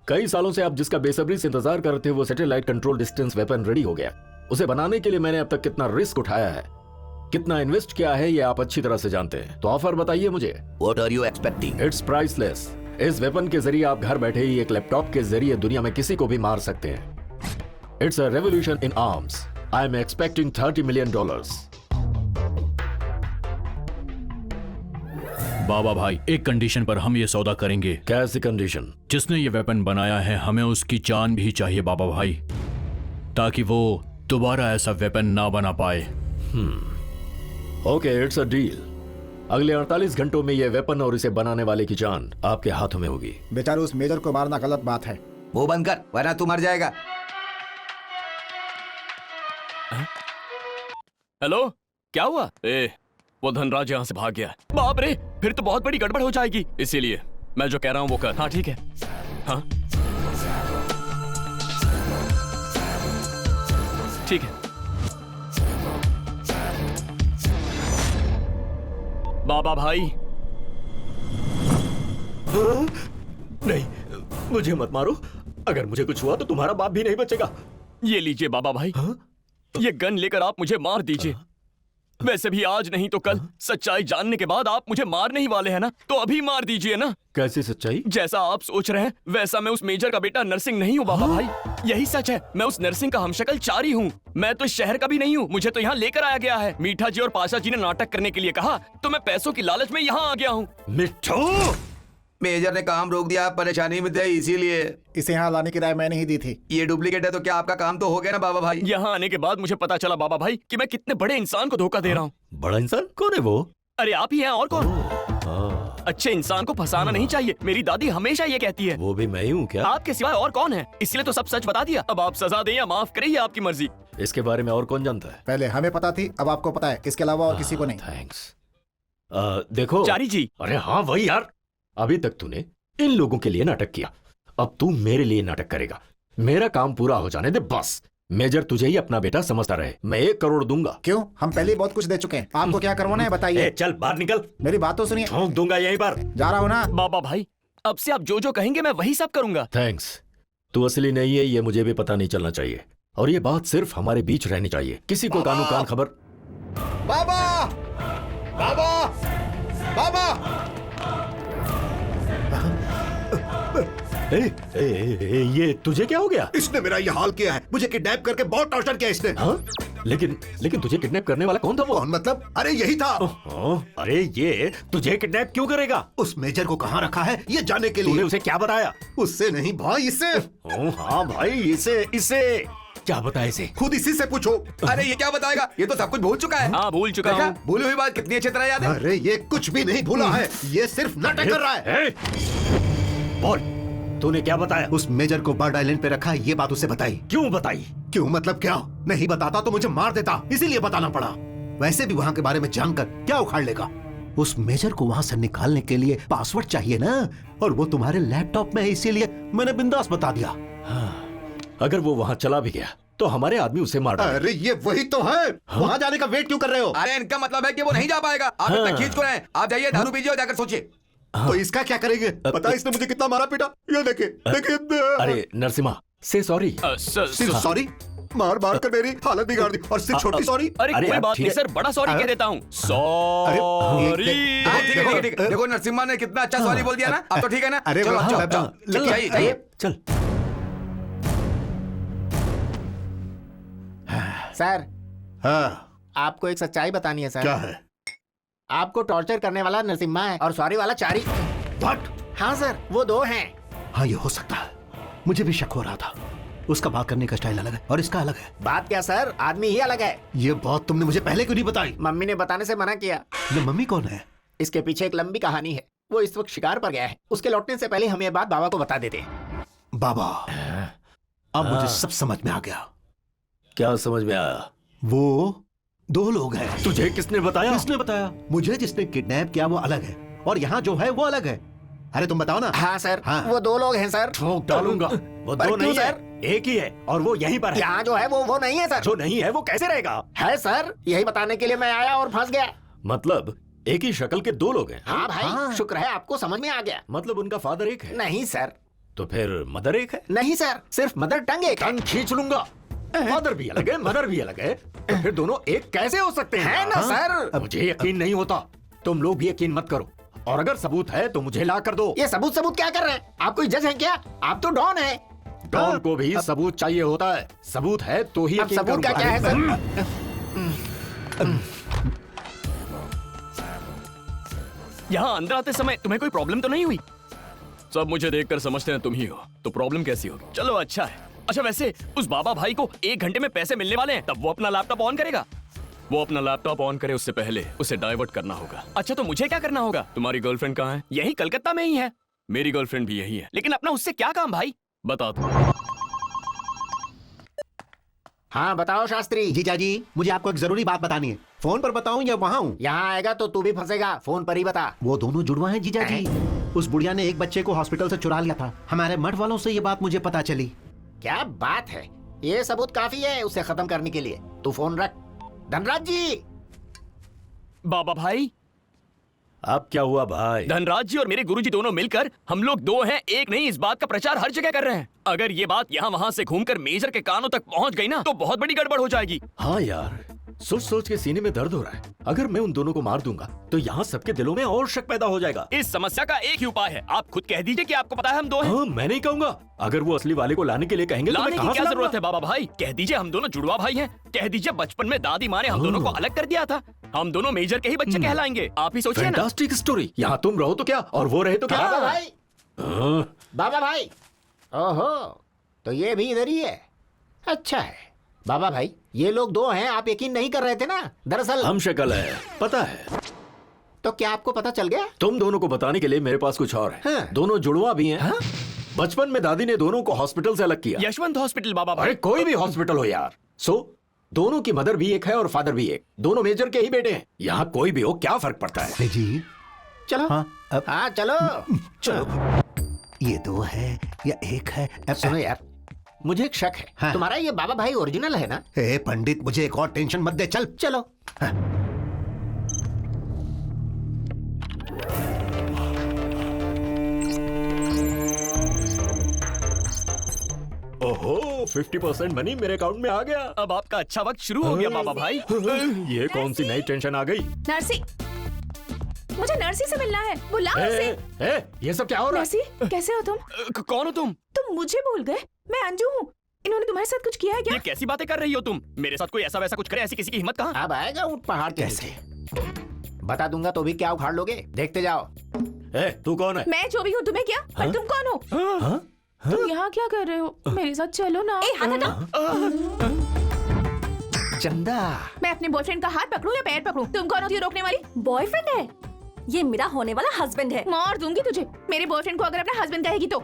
कई सालों से आप जिसका बेसब्री से इंतजार कर रहे थे वो satellite control distance weapon ready हो गया। उसे बनाने के लिए मैंने अब तक कितना रिस्क उठाया है, कितना इन्वेस्ट किया है, ये आप अच्छी तरह से जानते हैं। तो ऑफर बताइए मुझे। What are you expecting? It's priceless. इस वेपन के जरिए आप घर बैठे ही एक लैपटॉप के जरिए दुनिया में किसी को भी मार सकते हैं। It's a revolution in arms. I am expecting $30 million। बाबा भाई, एक कंडीशन पर हम ये सौदा करेंगे। कैसी कंडीशन? जिसने ये वेपन बनाया है हमें उसकी जान भी चाहिए बाबा भाई, ताकि वो दोबारा ऐसा वेपन ना बना पाए। Okay, it's a deal. अगले 48 घंटों में ये वेपन और इसे बनाने वाले की जान आपके हाथों में होगी। बेचारे उस मेजर को मारना गलत बात है। वो बंद कर वरना तू मर जाएगा। हेलो, क्या हुआ? वो धनराज यहाँ से भाग गया। बाप रे, फिर तो बहुत बड़ी गड़बड़ हो जाएगी। इसीलिए मैं जो कह रहा हूँ वो कर। हाँ ठीक है। हाँ ठीक है। बाबा भाई। नहीं, मुझे मत मारो। अगर मुझे कुछ हुआ तो तुम्हारा बाप भी नहीं बचेगा। ये लीजिए बाबा भाई। ये गन लेकर आप मुझे मार दीजिए। वैसे भी आज नहीं तो कल सच्चाई जानने के बाद आप मुझे मारने ही वाले हैं ना, तो अभी मार दीजिए ना। कैसी सच्चाई? जैसा आप सोच रहे हैं वैसा मैं उस मेजर का बेटा नरसिंह नहीं हूँ बाबा भाई। यही सच है, मैं उस नरसिंह का हमशक्ल चारी हूँ। मैं तो इस शहर का भी नहीं हूँ, मुझे तो यहाँ लेकर आया गया है। मीठा जी और पाशा जी ने नाटक करने के लिए कहा तो मैं पैसों की लालच में यहाँ आ गया हूँ। मिठू, मेजर ने काम रोक दिया, आप परेशानी में थे इसीलिए। इसे यहाँ लाने की राय मैंने ही दी थी। ये डुप्लीकेट है तो क्या आपका काम तो हो गया ना बाबा भाई? यहाँ आने के बाद मुझे पता चला बाबा भाई कि मैं कितने बड़े इंसान को धोखा दे रहा हूँ। बड़ा इंसान कौन है वो? अरे आप ही हैं, और कौन? अच्छे इंसान को फंसाना नहीं चाहिए, मेरी दादी हमेशा ये कहती है। वो भी मैं ही हूँ क्या? आपके सिवाय और कौन है? इसलिए तो सब सच बता दिया। अब आप सजा दें या माफ करें, ये आपकी मर्जी। इसके बारे में और कौन जानता है? पहले हमें पता थी, अब आपको पता है, इसके अलावा और किसी को नहीं। थैंक्स। देखो चारी जी। अरे हाँ वही यार, अभी तक तूने इन लोगों के लिए नाटक किया, अब तू मेरे लिए नाटक करेगा। मेरा काम पूरा हो जाने दे बस। मेजर तुझे ही अपना बेटा समझता रहे। मैं 1 करोड़ दूंगा। क्यों? हम पहले ही बहुत कुछ दे चुके हैं, आपको क्या करवाना है बताइए। चल बाहर निकल। मेरी बात तो सुनिए। ठोक दूंगा यहीं पर। जा रहा हूँ ना बाबा भाई, अब से आप जो जो कहेंगे मैं वही सब करूंगा। थैंक्स। तू असली नहीं है ये मुझे भी पता नहीं चलना चाहिए, और ये बात सिर्फ हमारे बीच रहनी चाहिए। किसी को कानू कान खबर। बाबा बाबा बाबा ये तुझे क्या हो गया? इसने मेरा ये हाल किया है, मुझे किडनैप करके बहुत टॉर्चर किया इसने। हाँ? लेकिन तुझे किडनैप करने वाला कौन था? वो कौन मतलब? अरे यही था। अरे ये तुझे किडनैप क्यों करेगा? उस मेजर को कहाँ रखा है ये जानने के लिए। तूने उसे क्या बताया? उससे नहीं भाई, इससे। हाँ भाई, इसे क्या बताया? इसे खुद इसी से पूछो। अरे ये क्या बताएगा, ये तो सब कुछ भूल चुका है। हाँ भूल चुका हूँ। भूली हुई बात कितनी अच्छी तरह याद है। अरे ये कुछ भी नहीं भूला है, ये सिर्फ नाटक कर रहा है। बोल, तूने क्या बताया? उस मेजर को बर्ड आइलैंड पे रखा है, ये बात उसे बताई। क्यों बताई? क्यों मतलब क्या? नहीं बताता तो मुझे मार देता, इसीलिए बताना पड़ा। वैसे भी वहाँ के बारे में जानकर क्या उखाड़ लेगा? उस मेजर को वहाँ से निकालने के लिए पासवर्ड चाहिए ना, और वो तुम्हारे लैपटॉप में है, इसीलिए मैंने बिंदास बता दिया। हाँ, अगर वो वहाँ चला भी गया तो हमारे आदमी उसे मार डालेंगे। अरे ये वही तो है। हाँ? वहाँ जाने का वेट क्यों कर रहे हो? अरे इनका मतलब है कि वो नहीं जा पाएगा। आप इतना खींच को रहे हैं। आप जाइए, दारू पीजिए और जाकर सोचिए। तो इसका क्या करेंगे? पता है इसने मुझे कितना मारा पीटा? ये देखिए। अरे नरसिम्हा, से सॉरी। सॉरी? मार कर मेरी हालत बिगाड़ दी, और सिर्फ छोटी सॉरी। अरे कोई बात नहीं सर, बड़ा सॉरी कह देता हूँ। सॉरी। देखो नरसिम्हा ने कितना अच्छा सॉरी बोल दिया ना, अब तो ठीक है ना? अरे चलो जाइए। चल। सर, हाँ आपको एक सच्चाई बतानी है सर। क्या है? आपको टॉर्चर करने वाला नरसिम्हा है और सॉरी वाला चारी। व्हाट? हाँ सर, वो 2 हैं। हाँ ये हो सकता है, मुझे भी शक हो रहा था। उसका बात करने का स्टाइल अलग है और इसका अलग है। बात क्या सर, आदमी ही अलग है। ये बात तुमने मुझे पहले क्यों नहीं बताई? मम्मी ने बताने से मना किया। ये मम्मी कौन है? इसके पीछे एक लंबी कहानी है। वो इस वक्त शिकार पर गया है, उसके लौटने से पहले हम ये बात बाबा को बता देते। बाबा, अब मुझे सब समझ में आ गया। क्या समझ में आया? वो 2 लोग हैं। तुझे किसने बताया? किसने बताया? मुझे जिसने किडनैप किया वो अलग है, और यहाँ जो है वो अलग है। अरे तुम बताओ ना। हाँ सर, हाँ। वो 2 लोग हैं सर। ठोक डालूंगा। वो 2 नहीं है, एक ही है, और वो यहीं पर है। यहाँ जो है वो नहीं है सर। जो नहीं है वो कैसे रहेगा? है सर, यही बताने के लिए मैं आया और फंस गया। मतलब एक ही शक्ल के 2 लोग हैं? हाँ भाई, शुक्र है आपको समझ में आ गया। मतलब उनका फादर एक है? नहीं सर। तो फिर मदर एक है? नहीं सर, सिर्फ मदर टंग एक है। टंग खींच लूंगा। फादर भी अलग है, मदर भी अलग है, तो फिर दोनों एक कैसे हो सकते हैं? है ना सर? मुझे यकीन नहीं होता। तुम लोग भी यकीन मत करो, और अगर सबूत है तो मुझे ला कर दो। ये सबूत क्या कर रहे हैं? आप कोई जज हैं क्या? आप तो डॉन हैं। डॉन को भी सबूत चाहिए होता है। सबूत है तो ही यकीन सबूत करूंगा। क्या है सर? यहाँ अंदर आते समय तुम्हें कोई प्रॉब्लम तो नहीं हुई? सब मुझे देखकर समझते हैं तुम ही हो, तो प्रॉब्लम कैसी होगी? चलो अच्छा है। अच्छा वैसे उस बाबा भाई को 1 घंटे में पैसे मिलने वाले हैं, तब वो अपना लैपटॉप ऑन करेगा। वो अपना लैपटॉप ऑन करे उससे पहले उसे डाइवर्ट करना होगा। अच्छा तो मुझे क्या करना होगा? तुम्हारी गर्लफ्रेंड कहाँ है? यही कलकत्ता में ही है। मेरी गर्लफ्रेंड भी यही है, लेकिन अपना उससे क्या काम भाई? बता दो। हाँ बताओ शास्त्री। जीजाजी, मुझे आपको एक जरूरी बात बतानी है। फोन पर बताऊं या वहाँ हूँ? यहाँ आएगा तो तू भी फंसेगा, फोन पर ही बता। वो दोनों जुड़वा हैं जीजाजी। उस बुढ़िया ने एक बच्चे को हॉस्पिटल से चुरा लिया था। हमारे मठ वालों से ये बात मुझे पता चली। क्या बात है? ये सबूत काफी है उसे खत्म करने के लिए। तू फोन रख। धनराज जी। बाबा भाई। अब क्या हुआ भाई? धनराज जी और मेरे गुरुजी दोनों मिलकर, हम लोग 2 हैं एक नहीं, इस बात का प्रचार हर जगह कर रहे हैं। अगर ये बात यहाँ वहाँ से घूमकर मेजर के कानों तक पहुँच गई ना, तो बहुत बड़ी गड़बड़ हो जाएगी। हाँ यार, सोच सोच के सीने में दर्द हो रहा है। अगर मैं उन दोनों को मार दूंगा तो यहाँ सबके दिलों में और शक पैदा हो जाएगा। इस समस्या का एक ही उपाय है, आप खुद कह दीजिए कि आपको पता है हम दो हैं। हाँ, मैं नहीं कहूंगा। अगर वो असली वाले को लाने के लिए कहेंगे तो मैं लाने की कहाँ क्या से जरूरत लाऊंगा? है बाबा भाई? कह दीजिए हम दोनों जुड़वा भाई हैं। कह दीजिए बचपन में दादी माँ ने हम दोनों को अलग कर दिया था। हम दोनों मेजर के ही बच्चे कहलाएंगे। आप ही सोचिए ना। Fantastic story. यहाँ तुम रहो तो क्या और वो रहे तो क्या? बाबा भाई, हाँ। बाबा भाई, ओहो, तो ये भी इधर ही है। अच्छा है बाबा भाई, ये लोग दो हैं, आप यकीन नहीं कर रहे थे ना? दरअसल हम शक्ल है, पता है। तो क्या आपको पता चल गया? तुम दोनों को बताने के लिए मेरे पास कुछ और है। हाँ। दोनों जुड़वा भी हैं। हाँ? बचपन में दादी ने दोनों को हॉस्पिटल से अलग किया। यशवंत हॉस्पिटल बाबा भाई। अरे कोई भी हॉस्पिटल हो यार। दोनों की मदर भी एक है और फादर भी एक। दोनों मेजर के ही बेटे हैं। यहाँ कोई भी हो, क्या फर्क पड़ता है? जी चलो। हाँ चलो चलो। ये दो है या एक है? सुनो यार, मुझे एक शक है। हाँ। तुम्हारा ये बाबा भाई ओरिजिनल है ना? ए पंडित, मुझे एक और टेंशन मत दे, चल। चलो। हाँ। ओहो, 50% मनी मेरे अकाउंट में आ गया। अब आपका अच्छा वक्त शुरू हो गया बाबा भाई। ये कौन सी नई टेंशन आ गई? नर्सी, मुझे नर्सी से मिलना है, बुलाओ उसे। ये सब क्या हो रहा है? नर्सी, कैसे हो तुम? कौन हो तुम? तुम मुझे भूल गए? मैं अंजू हूँ। इन्होंने तुम्हारे साथ कुछ किया है क्या? ये कैसी बातें कर रही हो तुम? मेरे साथ कोई ऐसा वैसा कुछ करे, ऐसी किसी की हिम्मत कहाँ? अब आएगा ऊंट पहाड़ के नीचे। बता दूंगा तो भी क्या उखाड़ लोगे? देखते जाओ। तू कौन है? मैं जो भी हूँ, तुम्हें क्या? पर तुम कौन हो? तुम यहाँ क्या कर रहे हो? मेरे साथ चलो ना। हाथ हटा। चंदा, मैं अपने बॉयफ्रेंड का हाथ पकड़ूं या पैर पकड़ूं? तुम कौन होती हो रोकने वाली? बॉयफ्रेंड है ये, मेरा होने वाला हस्बैंड है। मार दूंगी तुझे, मेरे बॉयफ्रेंड को अगर अपना हस्बैंड कहेगी तो।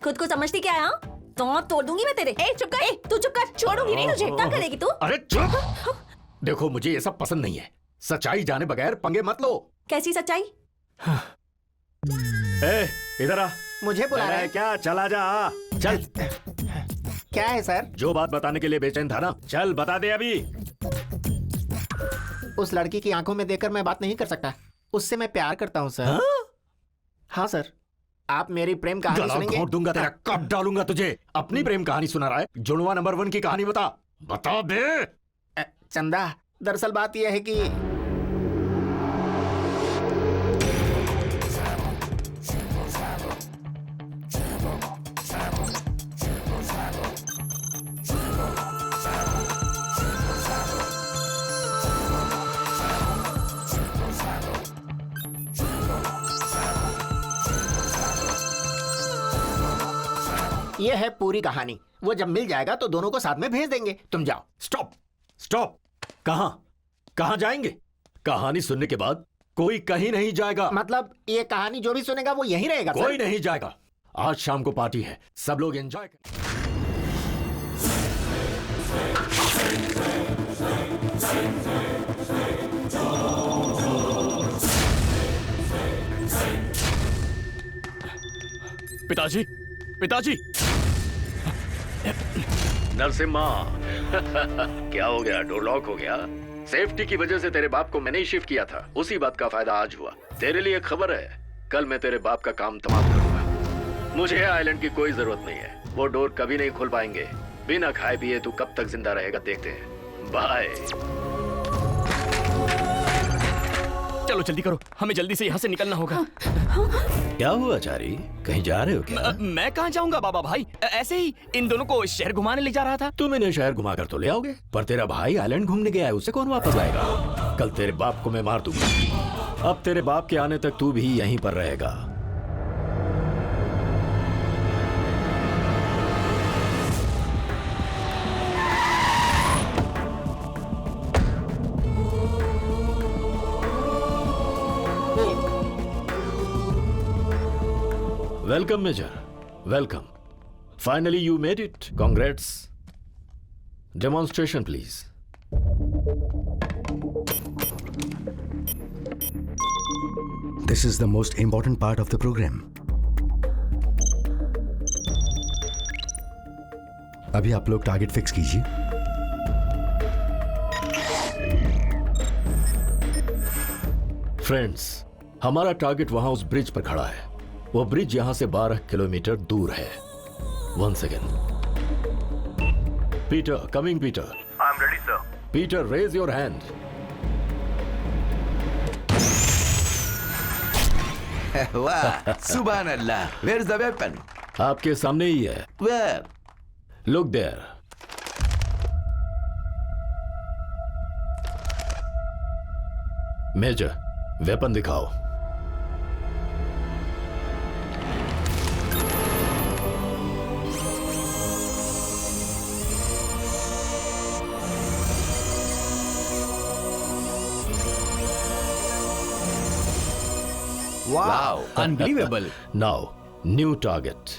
खुद को समझती क्या है? तो तोड़ दूंगी मैं तेरे। चुप कर। तू चुप कर, छोड़ूंगी नहीं तुझे। क्या करेगी तू? अरे चुप। देखो, मुझे ये सब पसंद नहीं है। सच्चाई जाने बगैर पंगे मत लो। कैसी सच्चाई? इधर आ। मुझे बुला रहा है क्या? चला जा। चल। क्या है सर? जो बात बताने के लिए बेचैन था ना, चल बता दे अभी। उस लड़की की आंखों में देखकर मैं बात नहीं कर सकता। उससे मैं प्यार करता हूँ सर। हाँ सर, आप मेरी प्रेम कहानी सुनेंगे? घोंट दूंगा तेरा, कब डालूंगा तुझे। अपनी प्रेम कहानी सुना रहा है? जुड़वा नंबर 1 की कहानी बता दे। चंदा, दरअसल बात यह है कि यह है पूरी कहानी। वो जब मिल जाएगा तो दोनों को साथ में भेज देंगे। तुम जाओ। स्टॉप। कहाँ जाएंगे? कहानी सुनने के बाद कोई कहीं नहीं जाएगा। मतलब ये कहानी जो भी सुनेगा वो यहीं रहेगा? कोई नहीं जाएगा। आज शाम को पार्टी है, सब लोग एंजॉय करें। पिताजी। नरसिम्हा, क्या हो गया? डोर लॉक हो गया? सेफ्टी की वजह से तेरे बाप को मैंने ही शिफ्ट किया था। उसी बात का फायदा आज हुआ। तेरे लिए खबर है, कल मैं तेरे बाप का काम तमाम करूंगा। मुझे आइलैंड की कोई जरूरत नहीं है। वो डोर कभी नहीं खोल पाएंगे। बिना खाए पिए तू कब तक जिंदा रहेगा, देखते हैं। बाय। चलो जल्दी करो, हमें जल्दी से यहाँ से निकलना होगा। क्या हुआ चारी? कहीं जा रहे हो क्या? मैं कहाँ जाऊंगा बाबा भाई, ऐसे ही इन दोनों को शहर घुमाने ले जा रहा था। तुम इन्हें शहर घुमाकर तो ले आओगे, पर तेरा भाई आइलैंड घूमने गया है, उसे कौन वापस लाएगा? कल तेरे बाप को मैं मार दूंगा। अब तेरे बाप के आने तक तू भी यहीं पर रहेगा। Welcome, Major. Welcome. Finally, you made it. Congrats. Demonstration, please. This is the most important part of the program. अभी आप लोग टारगेट फिक्स कीजिए। फ्रेंड्स, हमारा टारगेट वहां उस ब्रिज पर खड़ा है। वो ब्रिज यहां से 12 किलोमीटर दूर है। 1 second. Peter, coming Peter. I am ready sir. Peter, raise your hand. वाह, सुभान अल्लाह। Where's the weapon? आपके सामने ही है। Where? Look there. Major, weapon दिखाओ। Wow, unbelievable. Now, new target.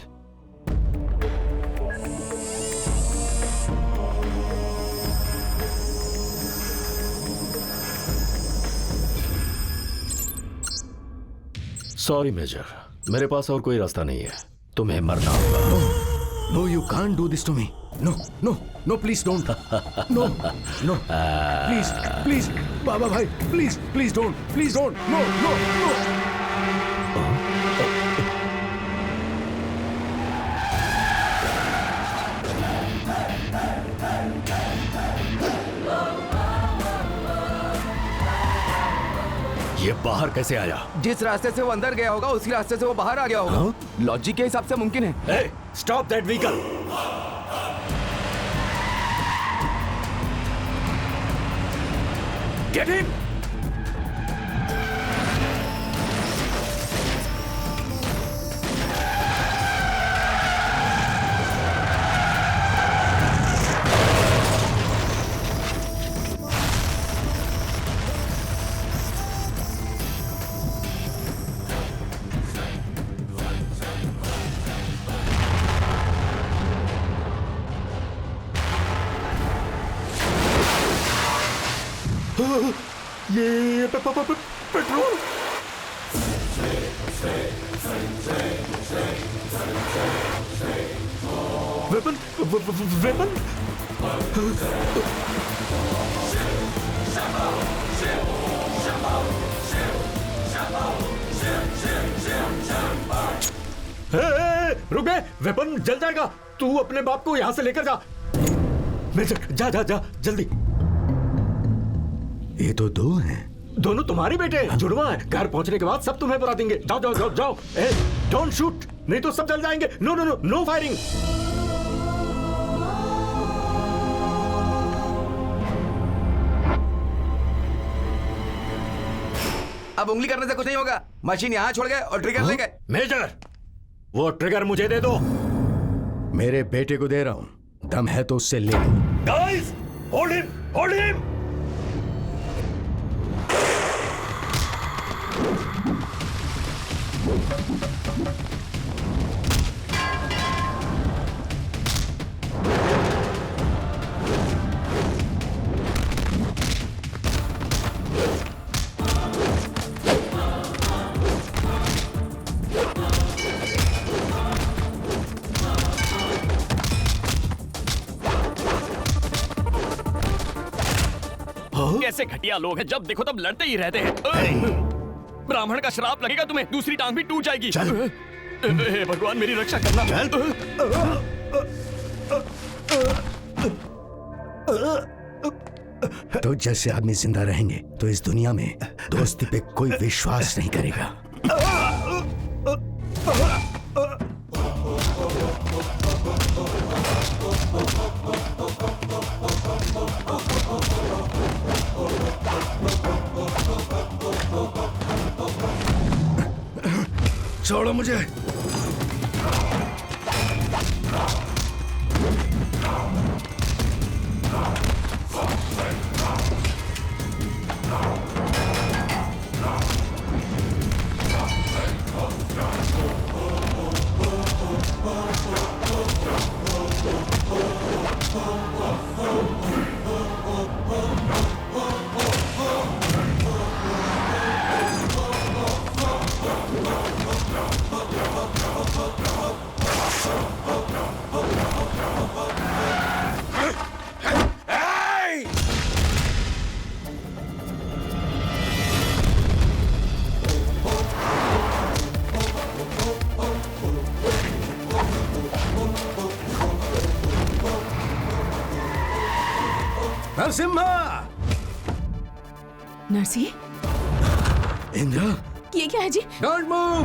Sorry major, मेरे पास और कोई रास्ता नहीं है, तुम्हें मरना होगा। No, you can't do this to me. No, no, no, please don't. No, no. Please, please, Baba bhai, please, please don't, please don't. No, no, no. ये बाहर कैसे आया? जिस रास्ते से वो अंदर गया होगा उसी रास्ते से वो बाहर आ गया होगा। लॉजिक के हिसाब से मुमकिन है। Hey, stop that vehicle. Get him. ये पेट्रोल। Weapon, weapon. रुक गए, वेपन जल जाएगा। तू अपने बाप को यहां से लेकर जा। मेजर, जा जा जा जल्दी। ये तो दो हैं। दोनों तुम्हारे बेटे हैं, जुड़वा है। घर पहुंचने के बाद सब तुम्हें बता देंगे। जाओ जाओ जाओ जाओ। डोंट शूट, नहीं तो सब जल जाएंगे। No no no, no firing. अब उंगली करने से कुछ नहीं होगा। मशीन यहाँ छोड़ गए और ट्रिगर ले गए। मेजर, वो ट्रिगर मुझे दे दो। मेरे बेटे को दे रहा हूं, दम है तो उससे ले लो। Guys, hold him, hold him. कैसे घटिया लोग हैं, जब देखो तब लड़ते ही रहते हैं। ब्राह्मण का श्राप लगेगा तुम्हें, दूसरी टांग भी टूट जाएगी। हे भगवान मेरी रक्षा करना। तो जैसे आदमी जिंदा रहेंगे तो इस दुनिया में दोस्ती पे कोई विश्वास नहीं करेगा। छोड़ो मुझे। नरसी, इंद्रा, ये क्या है जी? Don't move.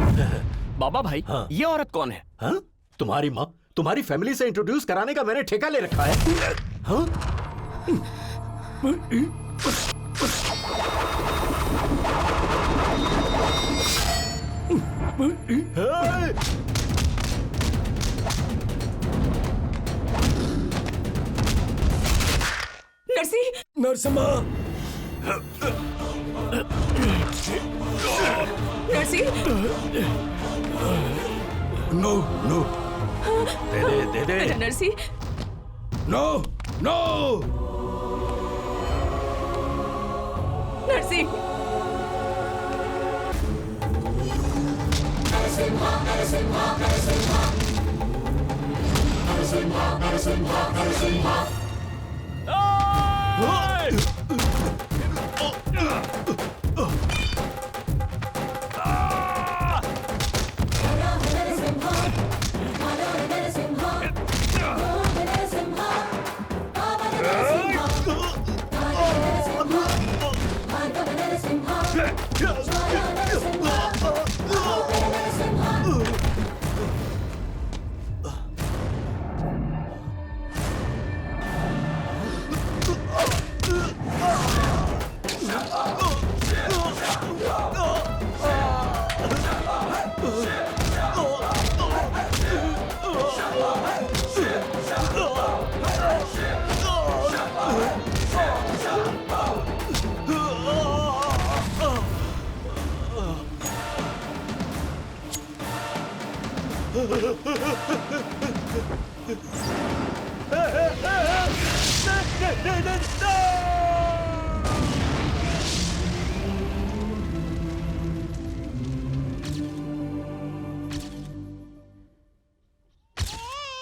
बाबा भाई, ये औरत कौन है? हाँ? तुम्हारी माँ, तुम्हारी फैमिली से इंट्रोड्यूस कराने का मैंने ठेका ले रखा है। हाँ? नरसी, नरसिम्हा, नरसी, नो नो, दे दे। Narsi, no no, Narsi.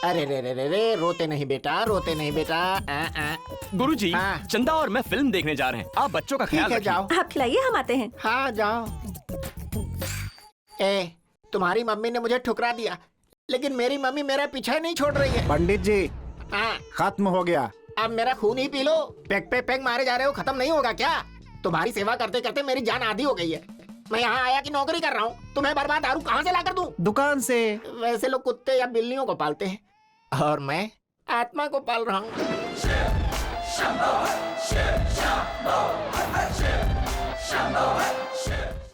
अरे रे रे रे रे, रोते नहीं बेटा, रोते नहीं बेटा। गुरुजी, हाँ। चंदा और मैं फिल्म देखने जा रहे हैं। आप बच्चों का ख्याल ठीक है, रखिए। जाओ। आप खिलाइए, हम आते हैं। हाँ जाओ। ए, तुम्हारी मम्मी ने मुझे ठुकरा दिया, लेकिन मेरी मम्मी मेरा पीछा नहीं छोड़ रही है। पंडित जी, हाँ, खत्म हो गया। अब मेरा खून ही पी लो। पैक पे पैक मारे जा रहे हो, खत्म नहीं होगा क्या? तुम्हारी सेवा करते करते मेरी जान आधी हो गई है। मैं यहाँ आया कि नौकरी कर रहा हूँ? तुम्हें बर्बाद दारू कहाँ से ला कर दूँ? दुकान से। वैसे लोग कुत्ते या बिल्लियों को पालते हैं, और मैं आत्मा को पाल रहा हूँ।